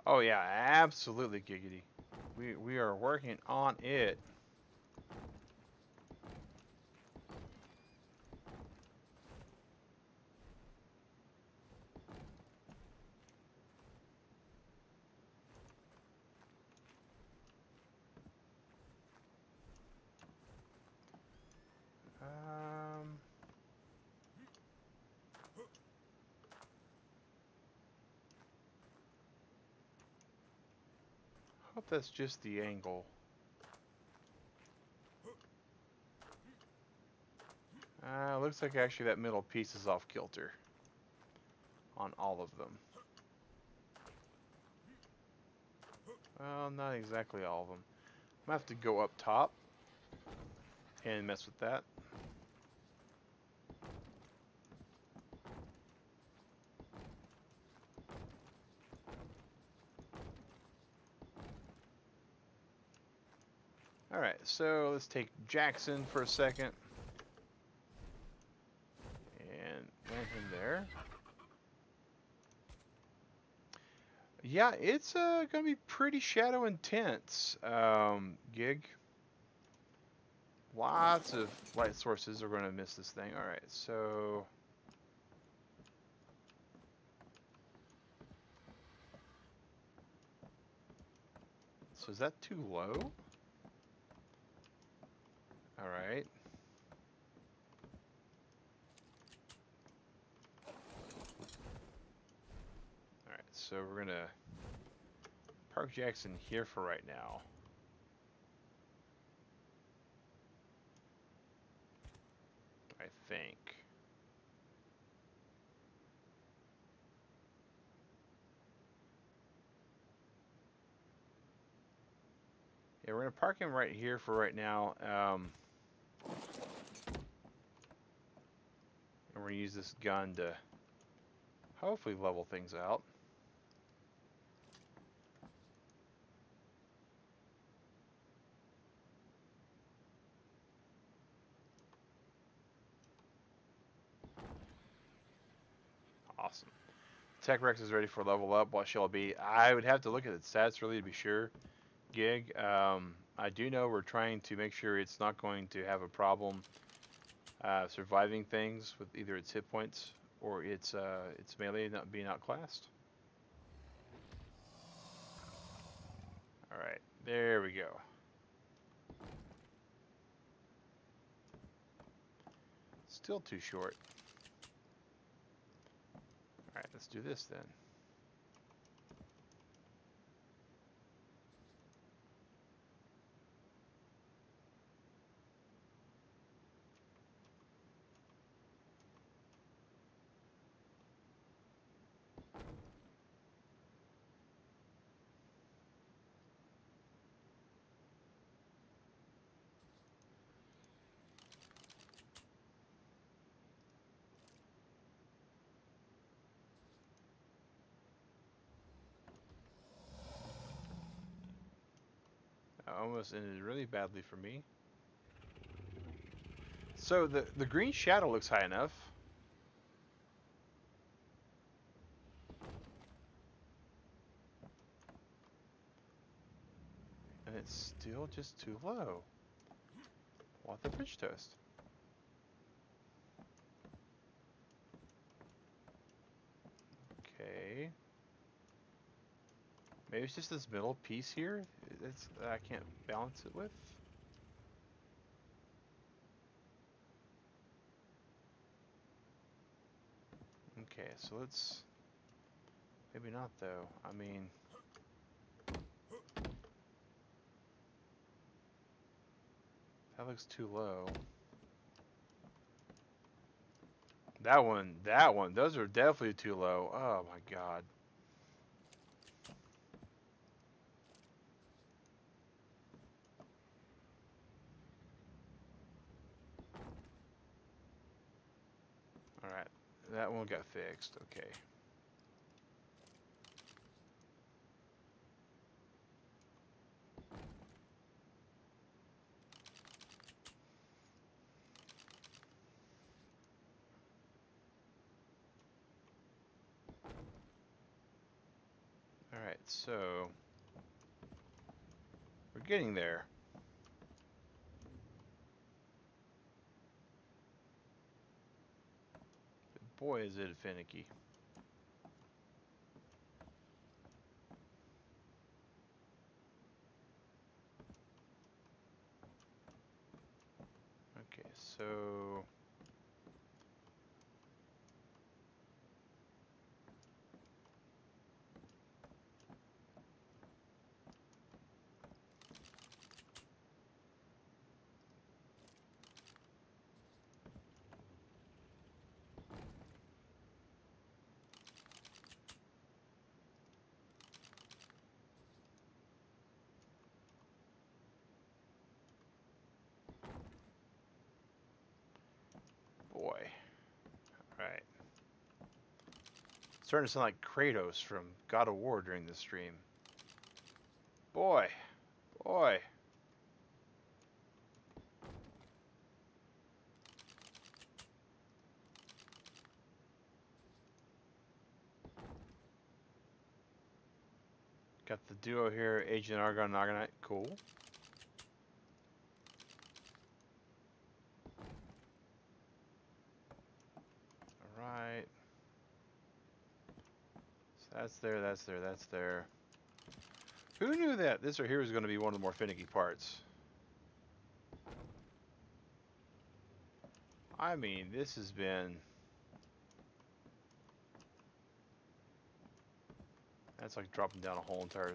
Oh yeah, absolutely, Giggity. We are working on it. Hope that's just the angle. Looks like actually that middle piece is off kilter on all of them. Well, not exactly all of them. I'm gonna have to go up top and mess with that. Alright, so let's take Jackson for a second. And land him there. Yeah, it's going to be pretty shadow intense, Gig. Lots of light sources are going to miss this thing. Alright, so... So is that too low? Alright. Alright, so we're going to park Jackson here for right now. I think. Yeah, we're going to park him right here for right now. And we're going to use this gun to hopefully level things out. Awesome. Tech Rex is ready for level up. What shall it be? I would have to look at the stats really to be sure. Gig. I do know we're trying to make sure it's not going to have a problem surviving things with either its hit points or its melee not being outclassed. All right, there we go. Still too short. All right, let's do this then. Almost ended really badly for me. So the green shadow looks high enough. And it's still just too low. Want the French toast. Okay. Maybe it's just this middle piece here that's I can't balance it with. Okay, so let's Maybe not, though. I mean... That looks too low. That one. Those are definitely too low. Oh, my God. Alright. That one got fixed. Okay. Alright, so... We're getting there. But boy, is it finicky. Okay, so... Boy. Alright. Starting to sound like Kratos from God of War during this stream. Boy. Boy. Got the duo here, Agent Argon and Argonite. Cool. Alright. So that's there, that's there, that's there. Who knew that this right here was going to be one of the more finicky parts? I mean, this has been... That's like dropping down a whole entire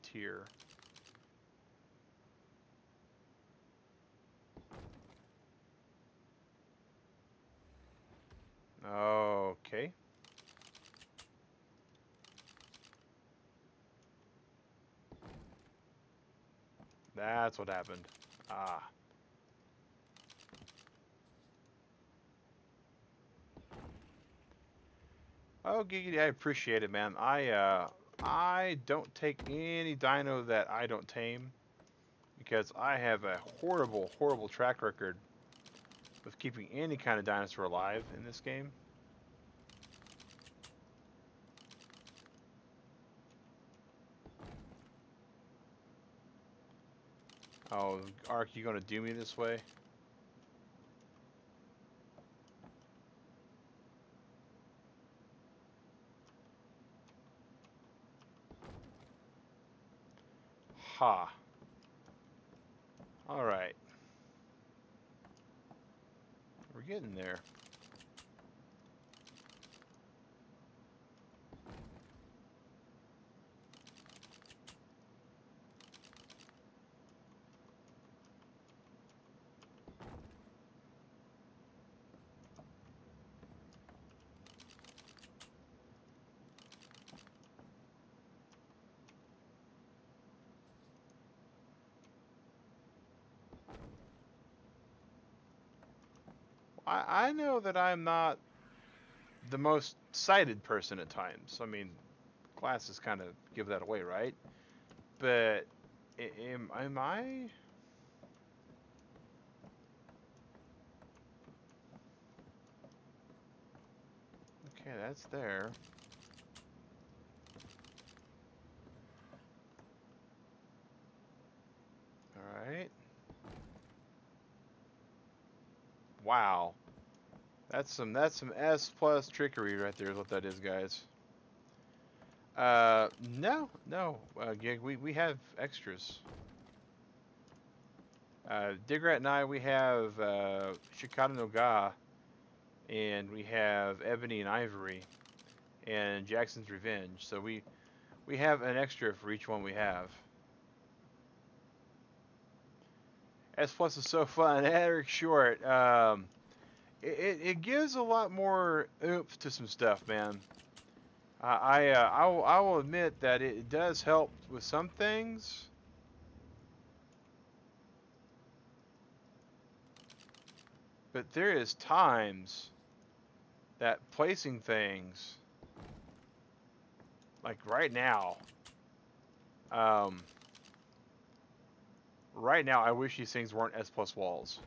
tier. Okay. That's what happened. Ah. Oh, Giggity, I appreciate it, man. I don't take any dino that I don't tame because I have a horrible, horrible track record of keeping any kind of dinosaur alive in this game. Oh, ARK, you gonna do me this way? Ha. Alright. We're getting there. I know that I'm not the most sighted person at times. I mean, glasses kind of give that away, right? But am I? Okay, that's there. All right. Wow. That's some S plus trickery right there is what that is, guys. No, Gig, we have extras. Digrat and I, we have Shikata no Ga, and we have Ebony and Ivory, and Jackson's Revenge. So we have an extra for each one we have. S Plus is so fun. Eric Short. It gives a lot more oomph to some stuff, man. I will admit that it does help with some things. But there is times that placing things, like right now, I wish these things weren't S plus walls,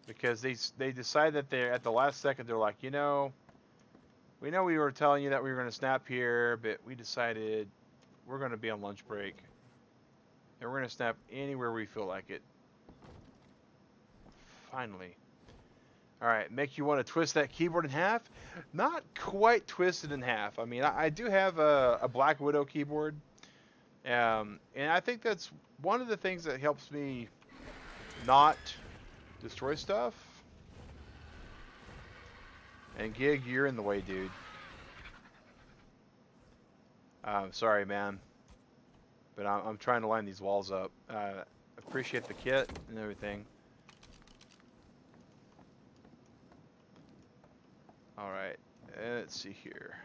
because they decide that they're at the last second. They're like, we know we were telling you that we were going to snap here, but we decided we're going to be on lunch break, and we're going to snap anywhere we feel like it. Finally. Alright, make you want to twist that keyboard in half? Not quite twisted in half. I mean, I do have a Black Widow keyboard. And I think that's one of the things that helps me not destroy stuff. And Gig, you're in the way, dude. Sorry, man. But I'm trying to line these walls up. Appreciate the kit and everything. Alright, let's see here.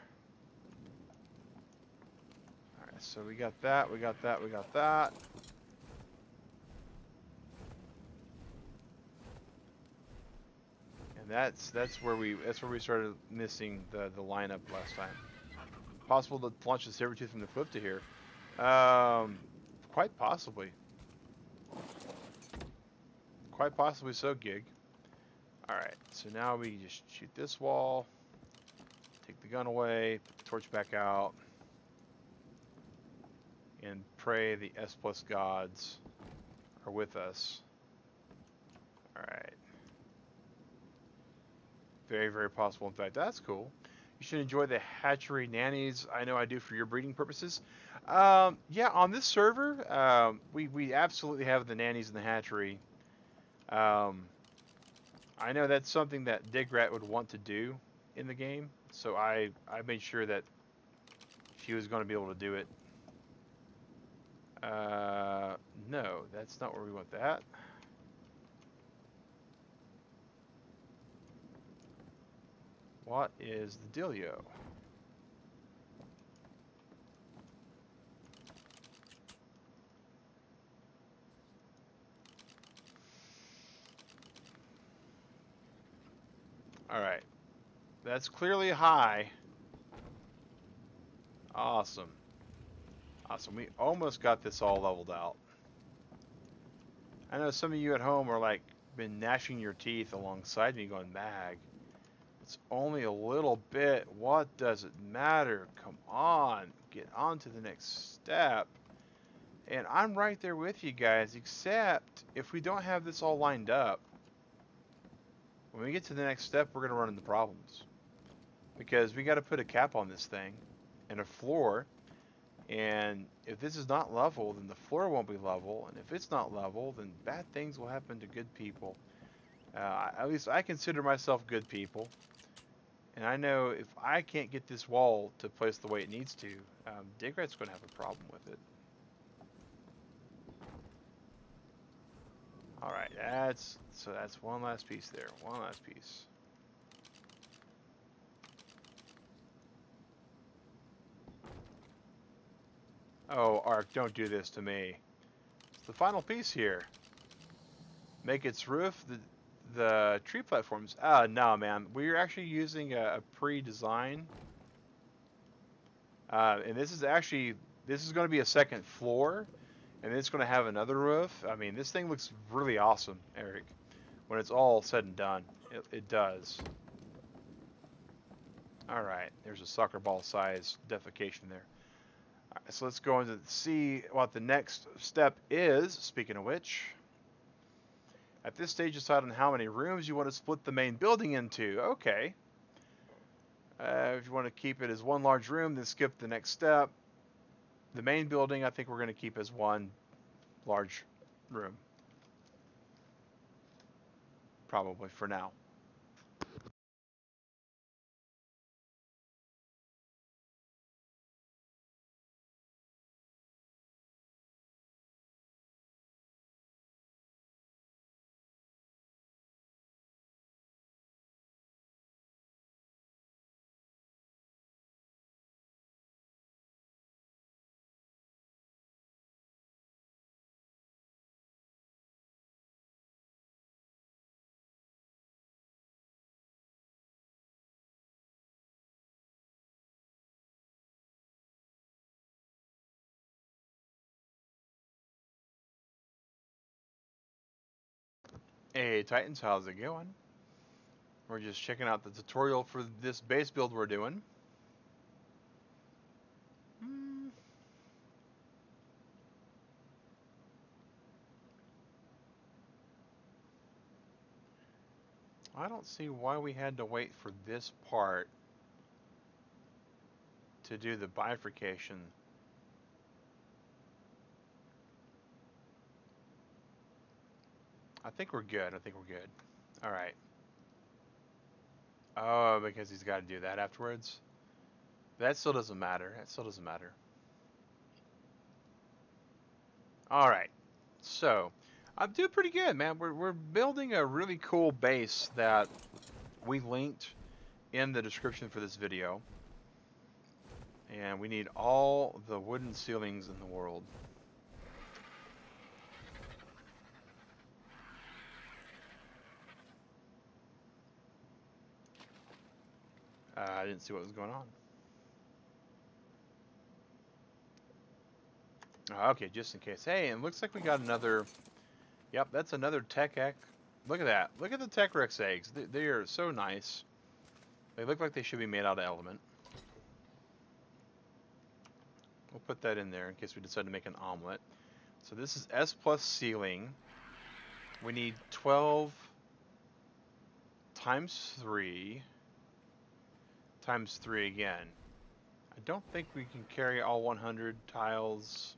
Alright, so we got that, we got that, we got that. And that's where we started missing the lineup last time. Possible to launch the Sabertooth from the flip to here. Quite possibly. Quite possibly so, Gig. Alright, so now we just shoot this wall, take the gun away, put the torch back out, and pray the S plus gods are with us. Alright. Very, very possible. In fact, that's cool. You should enjoy the hatchery nannies. I know I do for your breeding purposes. Yeah, on this server, we absolutely have the nannies in the hatchery. I know that's something that Digrat would want to do in the game, so I made sure that she was going to be able to do it. No, that's not where we want that. What is the dealio? Alright. That's clearly high. Awesome. Awesome. We almost got this all leveled out. I know some of you at home are like been gnashing your teeth alongside me going, Mag, it's only a little bit. What does it matter? Come on. Get on to the next step. And I'm right there with you guys, except if we don't have this all lined up, when we get to the next step, we're going to run into problems. Because we got to put a cap on this thing and a floor. And if this is not level, then the floor won't be level. And if it's not level, then bad things will happen to good people. At least I consider myself good people. And I know if I can't get this wall to place the way it needs to, Digrat's going to have a problem with it. Alright, that's one last piece there. One last piece. Oh, ARK, don't do this to me. It's the final piece here. Make its roof the tree platforms. No, man. We're actually using a pre-design. And this is going to be a second floor. And it's going to have another roof. I mean, this thing looks really awesome, Eric. When it's all said and done, it does. Alright, there's a soccer ball size defecation there. Alright, so let's go into see what the next step is, speaking of which. At this stage, decide on how many rooms you want to split the main building into. Okay. If you want to keep it as one large room, then skip the next step. The main building, I think we're going to keep as one large room. Probably for now. Hey Titans, how's it going? We're just checking out the tutorial for this base build we're doing. I don't see why we had to wait for this part to do the bifurcation. I think we're good. All right. Oh, because he's got to do that afterwards? That still doesn't matter. All right. So, I'm doing pretty good, man. We're building a really cool base that we linked in the description for this video. And we need all the wooden ceilings in the world. I didn't see what was going on. Okay, just in case. Hey, and looks like we got another... Yep, that's another Tech Egg. Look at that. Look at the Tech Rex eggs. They are so nice. They look like they should be made out of element. We'll put that in there in case we decide to make an omelet. So this is S plus ceiling. We need 12 times 3 times 3 again. I don't think we can carry all 100 tiles.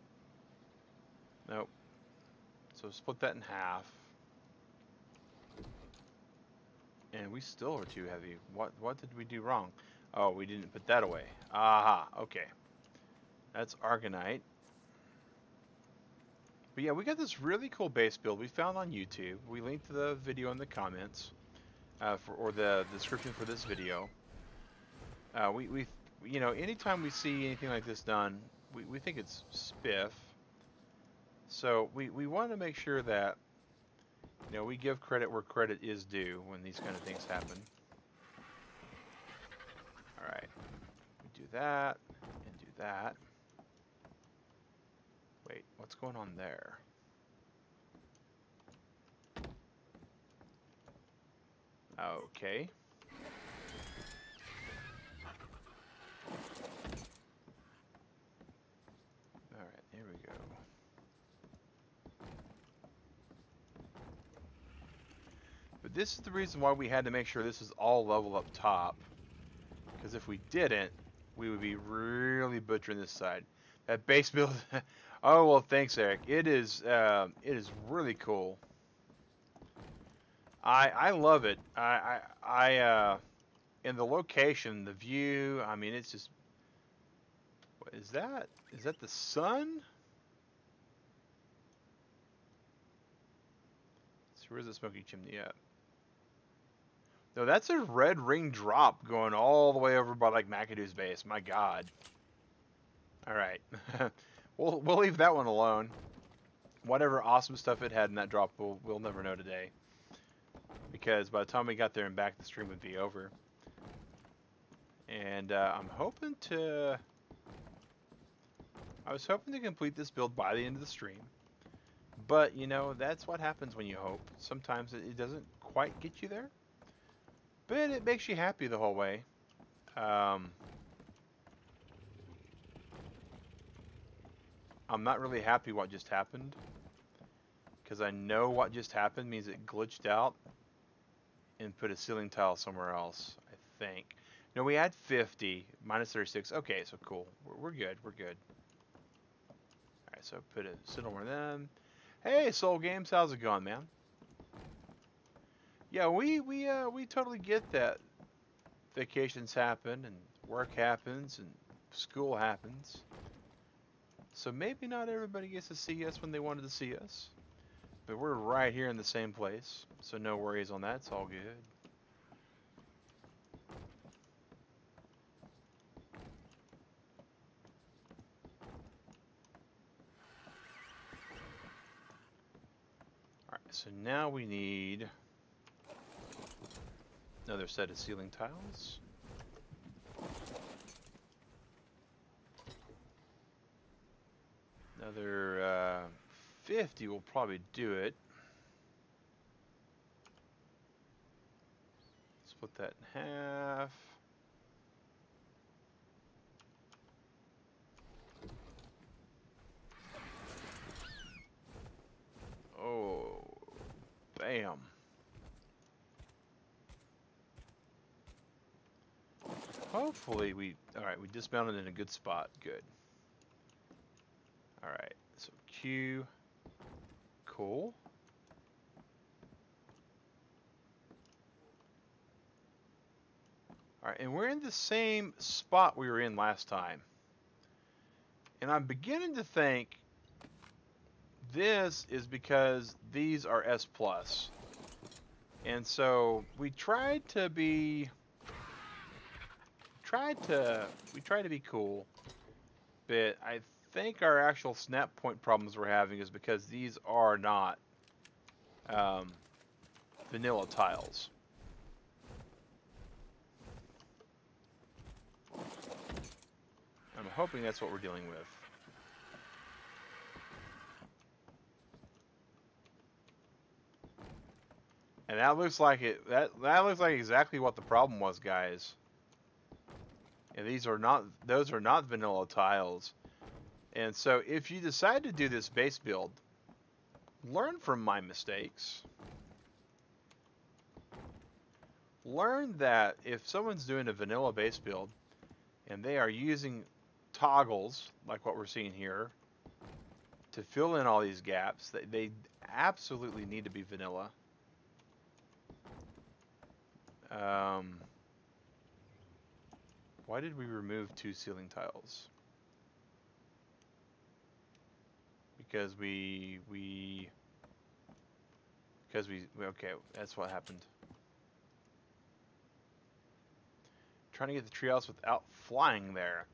Nope. So split that in half. And we still are too heavy. What did we do wrong? Oh, we didn't put that away. Aha, okay. That's Argonite. But yeah, we got this really cool base build we found on YouTube. We linked the video in the comments, or the description for this video. You know, anytime we see anything like this done, we think it's spiff. So we want to make sure that, you know, we give credit where credit is due when these kind of things happen. All right, we do that and do that. Wait, what's going on there? Okay. All right, there we go. But this is the reason why we had to make sure this is all level up top. Because if we didn't, we would be really butchering this side. That base build... Oh, well, thanks, Eric. It is really cool. I love it. And the location, the view, I mean, it's just... What is that? Is that the sun? So where's the smoky chimney at? No, that's a red ring drop going all the way over by, like, McAdoo's base. My God. All right. We'll leave that one alone. Whatever awesome stuff it had in that drop, we'll never know today. Because by the time we got there and back, the stream would be over. And I'm hoping to... I was hoping to complete this build by the end of the stream. But, you know, that's what happens when you hope. Sometimes it doesn't quite get you there. But it makes you happy the whole way. I'm not really happy what just happened. Because I know what just happened means it glitched out and put a ceiling tile somewhere else, I think. No, we had 50, minus 36. Okay, so cool. We're good. We're good. Alright, so put a sit over them. Hey, Soul Games, how's it going, man? Yeah, we totally get that. Vacations happen, and work happens, and school happens. So maybe not everybody gets to see us when they wanted to see us. But we're right here in the same place, so no worries on that. It's all good. Alright, so now we need another set of ceiling tiles. Another 50 will probably do it. split that in half. Oh, bam. Hopefully alright, we dismounted in a good spot. Good. Alright, so Q. Cool. Alright, and we're in the same spot we were in last time. And I'm beginning to think this is because these are S+. And so we tried to be cool, but I think our actual snap point problems we're having is because these are not vanilla tiles. I'm hoping that's what we're dealing with. And that looks like it. That looks like exactly what the problem was, guys. And those are not vanilla tiles. And so if you decide to do this base build, learn from my mistakes. Learn that if someone's doing a vanilla base build and they are using toggles like what we're seeing here to fill in all these gaps, they absolutely need to be vanilla. Why did we remove 2 ceiling tiles? Because okay, that's what happened. Trying to get the treehouse without flying there.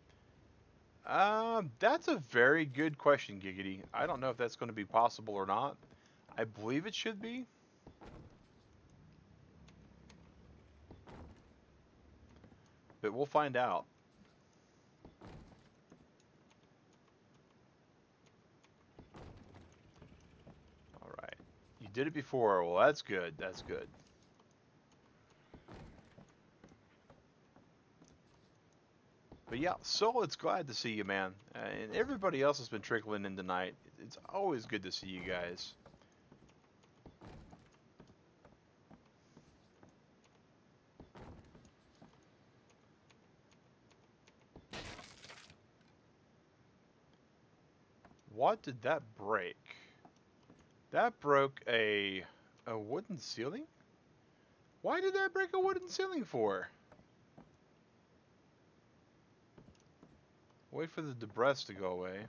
That's a very good question, Giggity. I don't know if that's going to be possible or not. I believe it should be. But we'll find out. Alright. You did it before. Well, that's good. That's good. But yeah, Solid's glad to see you, man. And everybody else has been trickling in tonight. It's always good to see you guys. What did that break? That broke a wooden ceiling? Why did that break a wooden ceiling for? Wait for the debris to go away.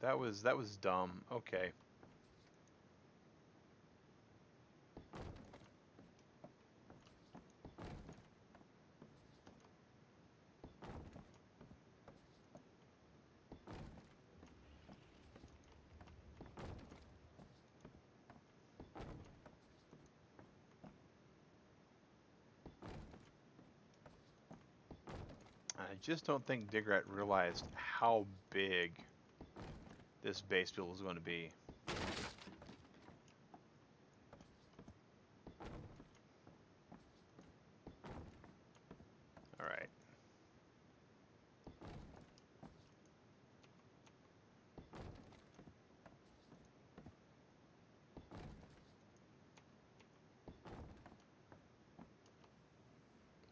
That was dumb. Okay. I just don't think Digrat realized how big this base build was going to be. Alright.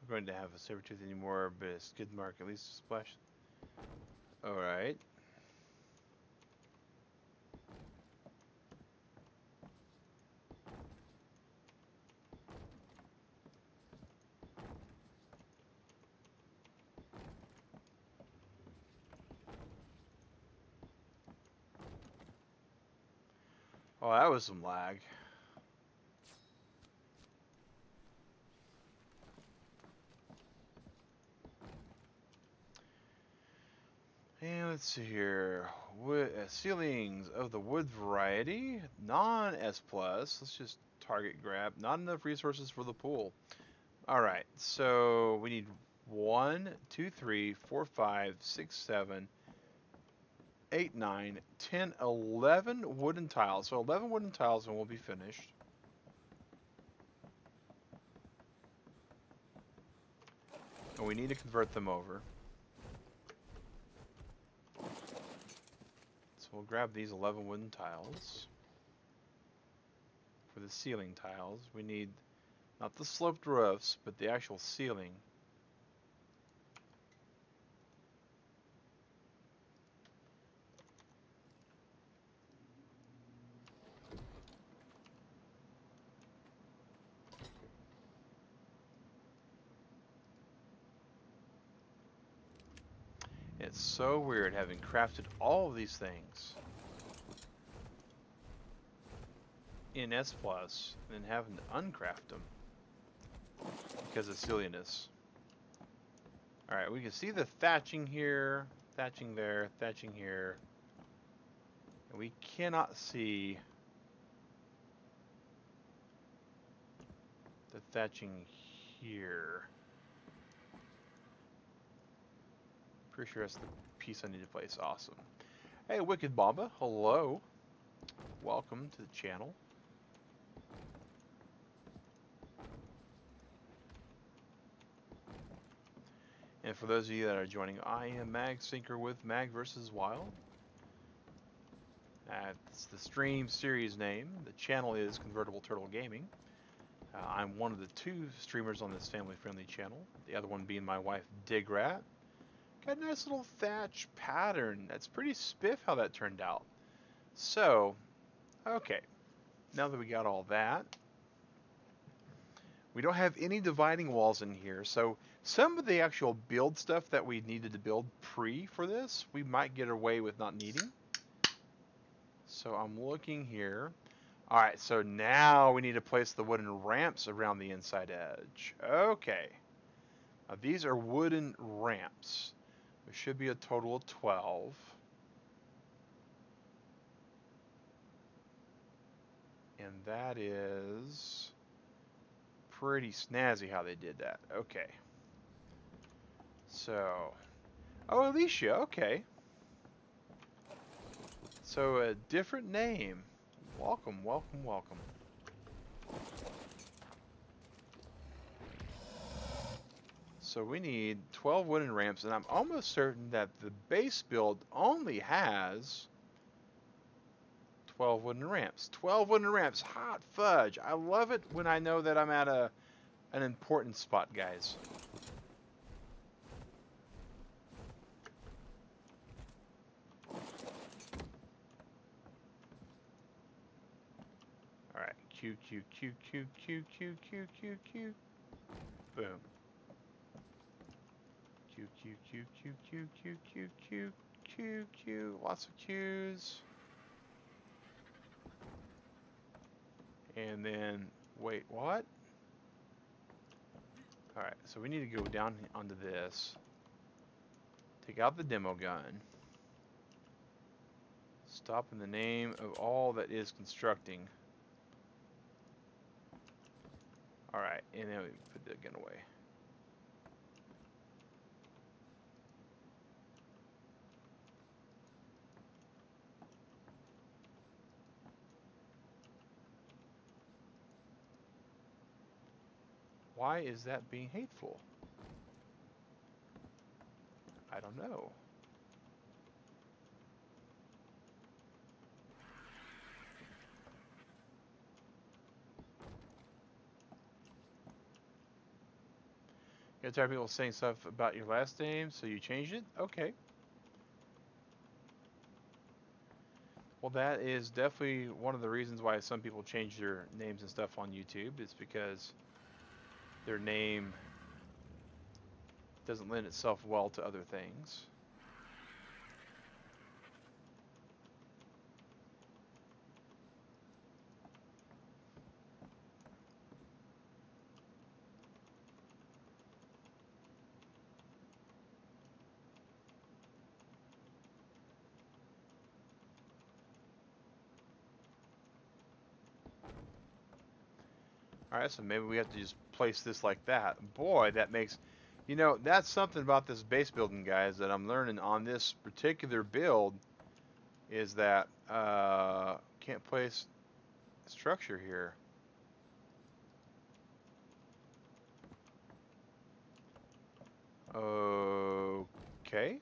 We're going to have a saber tooth anymore, but a skid mark at least a splash. Alright. Oh, that was some lag. And let's see here. Wood, ceilings of the wood variety, non-S+. Let's just target grab. Not enough resources for the pool. Alright, so we need 1, 2, 3, 4, 5, 6, 7, 8, 9, 10, 11 wooden tiles. So 11 wooden tiles and we'll be finished. And we need to convert them over. So we'll grab these 11 wooden tiles. For the ceiling tiles, we need not the sloped roofs, but the actual ceiling. It's so weird having crafted all of these things in S+, and having to uncraft them because of silliness. Alright, we can see the thatching here, thatching there, thatching here. And we cannot see the thatching here. Pretty sure that's the piece I need to place. Awesome. Hey, Wicked Bamba, hello. Welcome to the channel. And for those of you that are joining, I am Mag Sinker with Mag vs. Wild. That's the stream series name. The channel is Convertible Turtle Gaming. I'm one of the 2 streamers on this family-friendly channel. The other one being my wife, Digrat. Got a nice little thatch pattern. That's pretty spiff how that turned out. So, okay. Now that we got all that, we don't have any dividing walls in here. So some of the actual build stuff that we needed to build for this, we might get away with not needing. So I'm looking here. All right, so now we need to place the wooden ramps around the inside edge. Okay. Now these are wooden ramps. There should be a total of 12. And that is pretty snazzy how they did that. Okay. So, oh, Alicia, okay. So a different name. Welcome, welcome, welcome. So we need 12 wooden ramps, and I'm almost certain that the base build only has 12 wooden ramps. 12 wooden ramps, hot fudge. I love it when I know that I'm at an important spot, guys. All right, Q, Q, Q, Q, Q, Q, Q, Q, Q. Boom. Q, Q, Q, Q, Q, Q, Q, Q, Q, Q. Lots of Qs. And then, wait, what? Alright, so we need to go down onto this. Take out the demo gun. Stop in the name of all that is constructing. Alright, and then we put the gun away. Why is that being hateful? I don't know. You got tired of people saying stuff about your last name, so you changed it? Okay. Well, that is definitely one of the reasons why some people change their names and stuff on YouTube. It's because their name doesn't lend itself well to other things. Alright, so maybe we have to just place this like that. Boy, that makes... You know, that's something about this base building, guys, that I'm learning on this particular build. is that can't place structure here. Okay.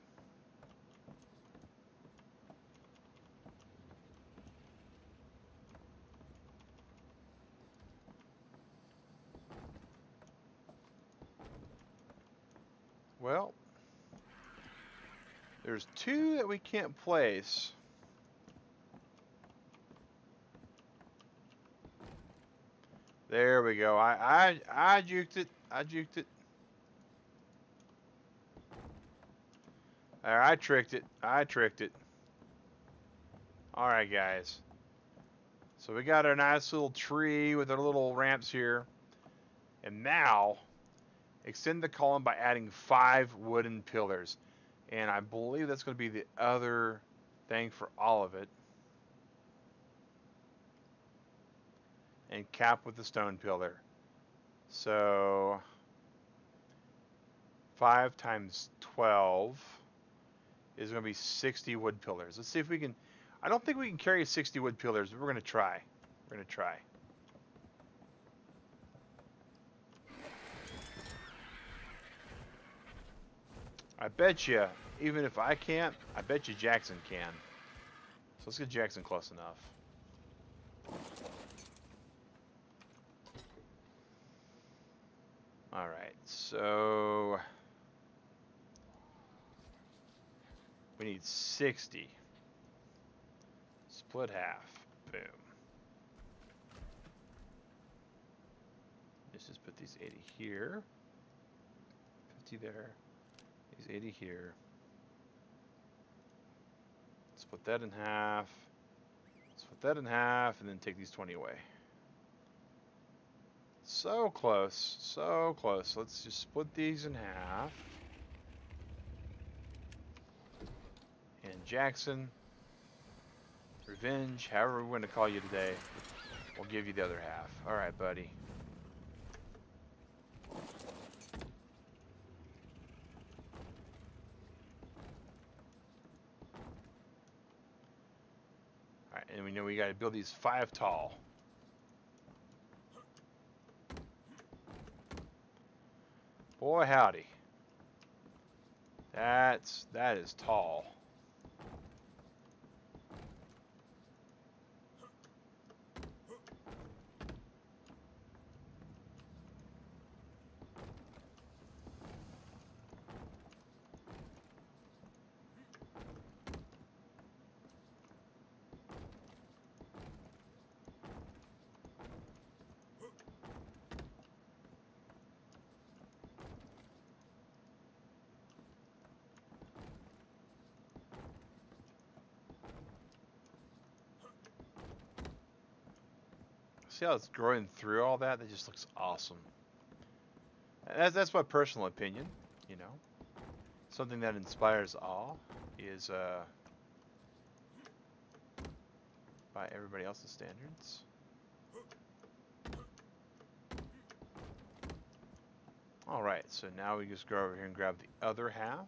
Well, there's two that we can't place. There we go. I juked it. I juked it. I tricked it. I tricked it. All right, guys. So we got our nice little tree with our little ramps here. And now, extend the column by adding 5 wooden pillars. And I believe that's going to be the other thing for all of it. And cap with the stone pillar. So 5 times 12 is going to be 60 wood pillars. Let's see if we can. I don't think we can carry 60 wood pillars, but we're going to try. We're going to try. I bet you, even if I can't, I bet you Jackson can. So let's get Jackson close enough. All right, so we need 60. Split half. Boom. Let's just put these 80 here. 50 there. These 80 here. Split that in half. Split that in half, and then take these 20 away. So close. So close. Let's just split these in half. And Jackson, Revenge, however we want to call you today, we'll give you the other half. All right, buddy. All right, and we know we got to build these 5 tall. Boy, howdy. That is tall. See how it's growing through all that? That just looks awesome. That's my personal opinion, you know. Something that inspires awe is by everybody else's standards. All right, so now we just go over here and grab the other half.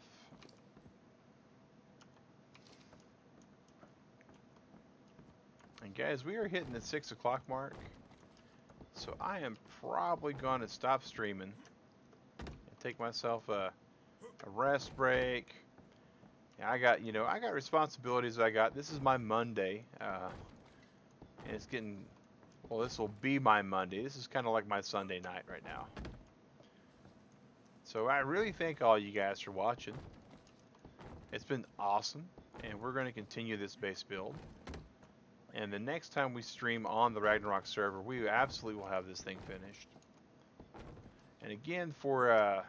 And guys, we are hitting the 6 o'clock mark. So I am probably going to stop streaming and take myself a rest break. Yeah, I got responsibilities. This is my Monday, and it's getting, well, this will be my Monday. This is kind of like my Sunday night right now. So I really thank all you guys for watching. It's been awesome, and we're going to continue this base build. And the next time we stream on the Ragnarok server, we absolutely will have this thing finished. And again, for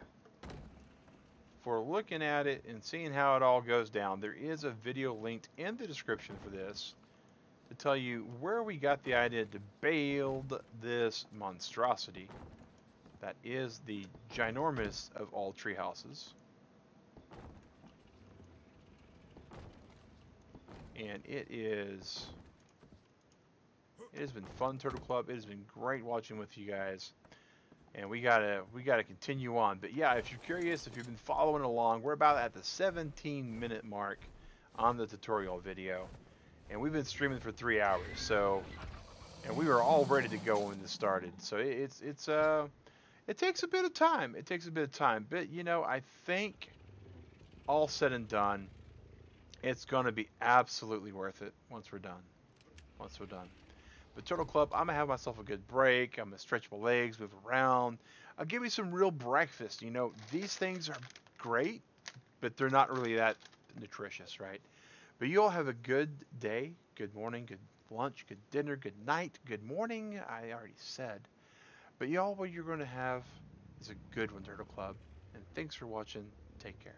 looking at it and seeing how it all goes down, there is a video linked in the description for this to tell you where we got the idea to build this monstrosity that is the ginormous of all tree houses. And it has been fun, Turtle Club. It has been great watching with you guys, and we gotta continue on. But yeah, if you're curious, if you've been following along, we're about at the 17-minute mark on the tutorial video, and we've been streaming for 3 hours. So, and we were all ready to go when this started. So it takes a bit of time. It takes a bit of time, but you know, I think all said and done, it's gonna be absolutely worth it once we're done. Once we're done. But Turtle Club, I'm gonna have myself a good break. I'm gonna stretch my legs, move around. I'll give me some real breakfast. You know, these things are great, but they're not really that nutritious, right? But you all have a good day, good morning, good lunch, good dinner, good night, good morning. I already said. But y'all, what you're going to have is a good one, Turtle Club. And thanks for watching. Take care.